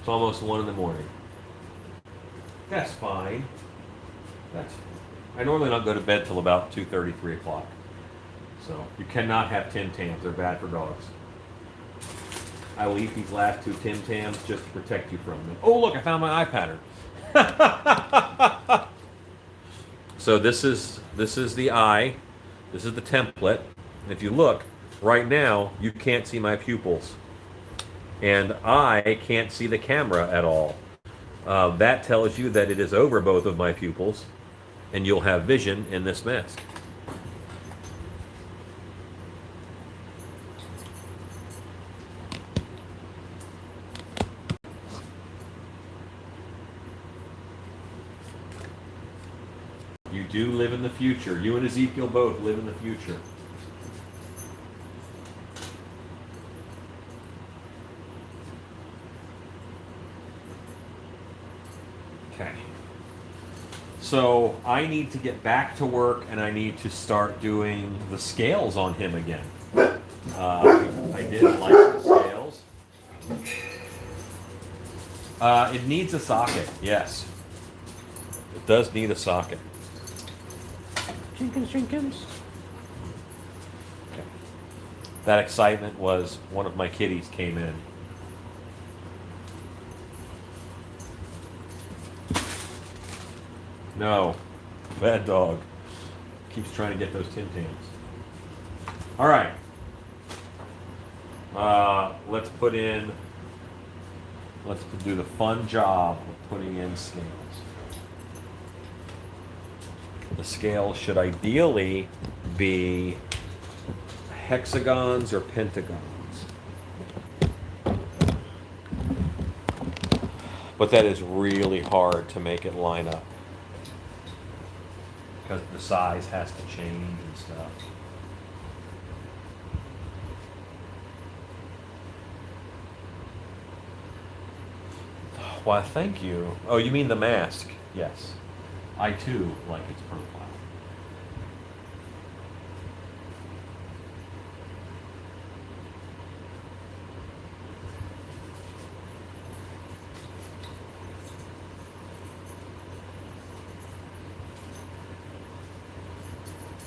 It's almost 1 in the morning. That's fine. That's fine. I normally don't go to bed till about 2:30, 3 o'clock. So you cannot have Tim Tams. They're bad for dogs. I will eat these last 2 Tim Tams just to protect you from them. Oh, look, I found my eye pattern. So this is the eye. This is the template. And if you look, right now, you can't see my pupils. And I can't see the camera at all. That tells you that it is over both of my pupils, and you'll have vision in this mask. You do live in the future. You and Ezekiel both live in the future. Okay. So I need to get back to work, and I need to start doing the scales on him again. I did like the scales. It needs a socket, yes. It does need a socket. Jenkins. Okay. That excitement was one of my kitties came in. No, bad dog. Keeps trying to get those Tim Tams. All right. Let's do the fun job of putting in scales. The scale should ideally be hexagons or pentagons. But that is really hard to make it line up, because the size has to change and stuff. Why, thank you. Oh, you mean the mask? Yes. I too like its profile.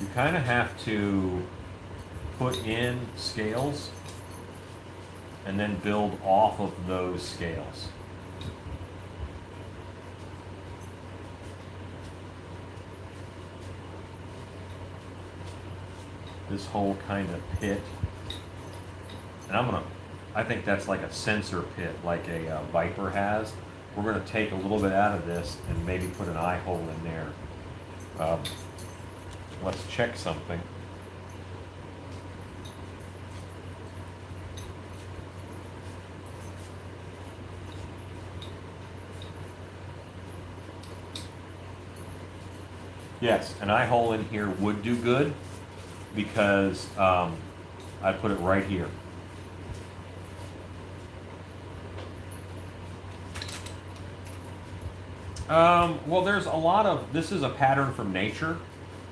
You kind of have to put in scales and then build off of those scales. this whole kind of pit. And I think that's like a sensor pit, like a Viper has. We're gonna take a little bit out of this and maybe put an eye hole in there. Let's check something. Yes, an eye hole in here would do good because I put it right here. Well, there's a lot of, this is a pattern from nature,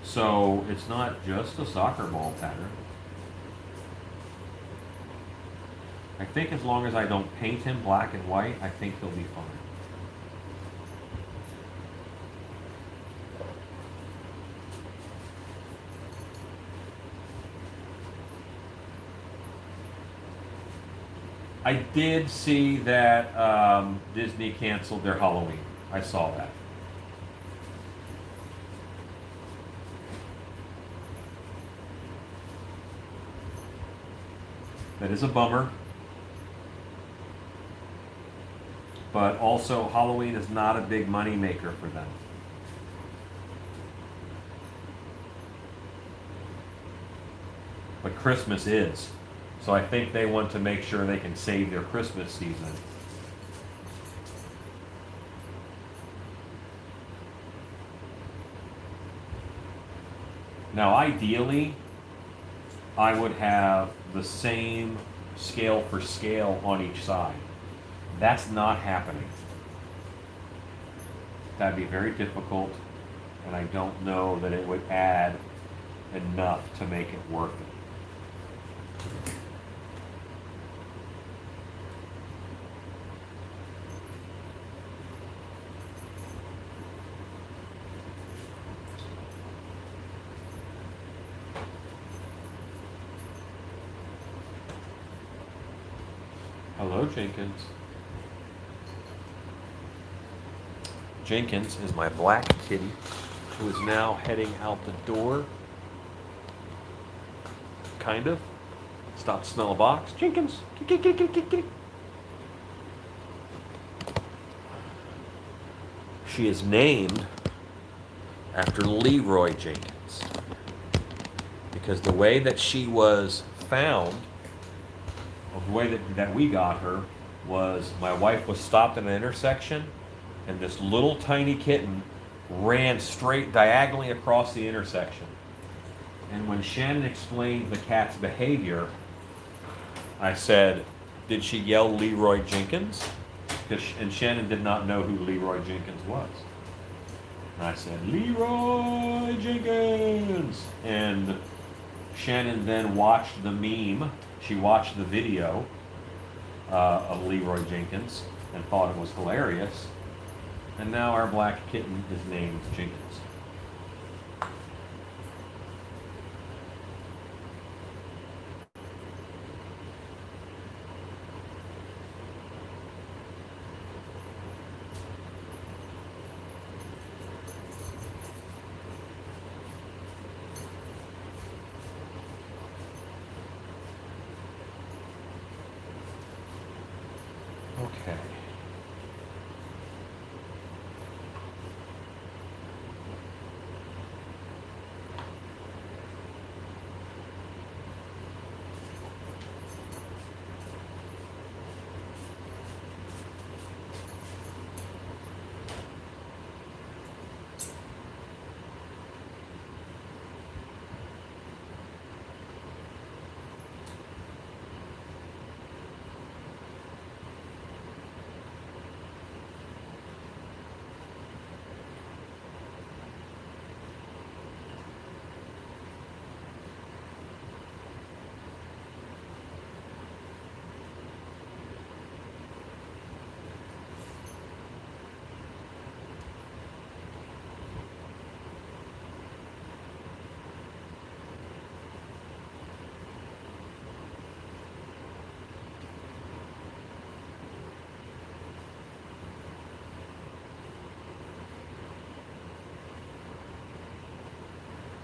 so it's not just a soccer ball pattern. I think as long as I don't paint him black and white, I think he'll be fine. I did see that Disney canceled their Halloween. I saw that. That is a bummer. But also, Halloween is not a big money maker for them. But Christmas is. So I think they want to make sure they can save their Christmas season. Now, ideally, I would have the same scale for scale on each side. That's not happening. That'd be very difficult, and I don't know that it would add enough to make it worth it. Hello, Jenkins. Jenkins is my black kitty who is now heading out the door. Kind of. Stop to smell a box. Jenkins. She is named after Leroy Jenkins because the way that she was found, or the way that we got her, was my wife was stopped at an intersection and this little tiny kitten ran straight diagonally across the intersection. And when Shannon explained the cat's behavior, I said, did she yell Leroy Jenkins? And Shannon did not know who Leroy Jenkins was. And I said, Leroy Jenkins! And Shannon then watched the meme. She watched the video of Leroy Jenkins and thought it was hilarious. And now our black kitten is named Jenkins. Okay.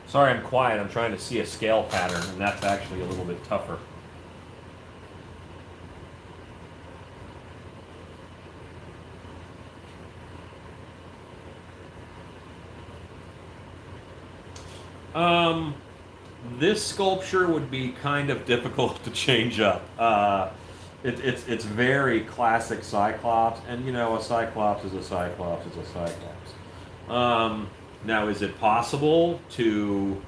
Sorry I'm quiet, I'm trying to see a scale pattern, and that's actually a little bit tougher. This sculpture would be kind of difficult to change up. It's very classic Cyclops, and you know, a Cyclops is a Cyclops is a Cyclops. Now, is it possible to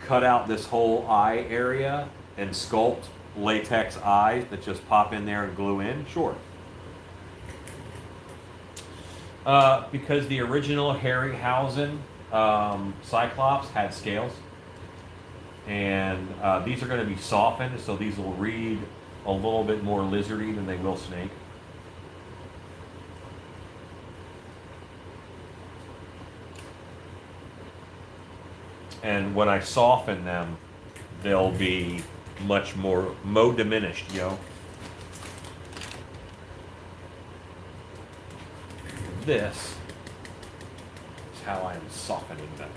cut out this whole eye area and sculpt latex eyes that just pop in there and glue in? Sure. Because the original Harryhausen Cyclops had scales, and these are going to be softened, so these will read a little bit more lizardy than they will snake. And when I soften them, they'll be much more diminished, yo. This is how I am softening them.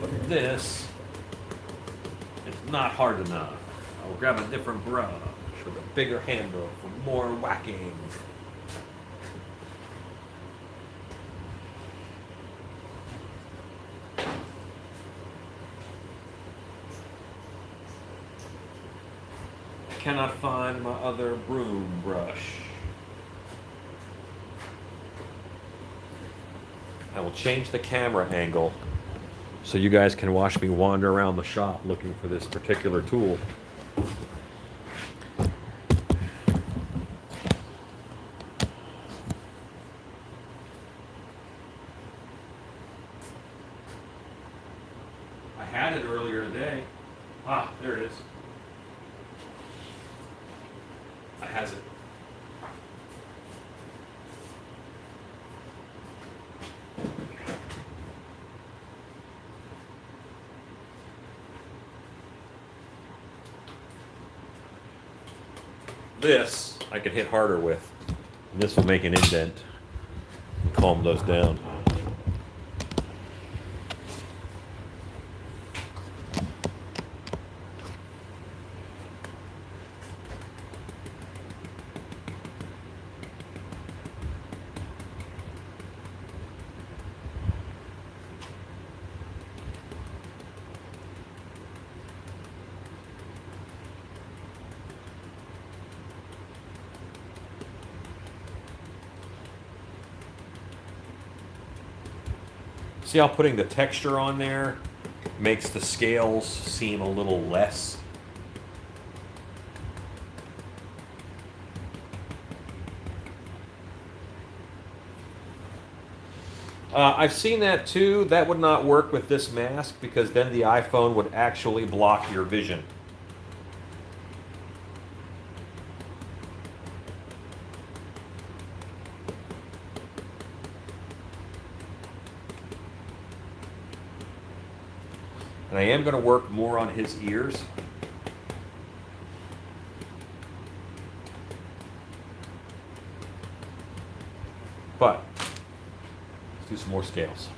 But this is not hard enough. I'll grab a different brush with a bigger handle for more whacking. Cannot find my other broom brush. I will change the camera angle so you guys can watch me wander around the shop looking for this particular tool. I had it earlier today. Ah, there it is. Has it. This I could hit harder with, and this will make an indent and calm those down. See how putting the texture on there makes the scales seem a little less. I've seen that too. That would not work with this mask because then the iPhone would actually block your vision. And I am going to work more on his ears. But let's do some more scales.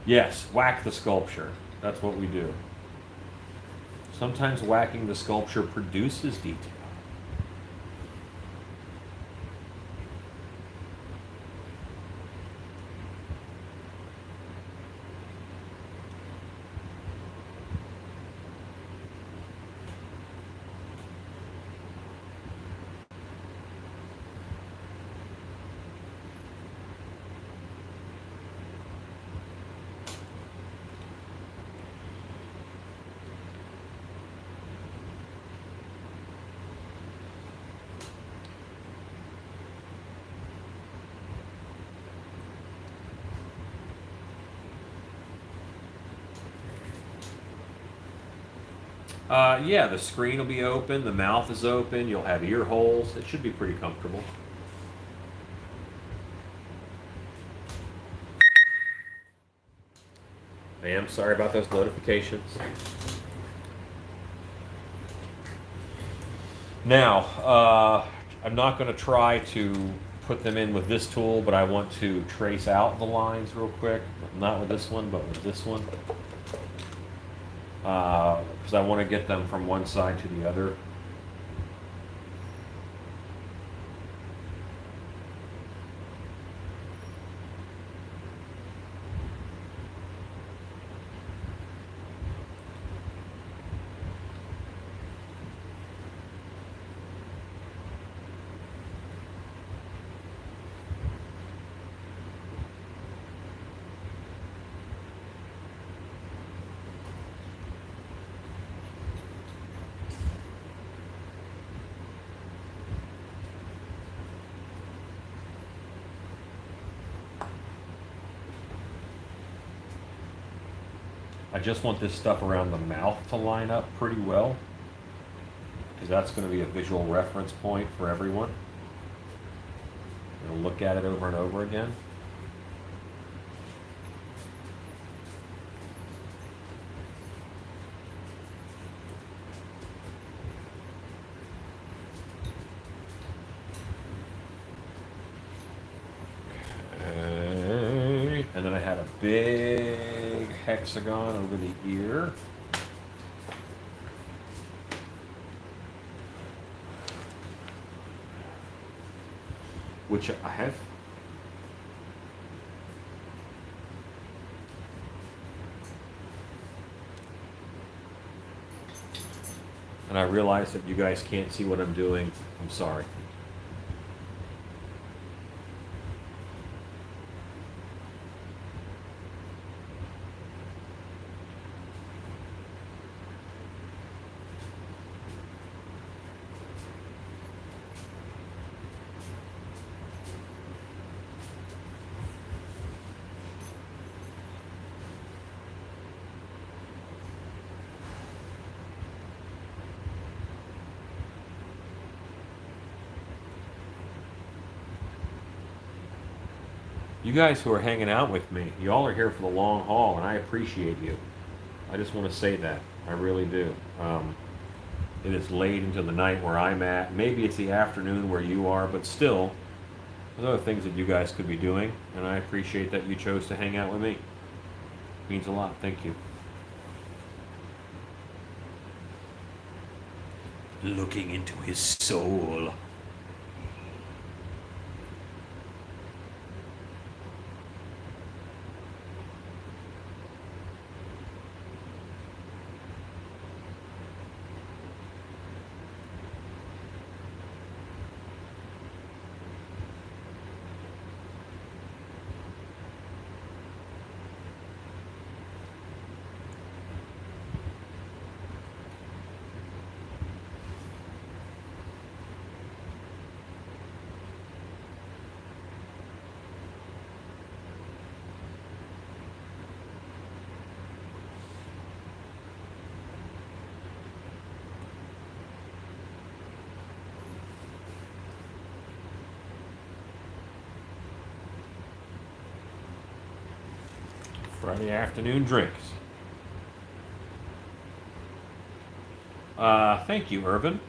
Yes, whack the sculpture. That's what we do. Sometimes whacking the sculpture produces detail. Yeah, the screen will be open, the mouth is open, you'll have ear holes. It should be pretty comfortable. I am sorry about those notifications. Now, I'm not going to try to put them in with this tool, but I want to trace out the lines real quick. Not with this one, but with this one. Because I want to get them from one side to the other. I just want this stuff around the mouth to line up pretty well, because that's going to be a visual reference point for everyone. You'll look at it over and over again. Okay. And then I had a big hexagon over the ear. Which I have. And I realize that you guys can't see what I'm doing. I'm sorry. You guys who are hanging out with me, you all are here for the long haul, and I appreciate you. I just want to say that. I really do. It is late into the night where I'm at. Maybe it's the afternoon where you are, but still, there's other things that you guys could be doing, and I appreciate that you chose to hang out with me. It means a lot. Thank you. Looking into his soul. Friday afternoon drinks. Thank you, Irvin.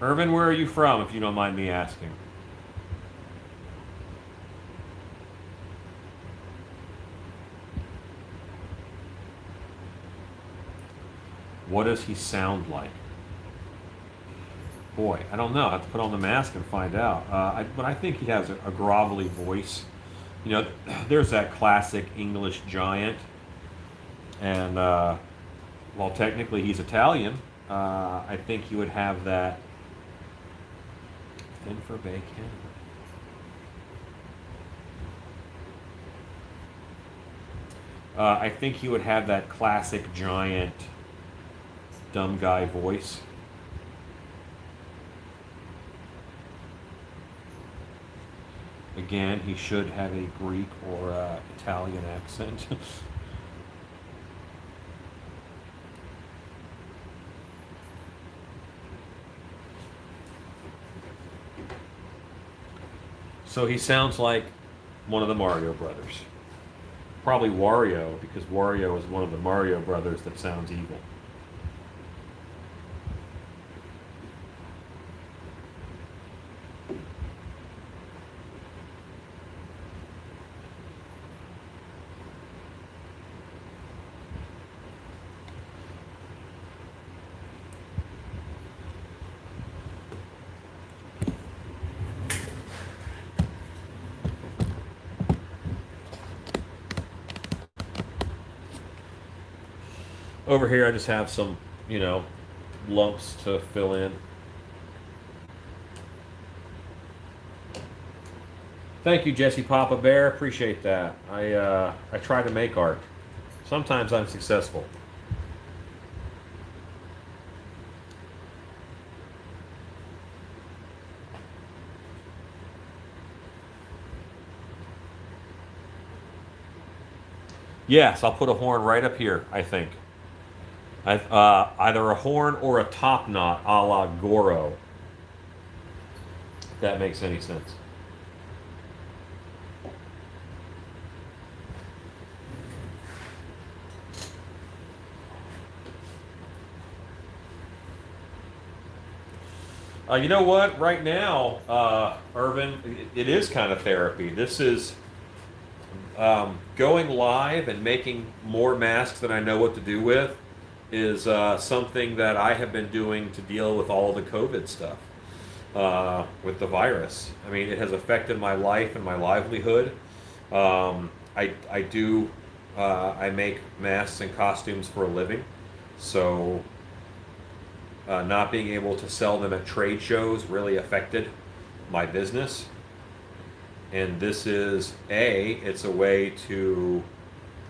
Irvin, where are you from, if you don't mind me asking? What does he sound like? Boy, I don't know. I have to put on the mask and find out. But I think he has a grovelly voice. You know, there's that classic English giant, and while technically he's Italian, I think he would have that thin for bacon. I think he would have that classic giant dumb guy voice. Again, he should have a Greek or Italian accent. So he sounds like one of the Mario brothers. Probably Wario, because Wario is one of the Mario brothers that sounds evil. Over here, I just have some, lumps to fill in. Thank you, Jesse Papa Bear. Appreciate that. I try to make art. Sometimes I'm successful. Yes, I'll put a horn right up here, I think. Either a horn or a top knot a la Goro. If that makes any sense. You know what? Right now, Irvin, it is kind of therapy. This is going live and making more masks than I know what to do with is something that I have been doing to deal with all the COVID stuff with the virus. I mean, it has affected my life and my livelihood. I make masks and costumes for a living, so not being able to sell them at trade shows really affected my business. And this is it's a way to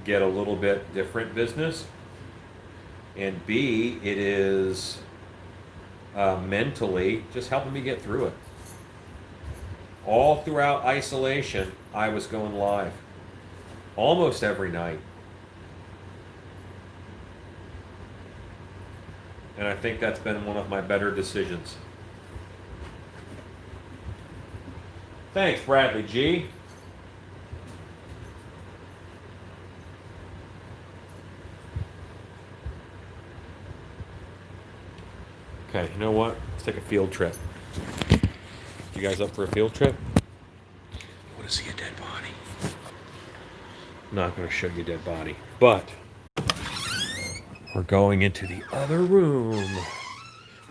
get a little bit different business. And B, it is mentally just helping me get through it. All throughout isolation, I was going live almost every night. And I think that's been one of my better decisions. Thanks, Bradley G. Okay, you know what? Let's take a field trip. You guys up for a field trip? You want to see a dead body? I'm not going to show you a dead body, but we're going into the other room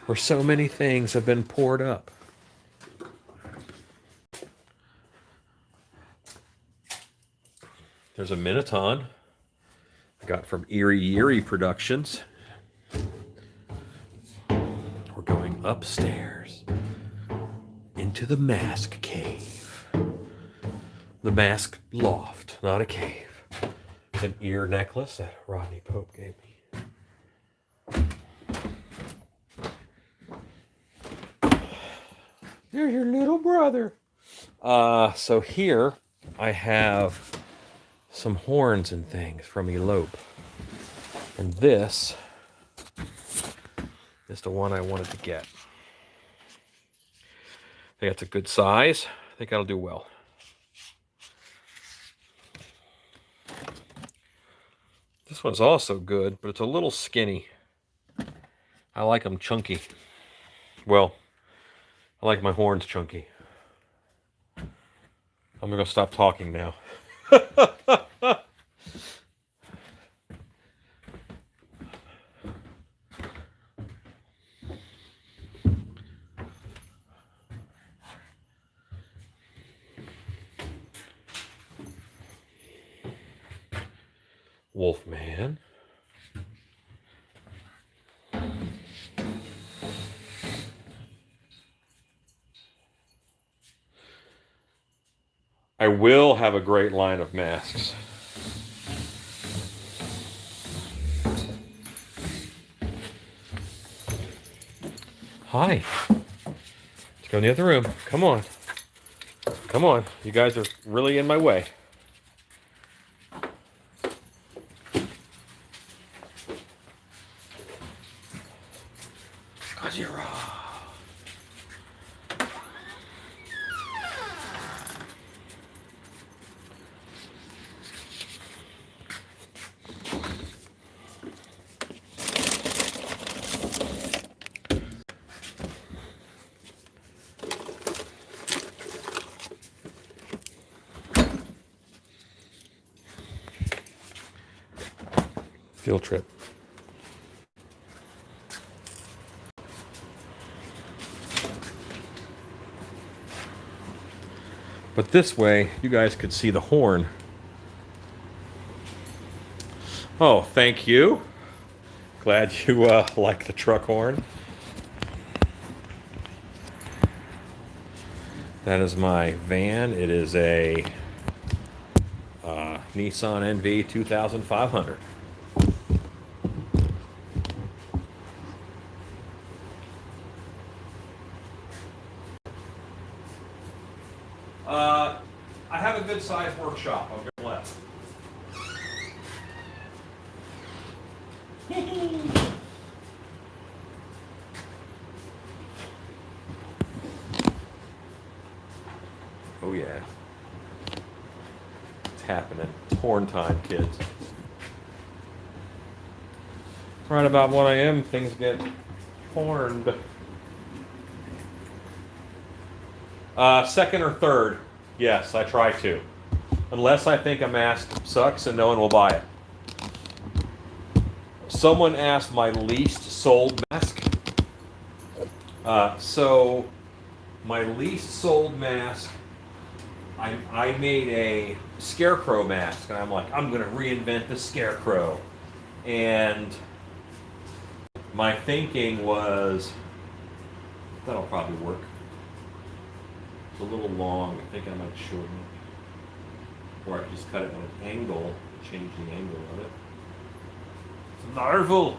where so many things have been poured up. There's a Minotaur I got from Eerie Productions. We're going upstairs into the mask cave. The mask loft, not a cave. An ear necklace that Rodney Pope gave me. There's your little brother. So here I have some horns and things from Elope. And this is the one I wanted to get. I think that's a good size. I think that'll do well. This one's also good, but it's a little skinny. I like them chunky. Well, I like my horns chunky. I'm gonna stop talking now. Wolfman. I will have a great line of masks. Hi. Let's go in the other room. Come on. Come on. You guys are really in my way. Gojira. Field trip. But this way, you guys could see the horn. Oh, thank you. Glad you like the truck horn. That is my van. It is a Nissan NV 2500. I have a good sized workshop. I'll go left. Oh yeah. It's happening. It's horn time, kids. Right about 1 a.m. things get horned. Second or third. Yes, I try to. Unless I think a mask sucks and no one will buy it. Someone asked my least sold mask. So my least sold mask, I made a scarecrow mask, and I'm like, I'm going to reinvent the scarecrow. And my thinking was, that'll probably work. It's a little long. I think I might shorten it. Or I could just cut it at an angle, change the angle of it. It's Marvel!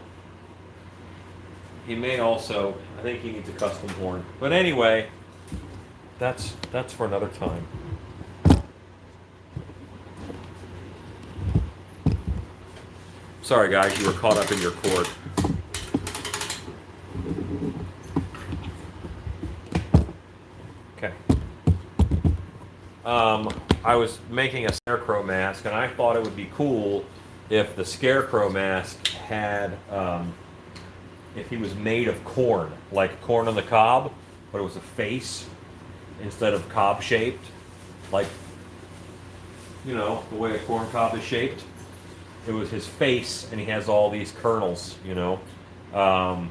He may also, I think he needs a custom horn. But anyway, that's for another time. Sorry guys, you were caught up in your cord. Okay. I was making a scarecrow mask, and I thought it would be cool if the scarecrow mask had, if he was made of corn, like corn on the cob, but it was a face instead of cob shaped, like, you know, the way a corn cob is shaped. It was his face, and he has all these kernels, you know. I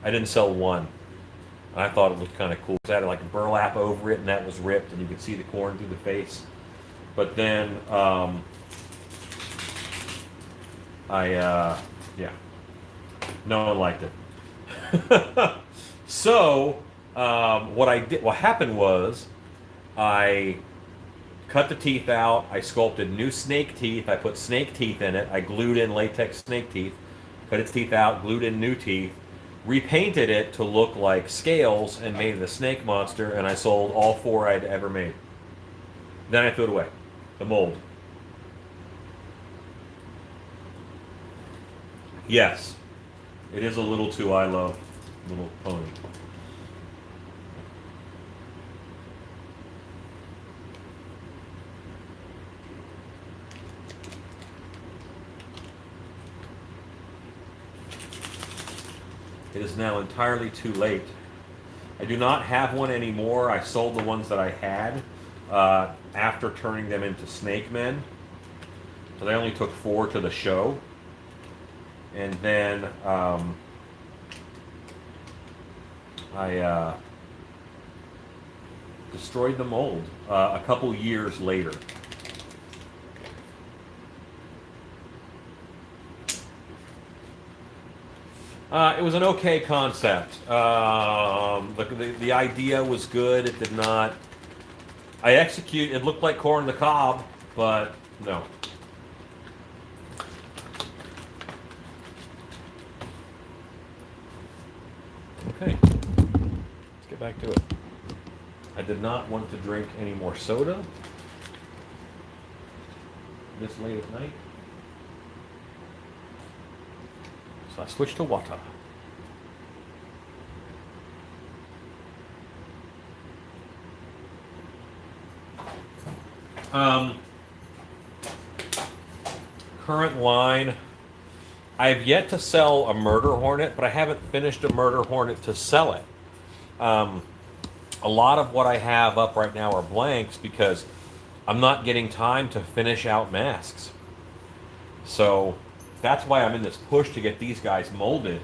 didn't sell one. I thought it looked kind of cool. It had like a burlap over it, and that was ripped, and you could see the corn through the face. But then, yeah, no one liked it. So, what happened was, I cut the teeth out. I sculpted new snake teeth. I put snake teeth in it. I glued in latex snake teeth. Cut its teeth out, glued in new teeth. Repainted it to look like scales and made it a snake monster, and I sold all 4 I'd ever made. Then I threw it away. The mold. Yes. It is a little too I love Little Pony. It is now entirely too late. I do not have one anymore. I sold the ones that I had after turning them into snake men. So they only took 4 to the show. And then I destroyed the mold a couple years later. It was an okay concept. The idea was good. It did not. I execute. It looked like corn on the cob, but no. Okay, let's get back to it. I did not want to drink any more soda this late at night, so I switched to water. Current line. I have yet to sell a murder hornet, but I haven't finished a murder hornet to sell it. A lot of what I have up right now are blanks because I'm not getting time to finish out masks. So that's why I'm in this push to get these guys molded.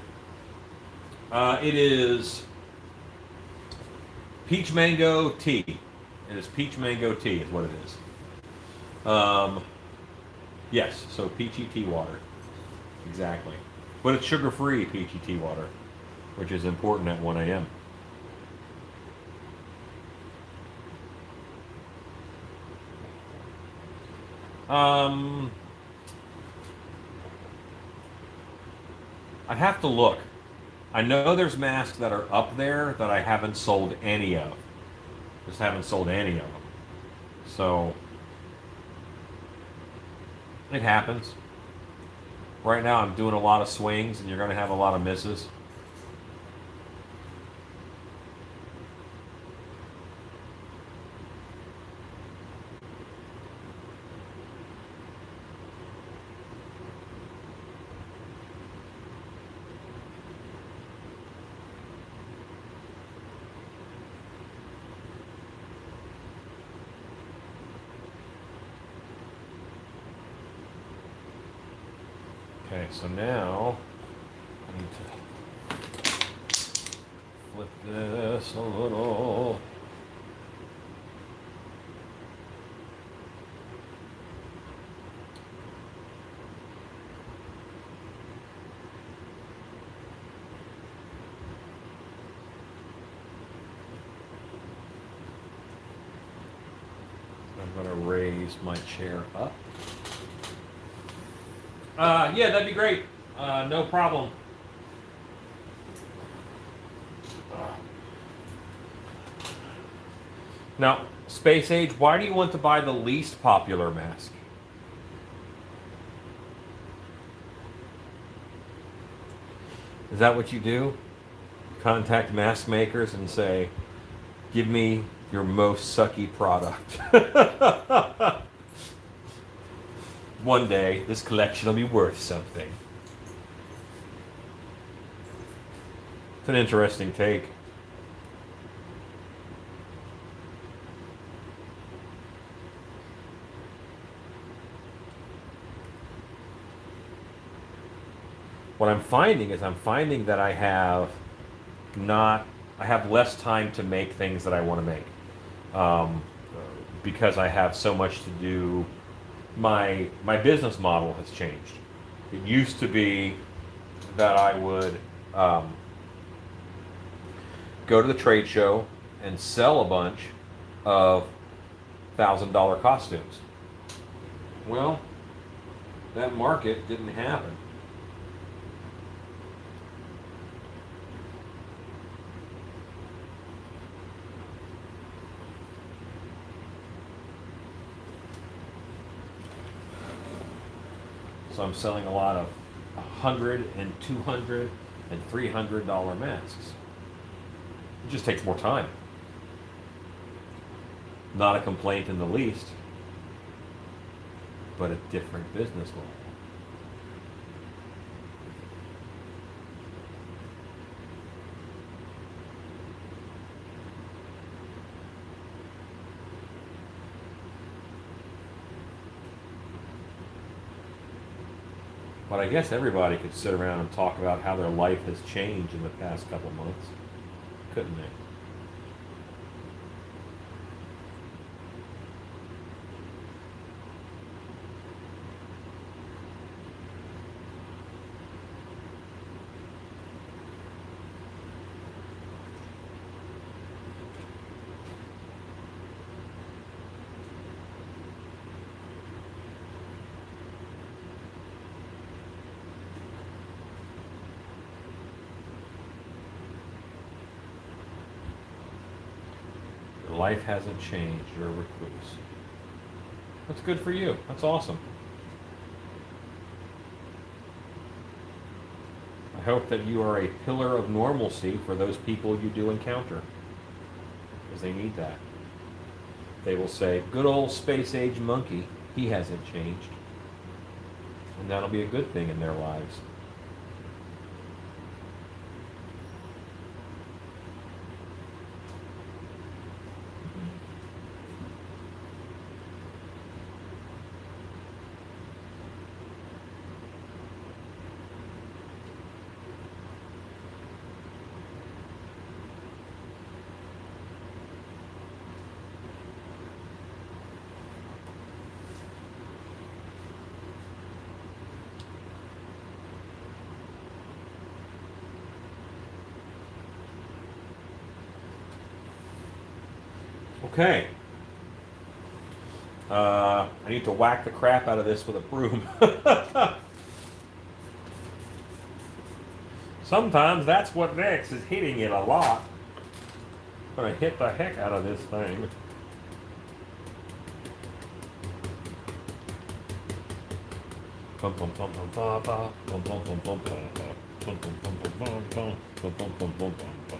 It is peach mango tea. It is peach mango tea is what it is. Yes, so peachy tea water. Exactly. But it's sugar-free peachy tea water, which is important at 1 a.m. I have to look. I know there's masks that are up there that I haven't sold any of. Just haven't sold any of them. So it happens. Right now I'm doing a lot of swings and you're going to have a lot of misses. Okay, so now I need to flip this a little. I'm going to raise my chair up. Yeah, that'd be great. No problem. Now, Space Age, why do you want to buy the least popular mask? Is that what you do? Contact mask makers and say, give me your most sucky product. One day, this collection will be worth something. It's an interesting take. What I'm finding is that I have less time to make things that I want to make. Because I have so much to do. My business model has changed. It used to be that I would go to the trade show and sell a bunch of $1,000 costumes. Well, that market didn't happen. So I'm selling a lot of $100 and $200 and $300 masks. It just takes more time. Not a complaint in the least, but a different business model. But I guess everybody could sit around and talk about how their life has changed in the past couple months, couldn't they? life hasn't changed. You're a recluse. That's good for you. That's awesome. I hope that you are a pillar of normalcy for those people you do encounter, because they need that. They will say, good old space-age monkey, he hasn't changed. And that'll be a good thing in their lives. Okay. I need to whack the crap out of this with a broom. Sometimes that's what next is hitting it a lot. I'm gonna hit the heck out of this thing. Bum, bum, bum, bum, ba, ba. Bum, bum, bum, bum, ba, ba. Bum, bum, bum, bum, bum, bum. Bum, bum, bum, bum, bum.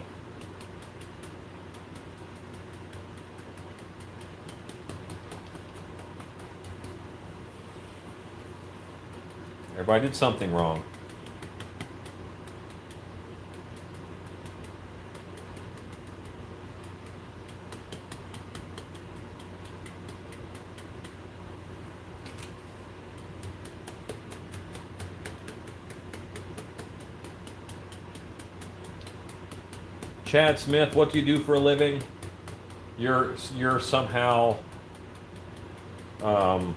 Everybody did something wrong. Chad Smith, what do you do for a living? You're somehow are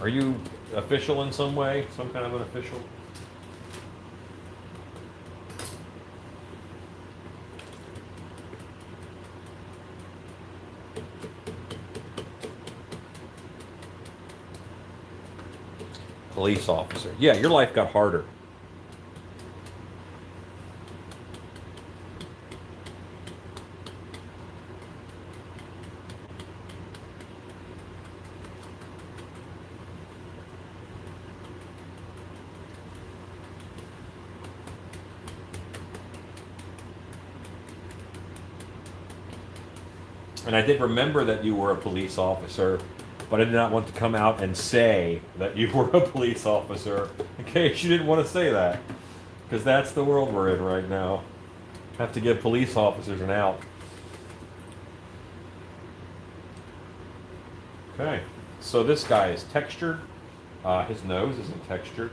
you official in some way? Some kind of an official? Police officer. Yeah, your life got harder. And I did remember that you were a police officer, but I did not want to come out and say that you were a police officer in case you didn't want to say that. Because that's the world we're in right now. Have to give police officers an out. Okay, so this guy is textured. His nose isn't textured.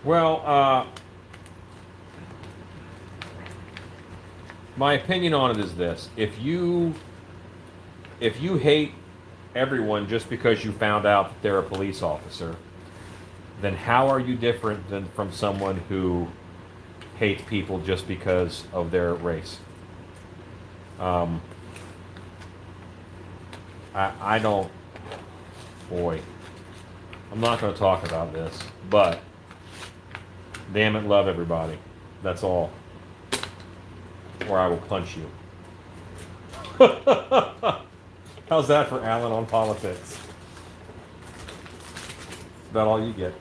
Well, my opinion on it is this: if you hate everyone just because you found out that they're a police officer, then how are you different than from someone who hates people just because of their race? I don't. Boy, I'm not going to talk about this, but damn it, love everybody. That's all. Or I will punch you. How's that for Alan on politics? About all you get.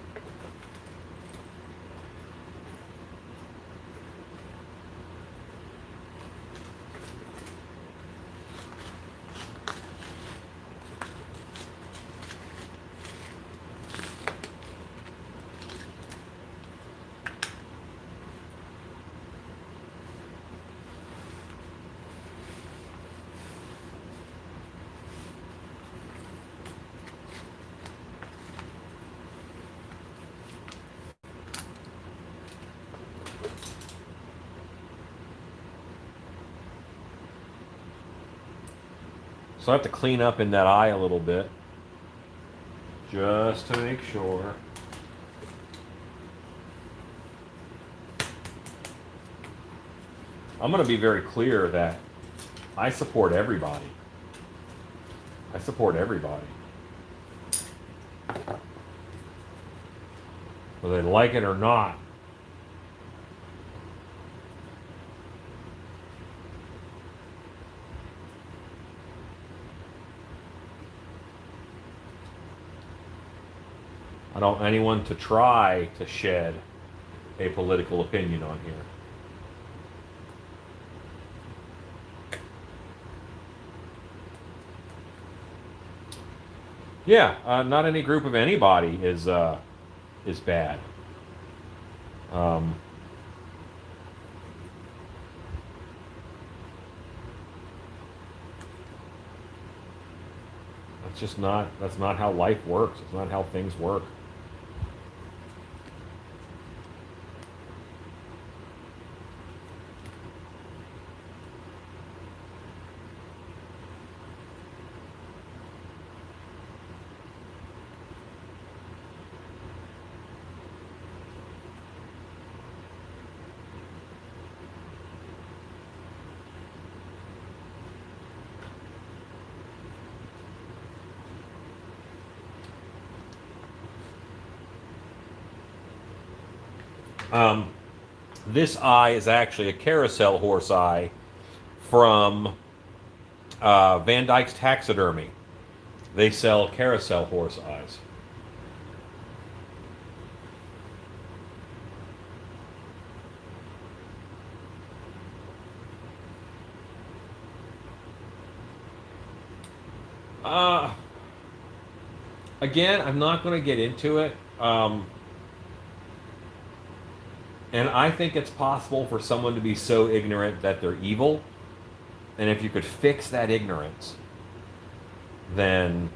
So I have to clean up in that eye a little bit, just to make sure. I'm going to be very clear that I support everybody. I support everybody. Whether they like it or not. I don't want anyone to try to shed a political opinion on here. Yeah, not any group of anybody is bad. That's not how life works. It's not how things work. This eye is actually a carousel horse eye from Van Dyke's Taxidermy. They sell carousel horse eyes. Again, I'm not going to get into it. And I think it's possible for someone to be so ignorant that they're evil. And if you could fix that ignorance, then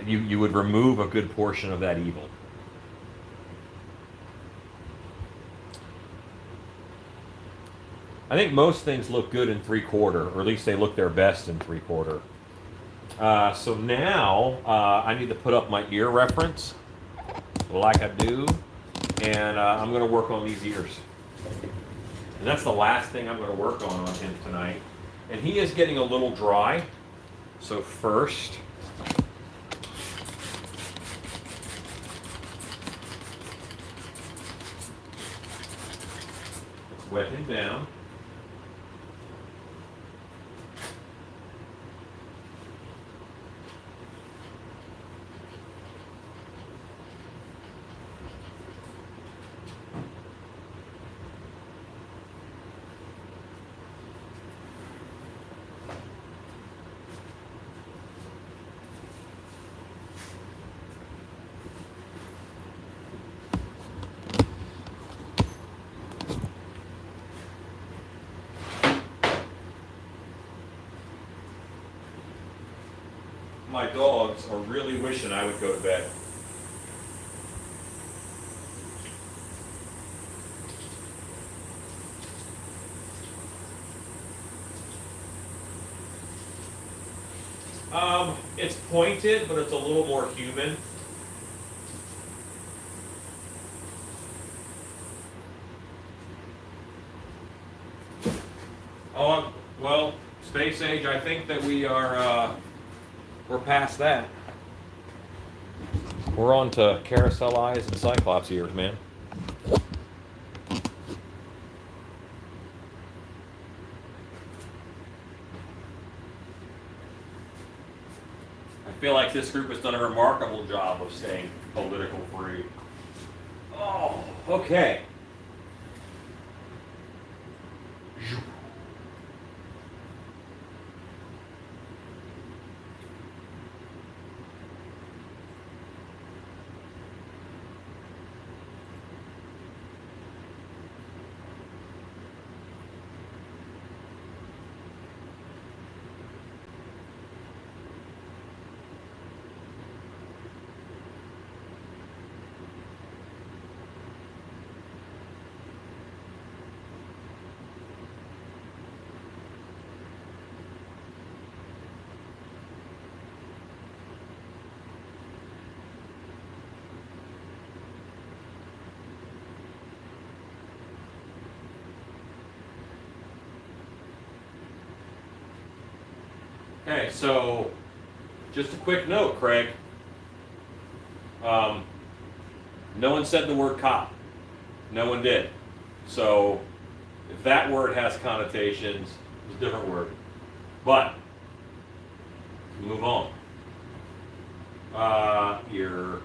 you would remove a good portion of that evil. I think most things look good in 3/4, or at least they look their best in 3/4. So now I need to put up my ear reference, like I do, and I'm going to work on these ears. And that's the last thing I'm going to work on him tonight. And he is getting a little dry, so first, let's wet him down. My dogs are really wishing I would go to bed. It's pointed, but it's a little more human. Oh, well, Space Age, I think that we are, we're past that. We're on to carousel eyes and Cyclops ears, man. I feel like this group has done a remarkable job of staying political free. Oh, okay. Okay, so just a quick note, Craig. No one said the word cop. No one did. So if that word has connotations, it's a different word. But move on. Ear.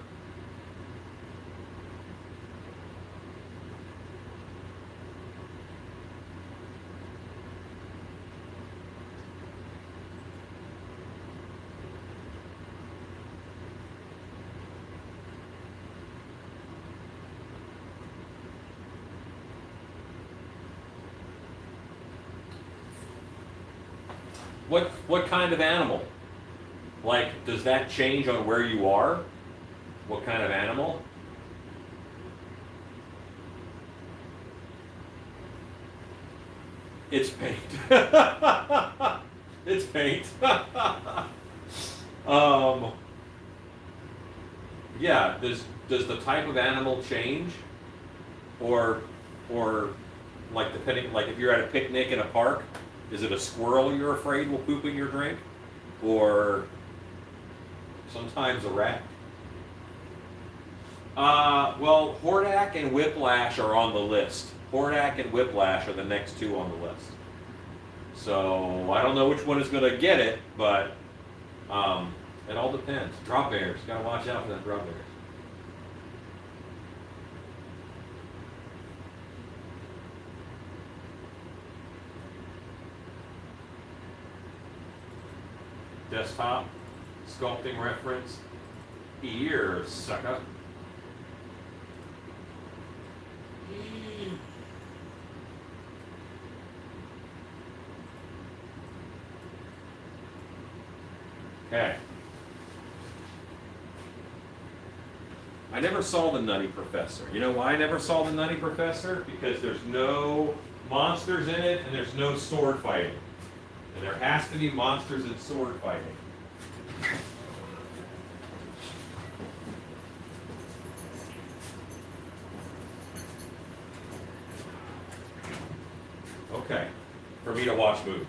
What kind of animal? Like, does that change on where you are? What kind of animal? It's paint. It's paint. Yeah. Does the type of animal change, or like depending, like if you're at a picnic in a park, is it a squirrel you're afraid will poop in your drink, or sometimes a rat? Well, Hordak and Whiplash are on the list. Hordak and Whiplash are the next two on the list. So I don't know which one is going to get it, but it all depends. Drop bears. Got to watch out for that drop bears. Desktop, sculpting reference, ears, sucker. Okay. I never saw the Nutty Professor. You know why I never saw the Nutty Professor? Because there's no monsters in it and there's no sword fighting. And there has to be monsters and sword fighting. Okay, for me to watch movies.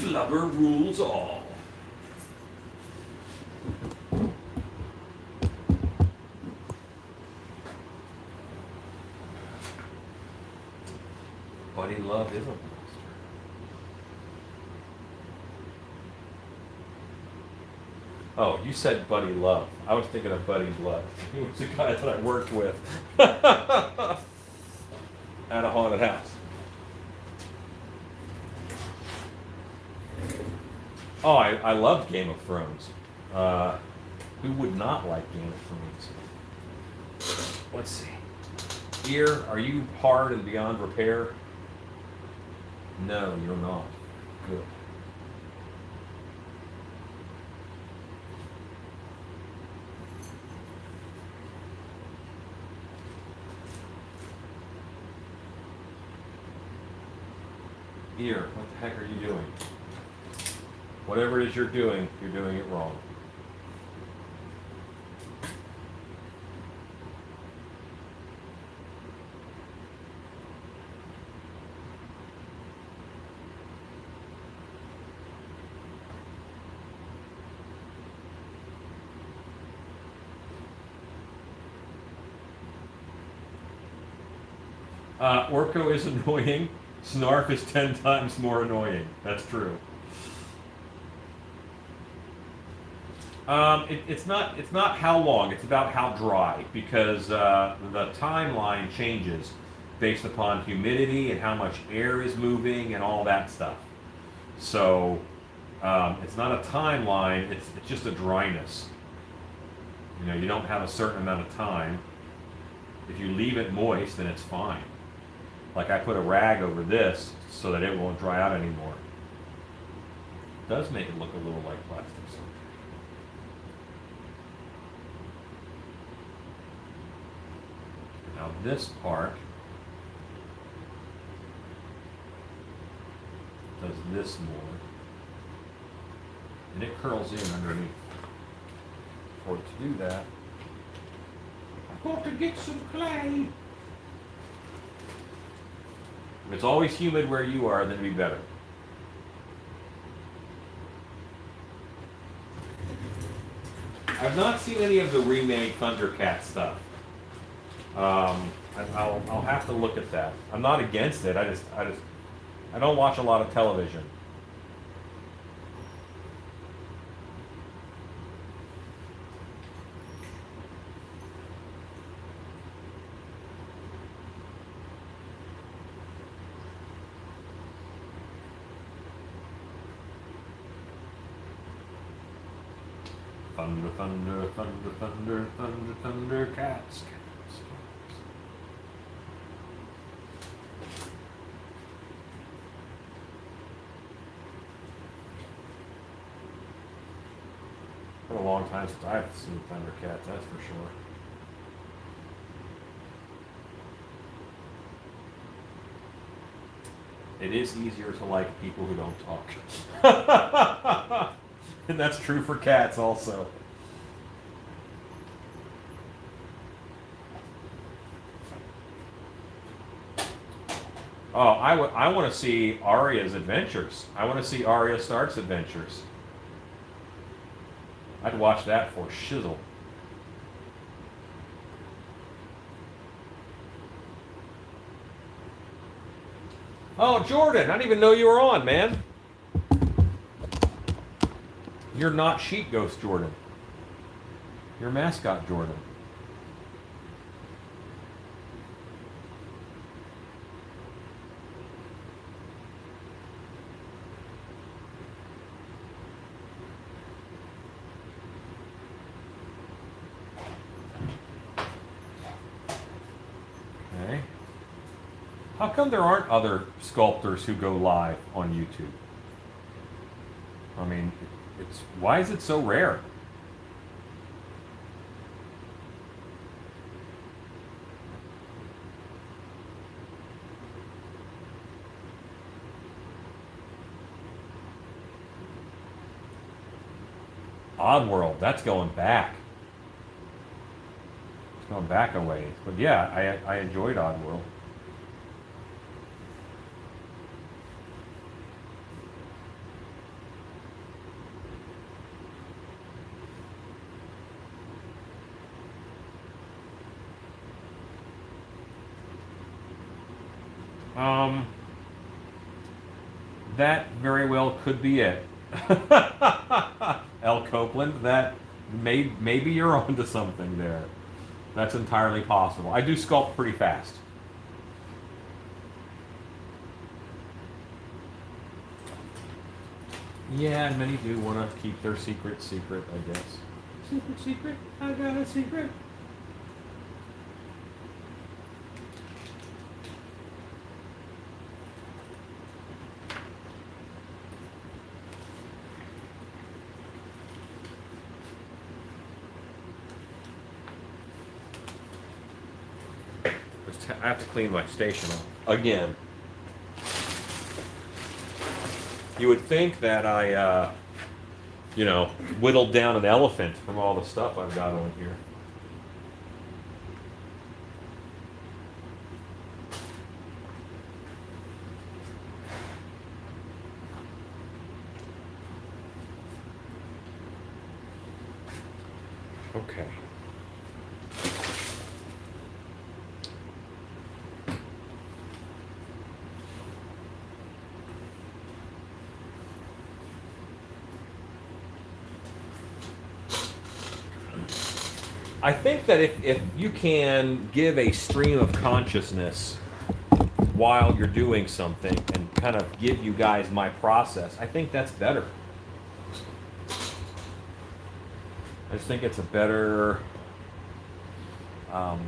Flubber rules all. Buddy Love is a monster. Oh, you said Buddy Love. I was thinking of Buddy Blood. He was the guy that I worked with at a haunted house. Oh, I love Game of Thrones. Who would not like Game of Thrones? Let's see. Ear, are you hard and beyond repair? No, you're not. Good. Ear, what the heck are you doing? Whatever it is you're doing it wrong. Orko is annoying. Snarf is 10 times more annoying. That's true. It's not how long. It's about how dry, because the timeline changes based upon humidity and how much air is moving and all that stuff. So it's not a timeline. It's just a dryness. You know, you don't have a certain amount of time. If you leave it moist, then it's fine. Like I put a rag over this so that it won't dry out anymore. It does make it look a little like plastic surgery. Now this part does this more. And it curls in underneath. For it to do that, I've got to get some clay. If it's always humid where you are, then it'd be better. I've not seen any of the remade Thundercat stuff. I'll have to look at that. I'm not against it. I don't watch a lot of television. Thunder, thunder, thunder, thunder, thunder, thunder, cats, cats, cats. It's been a long time since I've seen Thundercats, that's for sure. It is easier to like people who don't talk. And that's true for cats also. Oh, I want to see Arya's adventures. I want to see Arya Stark's adventures. I'd watch that for shizzle. Oh, Jordan, I didn't even know you were on, man. You're not Sheet Ghost Jordan. You're mascot Jordan. Okay. How come there aren't other sculptors who go live on YouTube? I mean, why is it so rare? Oddworld, that's going back. It's going back a ways. But yeah, I enjoyed Oddworld. That very well could be it. L. Copeland, that maybe you're onto something there. That's entirely possible. I do sculpt pretty fast. Yeah, and many do want to keep their secret, I guess. Secret, I got a secret. I have to clean my station again. You would think that I, whittled down an elephant from all the stuff I've got on here. Okay. I think that if you can give a stream of consciousness while you're doing something and kind of give you guys my process, I think that's better. I just think it's a better I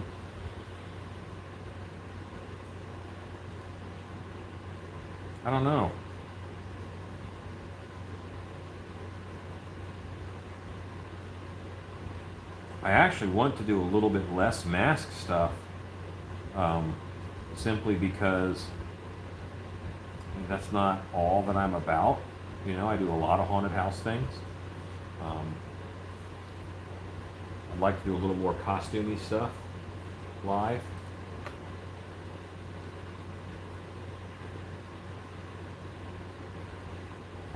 don't know. I actually want to do a little bit less mask stuff, simply because that's not all that I'm about. I do a lot of haunted house things. I'd like to do a little more costumey stuff live.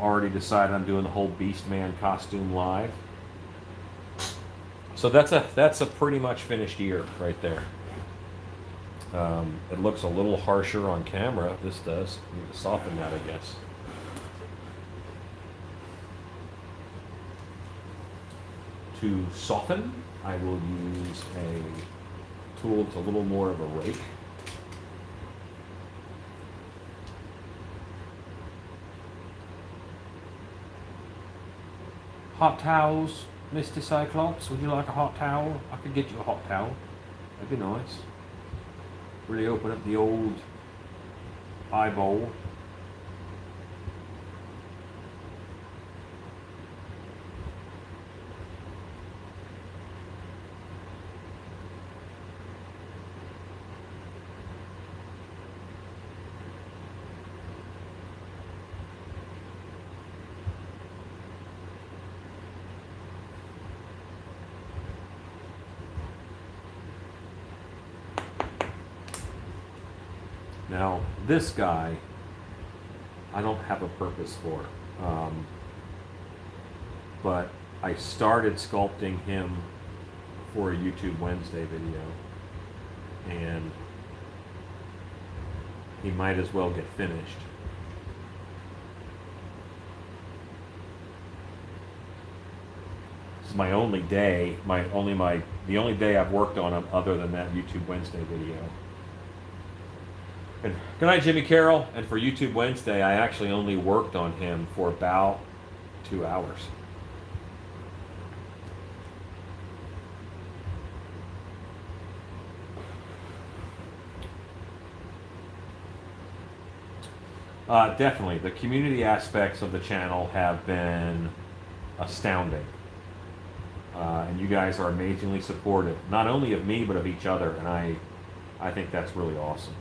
already decided I'm doing the whole Beast Man costume live. So that's a pretty much finished ear right there. It looks a little harsher on camera. This does. I need to soften that, I guess. To soften, I will use a tool that's a little more of a rake. Hot towels, Mr. Cyclops. Would you like a hot towel? I could get you a hot towel. That'd be nice. Really open up the old eye bowl. Now, this guy, I don't have a purpose for, but I started sculpting him for a YouTube Wednesday video, and he might as well get finished. This is my only day, the only day I've worked on him other than that YouTube Wednesday video. And good night, Jimmy Carroll. And for YouTube Wednesday, I actually only worked on him for about 2 hours. Definitely. The community aspects of the channel have been astounding. And you guys are amazingly supportive, not only of me, but of each other. And I think that's really awesome.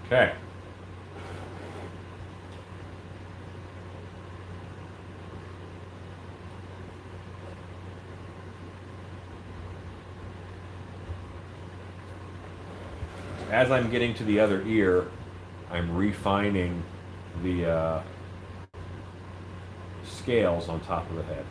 Okay. As I'm getting to the other ear, I'm refining the scales on top of the head.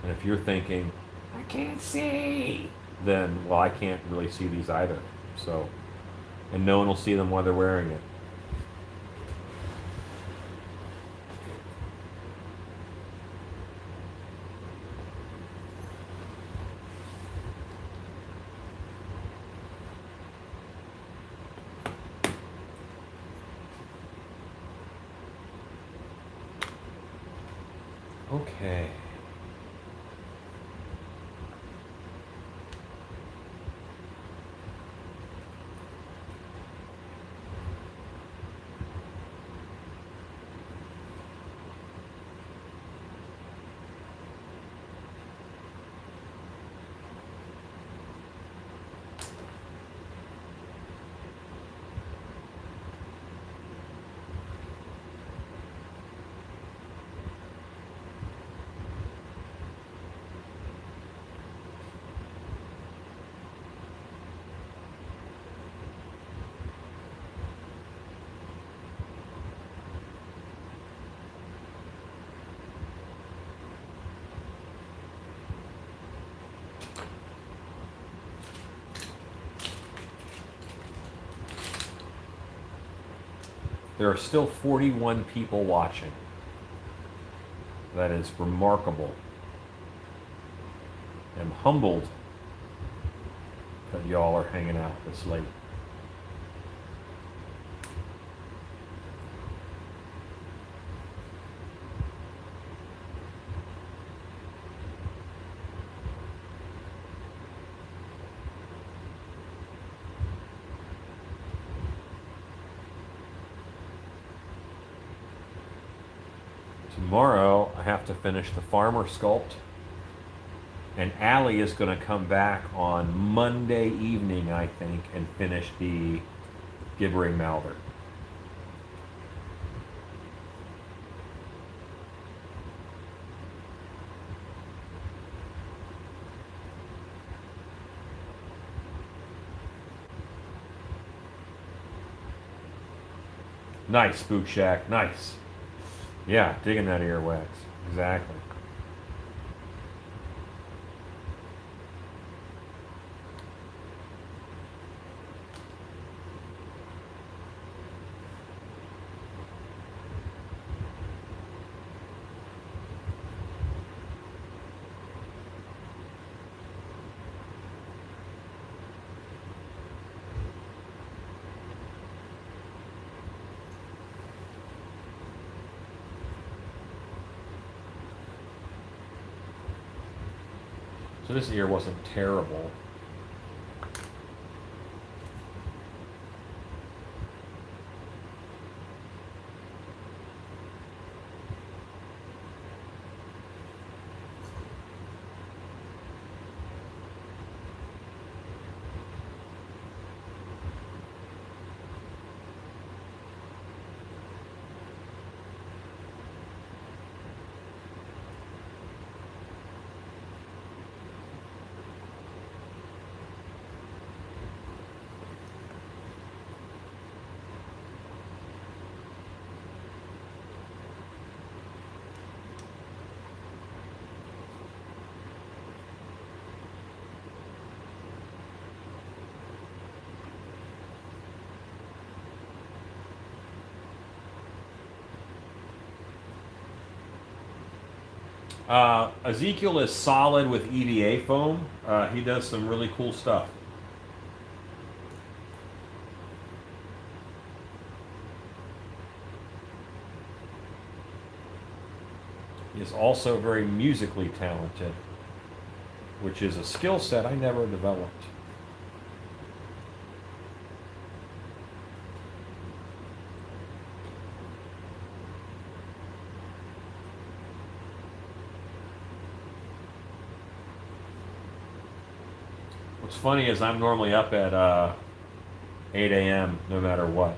And if you're thinking, I can't see, then, well, I can't really see these either. So, and no one will see them while they're wearing it. Okay. There are still 41 people watching. That is remarkable. I'm humbled that y'all are hanging out this late. Tomorrow, I have to finish the farmer sculpt And Allie is going to come back on Monday evening, I think, and finish the gibbering Malver. Nice, Spook Shack. Nice. Yeah, digging that earwax. Exactly. So this ear wasn't terrible. Ezekiel is solid with EVA foam. He does some really cool stuff. He is also very musically talented, which is a skill set I never developed. What's funny is I'm normally up at 8 a.m. no matter what.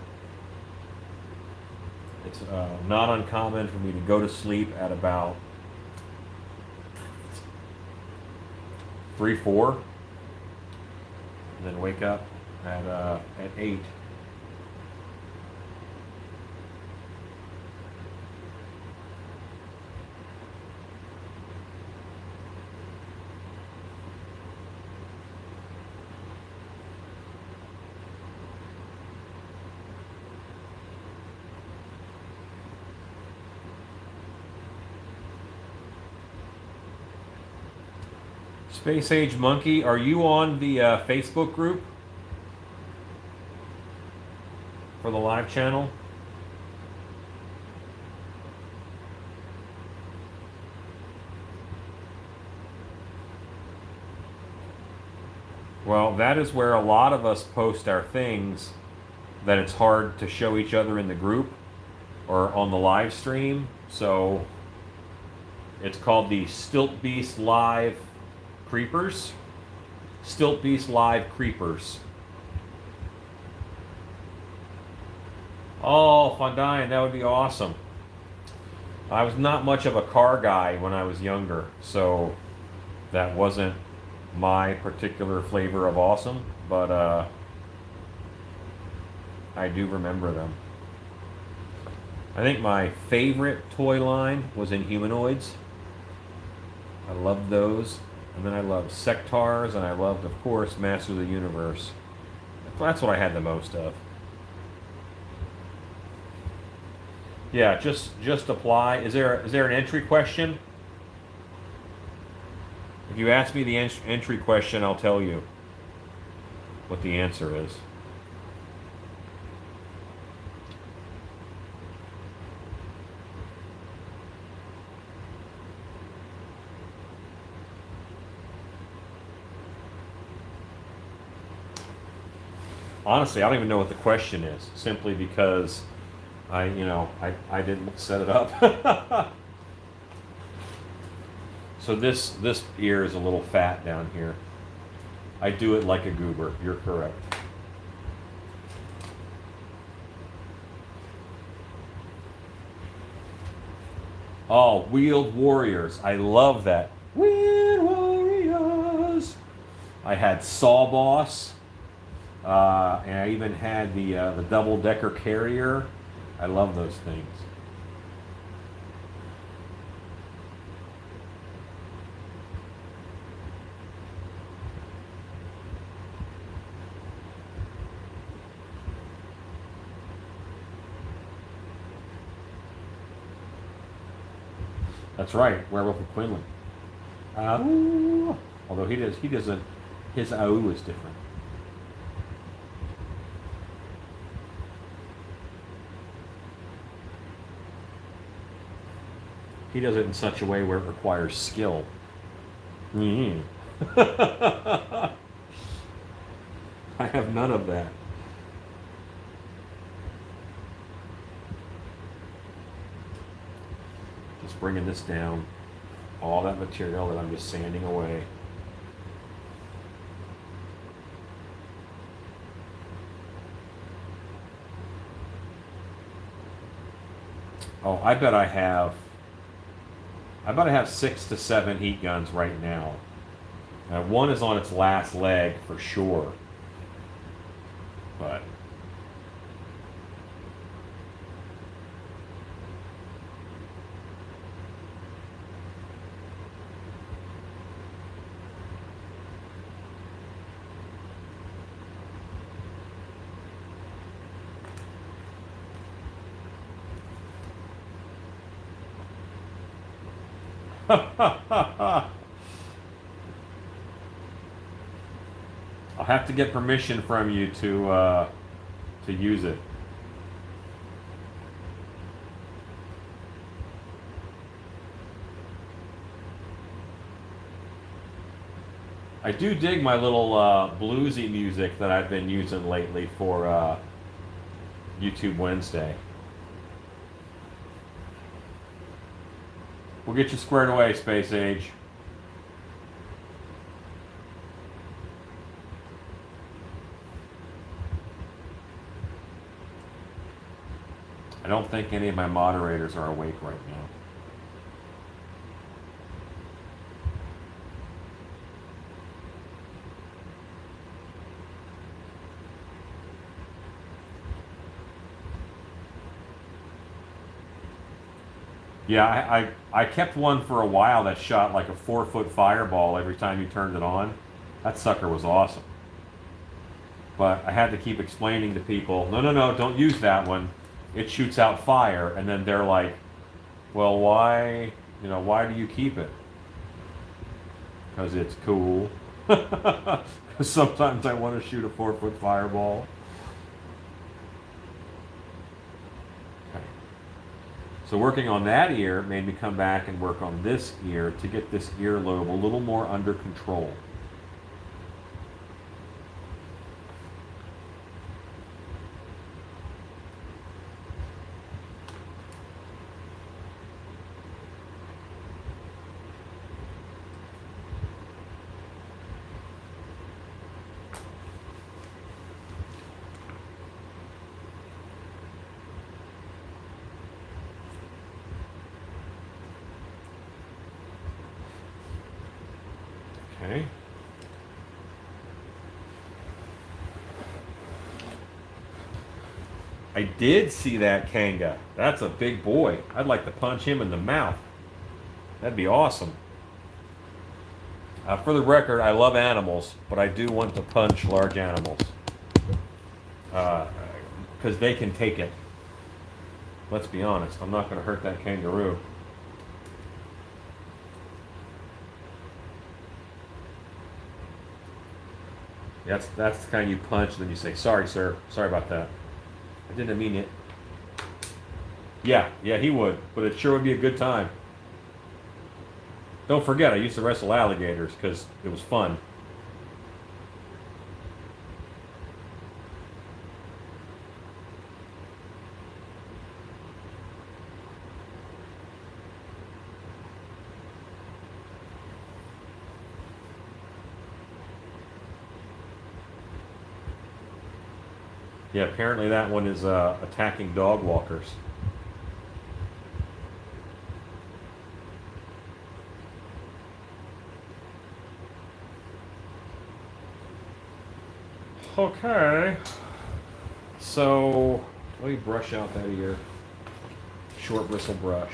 It's not uncommon for me to go to sleep at about 3, 4, and then wake up at 8. Space Age Monkey, are you on the Facebook group for the live channel? Well, that is where a lot of us post our things that it's hard to show each other in the group or on the live stream. So it's called the Stilt Beast Live Creepers. Stilt Beast Live Creepers. Oh, Fondyne, that would be awesome. I was not much of a car guy when I was younger, so that wasn't my particular flavor of awesome, but I do remember them. I think my favorite toy line was Inhumanoids. I loved those. And then I loved Sectars, and I loved, of course, Master of the Universe. That's what I had the most of. Yeah, just apply. Is there an entry question? If you ask me the entry question, I'll tell you what the answer is. Honestly, I don't even know what the question is, simply because I didn't set it up. So this ear is a little fat down here. I do it like a goober. You're correct. Oh, Wheeled Warriors. I love that. Wheeled Warriors. I had Saw Boss. And I even had the double-decker carrier. I love those things. That's right, Werewolf of Quinlan. Although he doesn't, his AU is different. He does it in such a way where it requires skill. I have none of that. Just bringing this down. All that material that I'm just sanding away. Oh, I bet I have 6 to 7 heat guns right now. One is on its last leg for sure. But I'll have to get permission from you to use it. I do dig my little bluesy music that I've been using lately for YouTube Wednesday. We'll get you squared away, Space Age. I don't think any of my moderators are awake right now. Yeah, I kept one for a while that shot like a 4-foot fireball every time you turned it on. That sucker was awesome. But I had to keep explaining to people, no, don't use that one. It shoots out fire. And then they're like, well, why do you keep it? Because it's cool. Because sometimes I want to shoot a 4-foot fireball. So working on that ear made me come back and work on this ear to get this earlobe a little more under control. Okay. I did see that Kanga. That's a big boy. I'd like to punch him in the mouth. That'd be awesome. For the record, I love animals, but I do want to punch large animals. Because they can take it. Let's be honest, I'm not going to hurt that kangaroo. That's the kind you punch, and then you say, sorry, sir. Sorry about that. I didn't mean it. Yeah, he would. But it sure would be a good time. Don't forget, I used to wrestle alligators because it was fun. Yeah, apparently that one is attacking dog walkers. Okay. So, let me brush out that ear. Short bristle brush.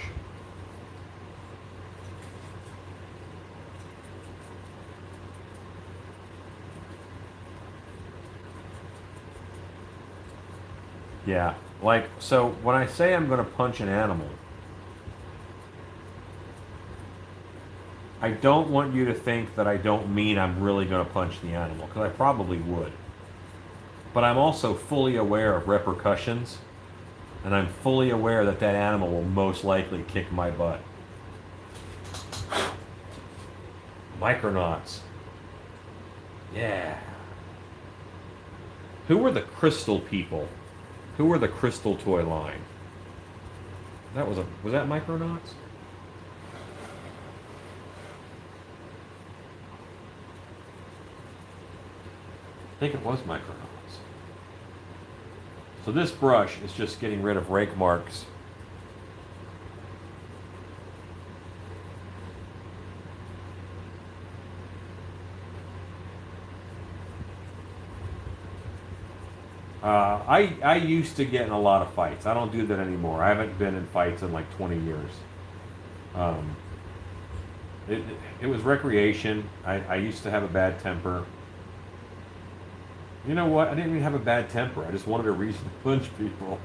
Yeah, like, so when I say I'm going to punch an animal, I don't want you to think that I don't mean I'm really going to punch the animal, because I probably would. But I'm also fully aware of repercussions, and I'm fully aware that that animal will most likely kick my butt. Micronauts. Yeah. Who were the crystal people? Who were the crystal toy line? Was that Micronauts? I think it was Micronauts. So this brush is just getting rid of rake marks. I used to get in a lot of fights. I don't do that anymore. I haven't been in fights in like 20 years. Um, it was recreation. I used to have a bad temper. You know what? I didn't even have a bad temper. I just wanted a reason to punch people.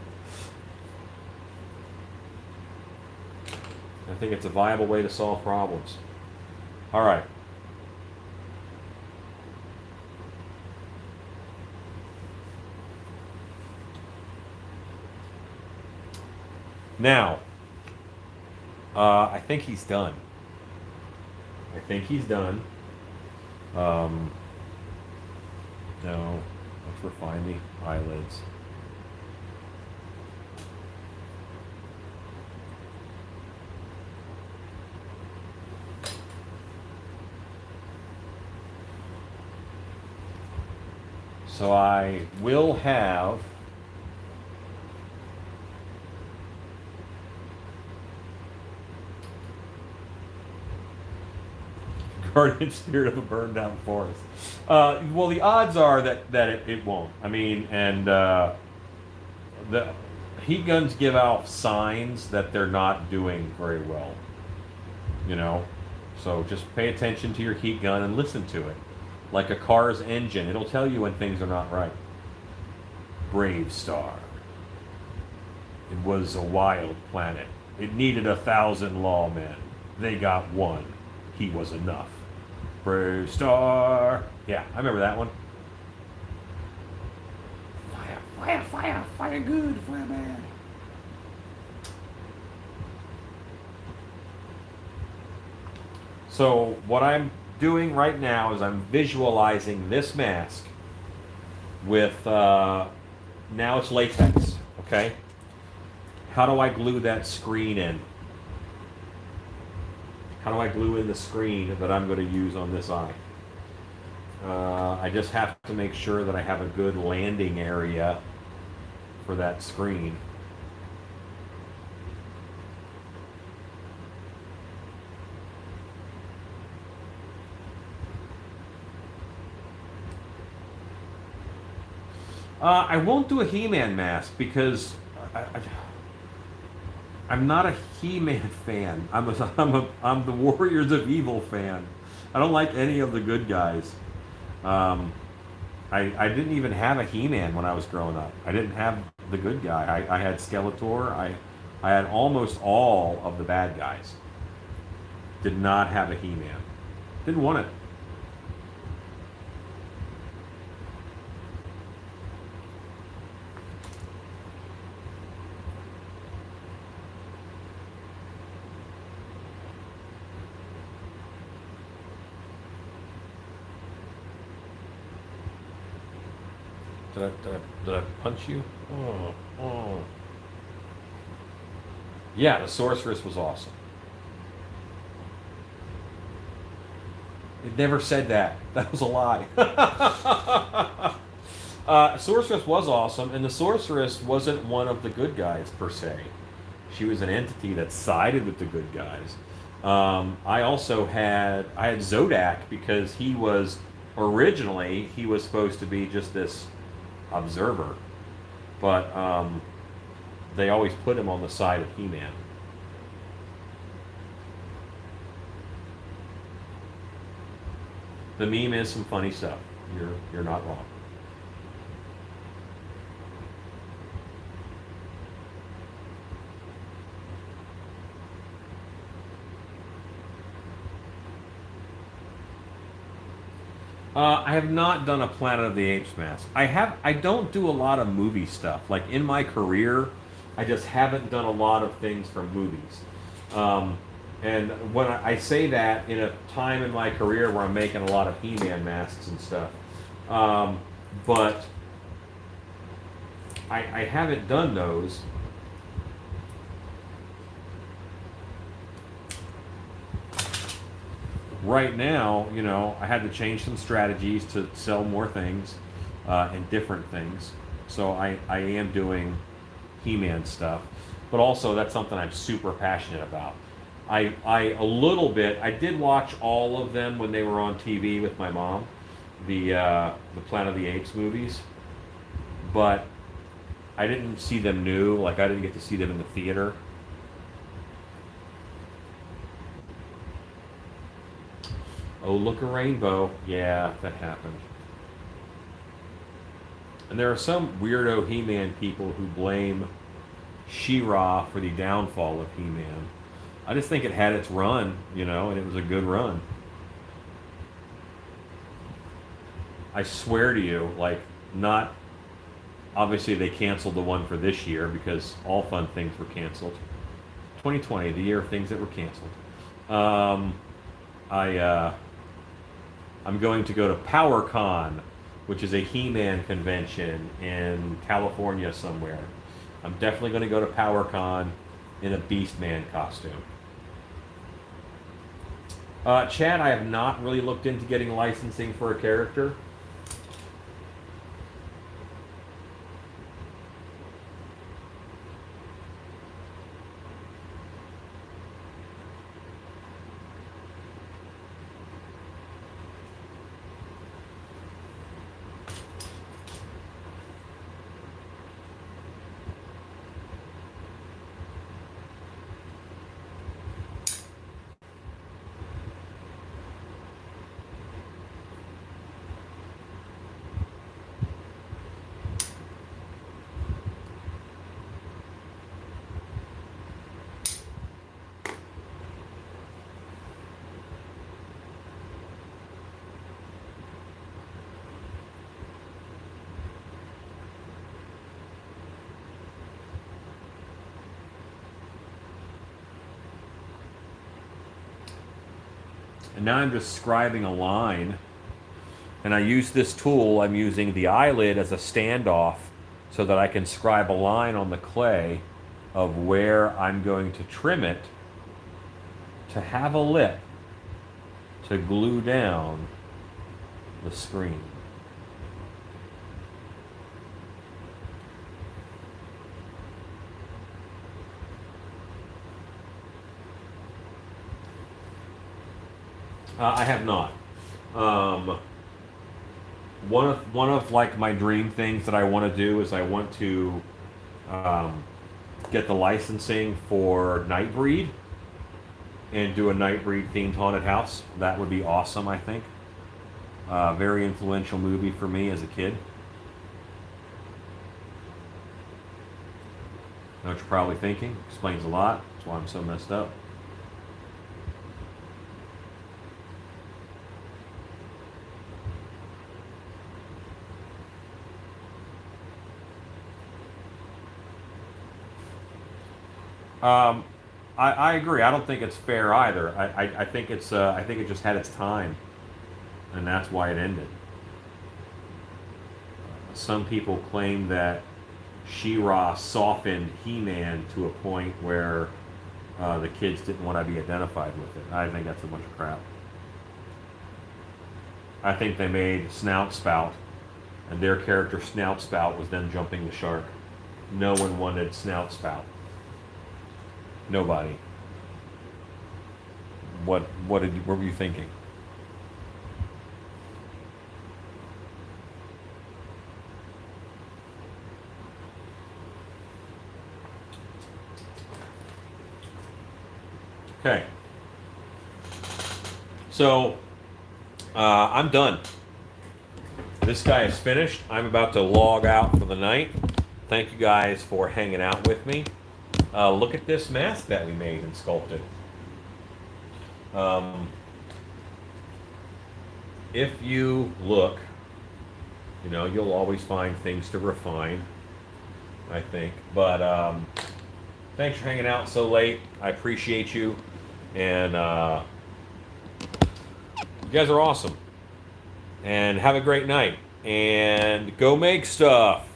I think it's a viable way to solve problems. All right. Now, I think he's done. I think he's done. No, let's refine the eyelids. So I will have guardian spirit of a burned down forest. Well, the odds are that it won't. I mean, and the heat guns give out signs that they're not doing very well. You know, so just pay attention to your heat gun and listen to it, like a car's engine. It'll tell you when things are not right. Brave Star. It was a wild planet. It needed 1,000 lawmen. They got one. He was enough. Brave Star. Yeah, I remember that one. Fire, fire, fire, fire good, fire bad. So what I'm doing right now is I'm visualizing this mask with, now it's latex, okay? How do I glue that screen in? How do I glue in the screen that I'm going to use on this eye? I just have to make sure that I have a good landing area for that screen. I won't do a He-Man mask because I'm not a He-Man fan. I'm the Warriors of Evil fan. I don't like any of the good guys. I didn't even have a He-Man when I was growing up. I didn't have the good guy. I had Skeletor. I had almost all of the bad guys. Did not have a He-Man. Didn't want it. Did I punch you? Oh. Yeah, the sorceress was awesome. It never said that. That was a lie. Sorceress was awesome, and the Sorceress wasn't one of the good guys per se. She was an entity that sided with the good guys. I had Zodak because he was supposed to be just this observer, but they always put him on the side of He-Man. The meme is some funny stuff. You're not wrong. I have not done a Planet of the Apes mask. I don't do a lot of movie stuff. Like in my career, I just haven't done a lot of things from movies. And when I say that in a time in my career where I'm making a lot of He-Man masks and stuff, but I haven't done those. Right now, I had to change some strategies to sell more things and different things. So I am doing He-Man stuff, but also that's something I'm super passionate about. I did watch all of them when they were on TV with my mom, the Planet of the Apes movies, but I didn't see them new. Like I didn't get to see them in the theater. Oh, look a rainbow. Yeah, that happened. And there are some weirdo He-Man people who blame She-Ra for the downfall of He-Man. I just think it had its run, and it was a good run. I swear to you, not... Obviously, they canceled the one for this year because all fun things were canceled. 2020, the year of things that were canceled. I'm going to go to PowerCon, which is a He-Man convention in California somewhere. I'm definitely going to go to PowerCon in a Beastman costume. Chad, I have not really looked into getting licensing for a character. And now I'm just scribing a line. And I use this tool, I'm using the eyelid as a standoff so that I can scribe a line on the clay of where I'm going to trim it to have a lip to glue down the screen. I have not. One of like my dream things that I want to do is I want to get the licensing for Nightbreed and do a Nightbreed themed haunted house. That would be awesome, I think. Very influential movie for me as a kid. Know what you're probably thinking? Explains a lot. That's why I'm so messed up. I agree. I don't think it's fair either. I think I think it just had its time, and that's why it ended. Some people claim that She-Ra softened He-Man to a point where the kids didn't want to be identified with it. I think that's a bunch of crap. I think they made Snout Spout and their character Snout Spout was then jumping the shark. No one wanted Snout Spout. Nobody. What were you thinking? Okay. So I'm done. This guy is finished. I'm about to log out for the night. Thank you guys for hanging out with me. Look at this mask that we made and sculpted. If you look, you know, you'll always find things to refine, I think. But thanks for hanging out so late. I appreciate you. And you guys are awesome. And have a great night. And go make stuff.